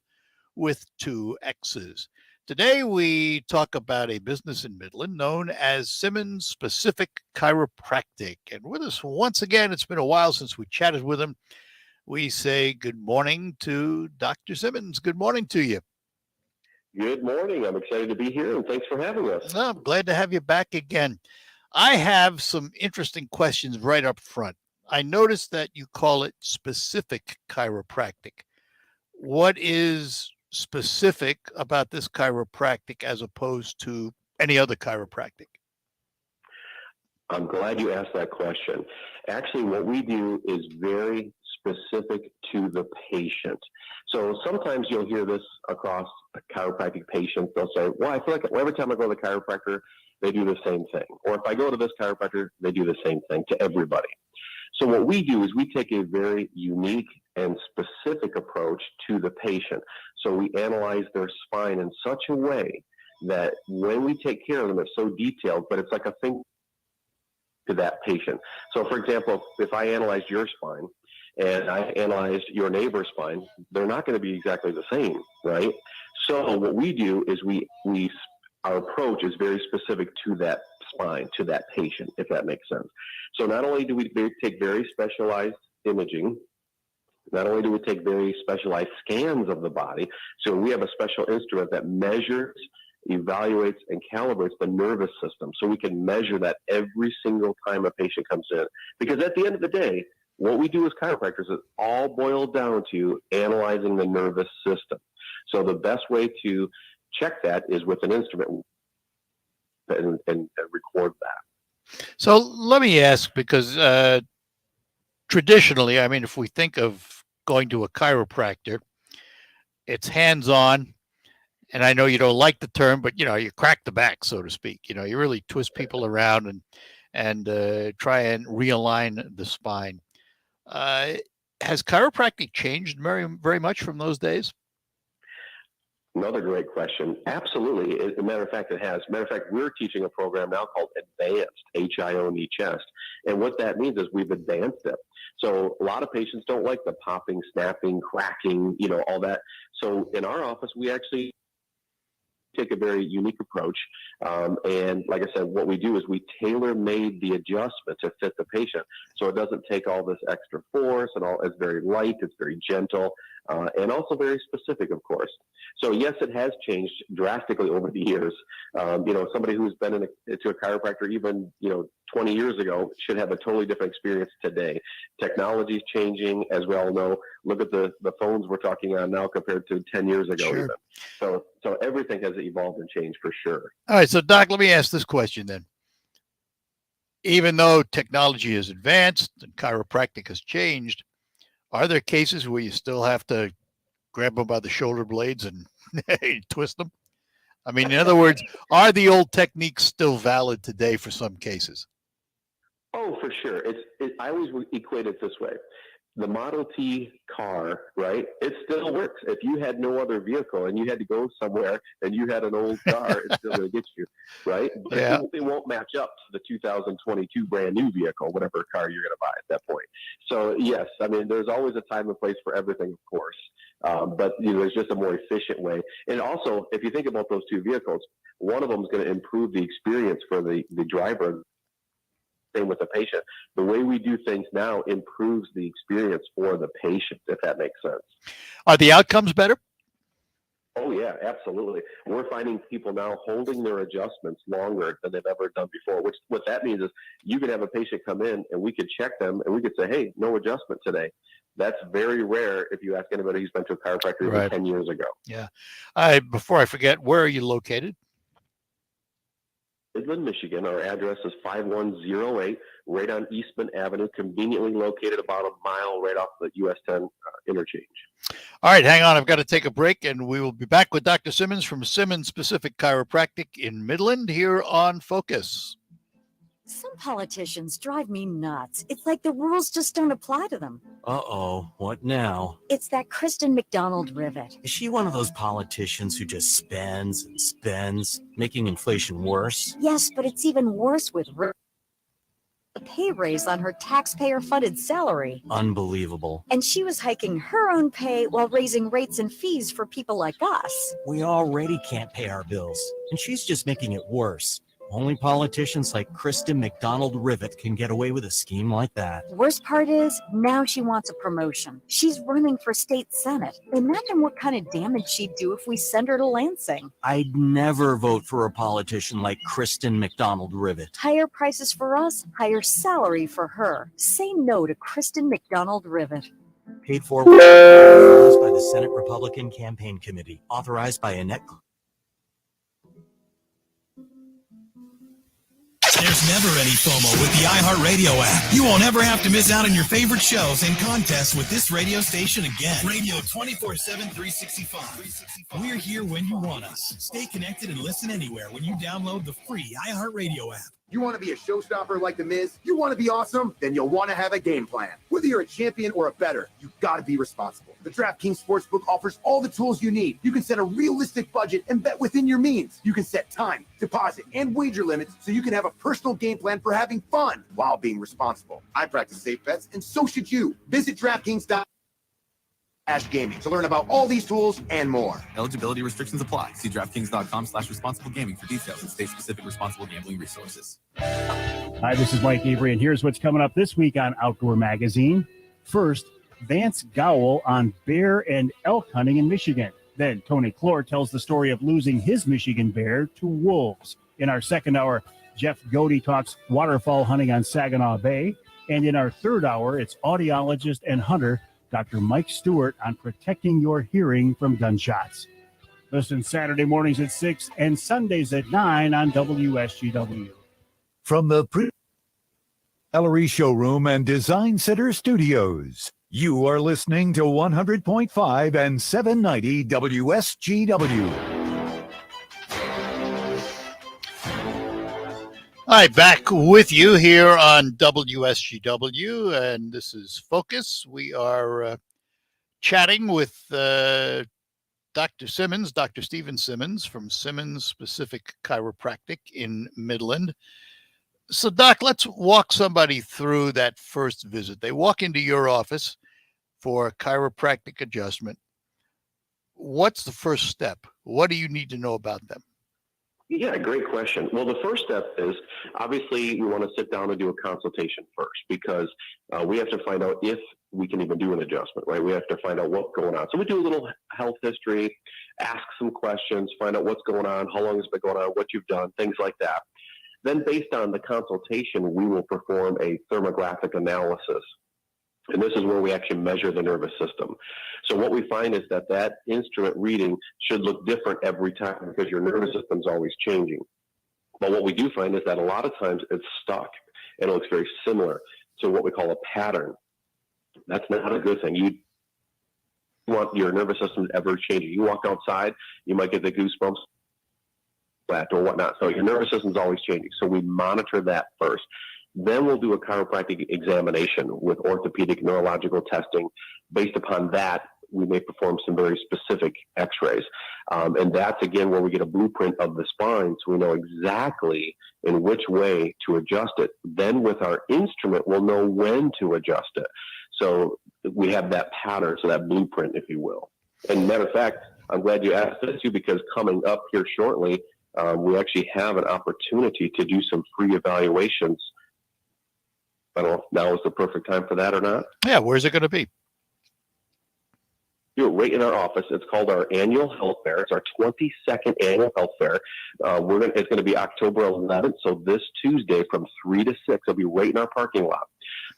with 2 X's. Today, we talk about a business in Midland known as Simmons Specific Chiropractic. And with us once again, it's been a while since we chatted with him. We say good morning to Dr. Simmons. Good morning to you. Good morning. I'm excited to be here, and thanks for having us. Well, I'm glad to have you back again. I have some interesting questions right up front. I noticed that you call it specific chiropractic. What is specific about this chiropractic as opposed to any other chiropractic? I'm glad you asked that question. Actually, what we do is very specific to the patient. So sometimes you'll hear this across chiropractic patients. They'll say, well, I feel like every time I go to the chiropractor, they do the same thing. Or if I go to this chiropractor, they do the same thing to everybody. So what we do is we take a very unique and specific approach to the patient. So we analyze their spine in such a way that when we take care of them, it's so detailed, but it's like a thing to that patient. So for example, if I analyzed your spine and I analyzed your neighbor's spine, they're not going to be exactly the same, right? So what we do is our approach is very specific to that spine, to that patient, if that makes sense. So not only do we take very specialized imaging, not only do we take very specialized scans of the body, so we have a special instrument that measures, evaluates, and calibrates the nervous system. So we can measure that every single time a patient comes in. Because at the end of the day, what we do as chiropractors is all boiled down to analyzing the nervous system. So the best way to check that is with an instrument and record that. So let me ask, because traditionally, I mean, if we think of going to a chiropractor, it's hands-on. And I know you don't like the term, but, you crack the back, so to speak. You really twist people around and try and realign the spine. Has chiropractic changed very, very much from those days? Another great question. Absolutely. As a matter of fact, it has. As a matter of fact, we're teaching a program now called Advanced, HIONE Chest. And what that means is we've advanced it. So a lot of patients don't like the popping, snapping, cracking, all that. So in our office, we actually take a very unique approach. And like I said, what we do is we tailor-made the adjustment to fit the patient. So it doesn't take all this extra force and all. It's very light, it's very gentle, and also very specific, of course. So yes, it has changed drastically over the years. Somebody who's been into a chiropractor even, 20 years ago should have a totally different experience today. Technology is changing, as we all know. Look at the phones we're talking on now compared to 10 years ago. Sure. Even. So everything has evolved and changed for sure. All right. So, Doc, let me ask this question then. Even though technology has advanced and chiropractic has changed, are there cases where you still have to grab them by the shoulder blades and twist them? I mean, in other words, are the old techniques still valid today for some cases? Oh, for sure. I always equate it this way. The Model T car, right? It still works. If you had no other vehicle and you had to go somewhere and you had an old car, it's still going to get you, right? But Yeah. it won't match up to the 2022 brand new vehicle, whatever car you're going to buy at that point. So yes, I mean, there's always a time and place for everything, of course. But there's just a more efficient way. And also, if you think about those two vehicles, one of them is going to improve the experience for the driver. Same with the patient. The way we do things now improves the experience for the patient, if that makes sense. Are the outcomes better? Oh, yeah, absolutely. We're finding people now holding their adjustments longer than they've ever done before, which what that means is you could have a patient come in and we could check them and we could say, hey, no adjustment today. That's very rare if you ask anybody who's been to a chiropractor Right. 10 years ago. Yeah. Before I forget, where are you located? Midland, Michigan. Our address is 5108, right on Eastman Avenue, conveniently located about a mile right off the US 10 interchange. All right, hang on. I've got to take a break, and we will be back with Dr. Simmons from Simmons Specific Chiropractic in Midland here on Focus. Some politicians drive me nuts. It's like the rules just don't apply to them. Uh-oh, what now? It's that Kristen McDonald rivet. Is she one of those politicians who just spends and spends, making inflation worse? Yes, but it's even worse with a pay raise on her taxpayer-funded salary. Unbelievable. And she was hiking her own pay while raising rates and fees for people like us. We already can't pay our bills, and she's just making it worse. Only politicians like Kristen McDonald Rivet can get away with a scheme like that. Worst part is, now she wants a promotion. She's running for state senate. Imagine what kind of damage she'd do if we send her to Lansing. I'd never vote for a politician like Kristen McDonald Rivet. Higher prices for us, higher salary for her. Say no to Kristen McDonald Rivet. Paid for by the Senate Republican Campaign Committee. Authorized by Annette. There's never any FOMO with the iHeartRadio app. You won't ever have to miss out on your favorite shows and contests with this radio station again. Radio 24/7, 365. We're here when you want us. Stay connected and listen anywhere when you download the free iHeartRadio app. You want to be a showstopper like The Miz? You want to be awesome? Then you'll want to have a game plan. Whether you're a champion or a bettor, you've got to be responsible. The DraftKings Sportsbook offers all the tools you need. You can set a realistic budget and bet within your means. You can set time, deposit, and wager limits so you can have a personal game plan for having fun while being responsible. I practice safe bets, and so should you. Visit DraftKings.com/gaming to learn about all these tools and more. Eligibility restrictions apply. See DraftKings.com/responsible gaming for details and state-specific responsible gambling resources. Hi, this is Mike Avery, and here's what's coming up this week on Outdoor Magazine. First, Vance Gowell on bear and elk hunting in Michigan. Then Tony Clore tells the story of losing his Michigan bear to wolves. In our second hour, Jeff Godey talks waterfowl hunting on Saginaw Bay. And in our third hour, it's audiologist and hunter Dr. Mike Stewart on protecting your hearing from gunshots. Listen Saturday mornings at 6 and Sundays at 9 on WSGW. From the Ellery Showroom and Design Center Studios, you are listening to 100.5 and 790 WSGW. Hi, back with you here on WSGW, and this is Focus. We are chatting with Dr. Simmons, Dr. Stephen Simmons from Simmons Specific Chiropractic in Midland. So, Doc, let's walk somebody through that first visit. They walk into your office for a chiropractic adjustment. What's the first step? What do you need to know about them? Yeah, great question. Well, the first step is obviously we want to sit down and do a consultation first because we have to find out if we can even do an adjustment, right? We have to find out what's going on. So we do a little health history, ask some questions, find out what's going on, how long it's been going on, what you've done, things like that. Then based on the consultation, we will perform a thermographic analysis. And this is where we actually measure the nervous system. So what we find is that that instrument reading should look different every time because your nervous system is always changing. But what we do find is that a lot of times it's stuck and it looks very similar to what we call a pattern. That's not a good thing. You want your nervous system ever changing. You walk outside, you might get the goosebumps or whatnot. So your nervous system is always changing. So we monitor that first. Then we'll do a chiropractic examination with orthopedic neurological testing. Based upon that, we may perform some very specific x-rays. And that's, again, where we get a blueprint of the spine so we know exactly in which way to adjust it. Then with our instrument, we'll know when to adjust it. So we have that pattern, so that blueprint, if you will. And matter of fact, I'm glad you asked this too, because coming up here shortly, we actually have an opportunity to do some free evaluations. I don't know if now is the perfect time for that or not. Yeah, where's it going to be? Do it right in our office. It's called our annual health fair. It's our 22nd annual health fair. It's going to be October 11th, so this Tuesday from 3 to 6. It'll be right in our parking lot.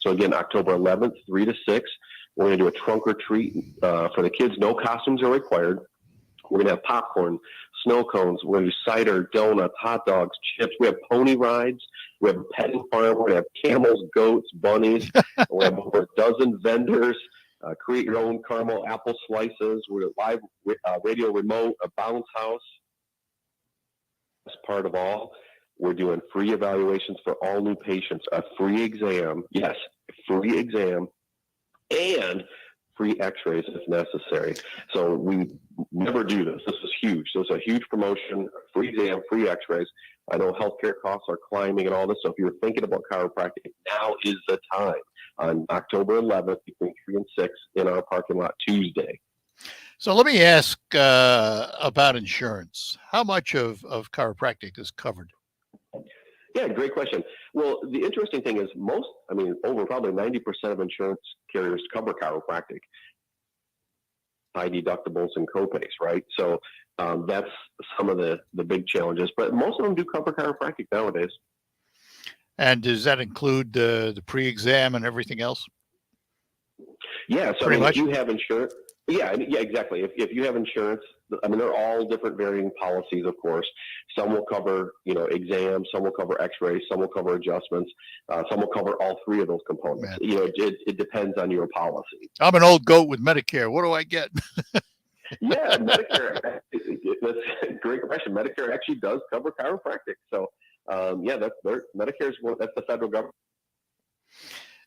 So again, October 11th, 3 to 6. We're going to do a trunk or treat for the kids. No costumes are required. We're going to have popcorn, snow cones. We're going to do cider, donuts, hot dogs, chips. We have pony rides. We have a petting farm. We're going to have camels, goats, bunnies. We have over a dozen vendors. Create your own caramel apple slices. We're live radio remote, a bounce house. That's part of all. We're doing free evaluations for all new patients, a free exam, yes, free exam, and free x-rays if necessary. So we never do this. This is huge. So it's a huge promotion, free exam, free x-rays. I know healthcare costs are climbing and all this. So if you're thinking about chiropractic, now is the time on October 11th between 3 and 6 in our parking lot Tuesday. So let me ask about insurance. How much of chiropractic is covered? Yeah, great question. Well, the interesting thing is over probably 90% of insurance carriers cover chiropractic, high deductibles and copays, right? So that's some of the big challenges, but most of them do cover chiropractic nowadays. And does that include the pre-exam and everything else? Yeah, so Pretty much. if you have insurance, yeah, exactly. If you have insurance, they're all different varying policies, of course. Some will cover, exams, some will cover x-rays, some will cover adjustments, some will cover all three of those components. Man. It depends on your policy. I'm an old goat with Medicare. What do I get? Yeah, Medicare, that's a great question. Medicare actually does cover chiropractic. So, Medicare's that's the federal government.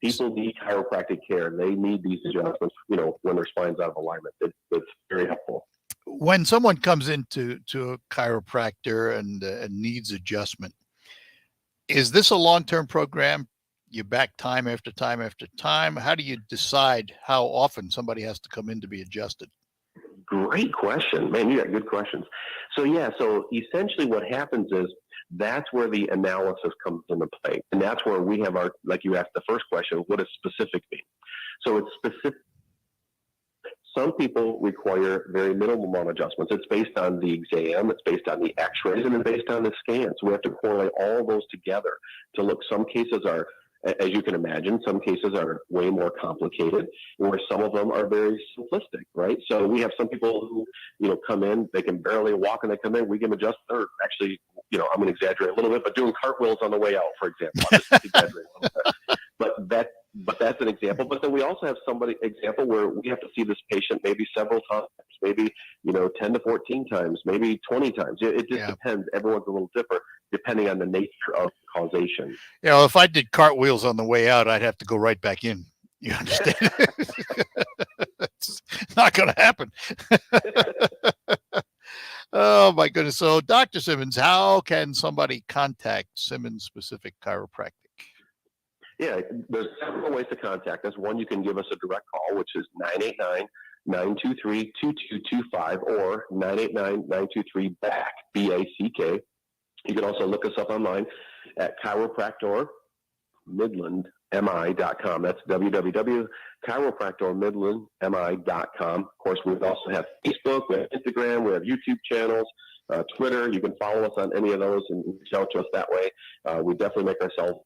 People need chiropractic care. They need these adjustments, when their spine's out of alignment. It's very helpful. When someone comes into a chiropractor and needs adjustment, is this a long-term program? You back time after time after time? How do you decide how often somebody has to come in to be adjusted? Great question. Man, you got good questions. So essentially what happens is that's where the analysis comes into play. And that's where we have like you asked the first question, what does specific mean? So it's specific. Some people require very minimal amount of adjustments. It's based on the exam, it's based on the x-rays, and then based on the scans. We have to correlate all those together to look. Some cases are, as you can imagine, some cases are way more complicated, where some of them are very simplistic, right? So we have some people who, come in, they can barely walk and they come in, we give them adjustment, or actually, I'm going to exaggerate a little bit, but doing cartwheels on the way out, for example. I'll just exaggerate a little bit. But that's an example. But then we also have example where we have to see this patient maybe several times, maybe, 10 to 14 times, maybe 20 times. It just depends. Everyone's a little different depending on the nature of causation. If I did cartwheels on the way out, I'd have to go right back in. You understand? It's not going to happen. Oh, my goodness. So, Dr. Simmons, how can somebody contact Simmons Specific Chiropractic? Yeah, there's several ways to contact us. One, you can give us a direct call, which is 989-923-2225 or 989-923-BACK, B-A-C-K. You can also look us up online at chiropractormidlandmi.com. That's www.chiropractormidlandmi.com. Of course, we also have Facebook, we have Instagram, we have YouTube channels, Twitter. You can follow us on any of those and reach out to us that way. We definitely make ourselves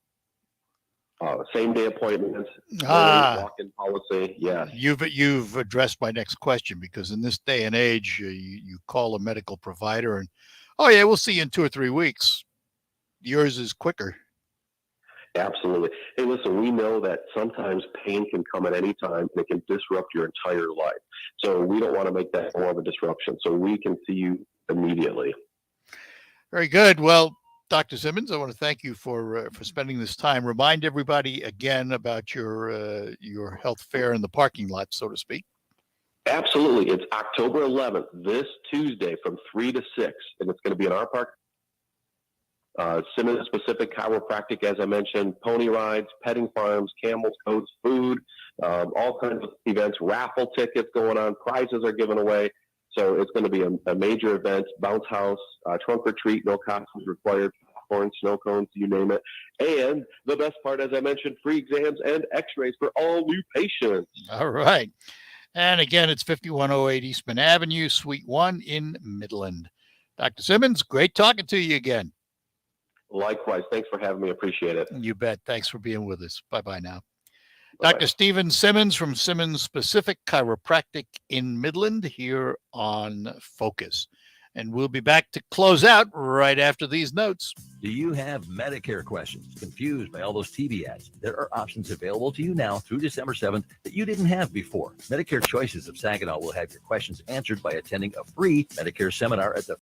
same-day appointments, walk-in policy. Yeah, you've addressed my next question, because in this day and age, you call a medical provider and, oh yeah, we'll see you in 2 or 3 weeks. Yours is quicker. Absolutely. Hey, listen, we know that sometimes pain can come at any time and it can disrupt your entire life. So we don't want to make that more of a disruption. So we can see you immediately. Very good. Well, Dr. Simmons, I want to thank you for spending this time. Remind everybody again about your health fair in the parking lot, so to speak. Absolutely. It's October 11th, this Tuesday from 3 to 6, and it's going to be in our park. Simmons Specific Chiropractic, as I mentioned, pony rides, petting farms, camels, coats, food, all kinds of events, raffle tickets going on, prizes are given away. So it's going to be a major event, bounce house, trunk or treat, no costumes required, popcorn, snow cones, you name it. And the best part, as I mentioned, free exams and x-rays for all new patients. All right. And again, it's 5108 Eastman Avenue, Suite 1 in Midland. Dr. Simmons, great talking to you again. Likewise. Thanks for having me. Appreciate it. You bet. Thanks for being with us. Bye-bye now. Bye-bye. Dr. Stephen Simmons from Simmons Specific Chiropractic in Midland here on Focus. And we'll be back to close out right after these notes. Do you have Medicare questions? Confused by all those TV ads? There are options available to you now through December 7th that you didn't have before. Medicare Choices of Saginaw will have your questions answered by attending a free Medicare seminar at the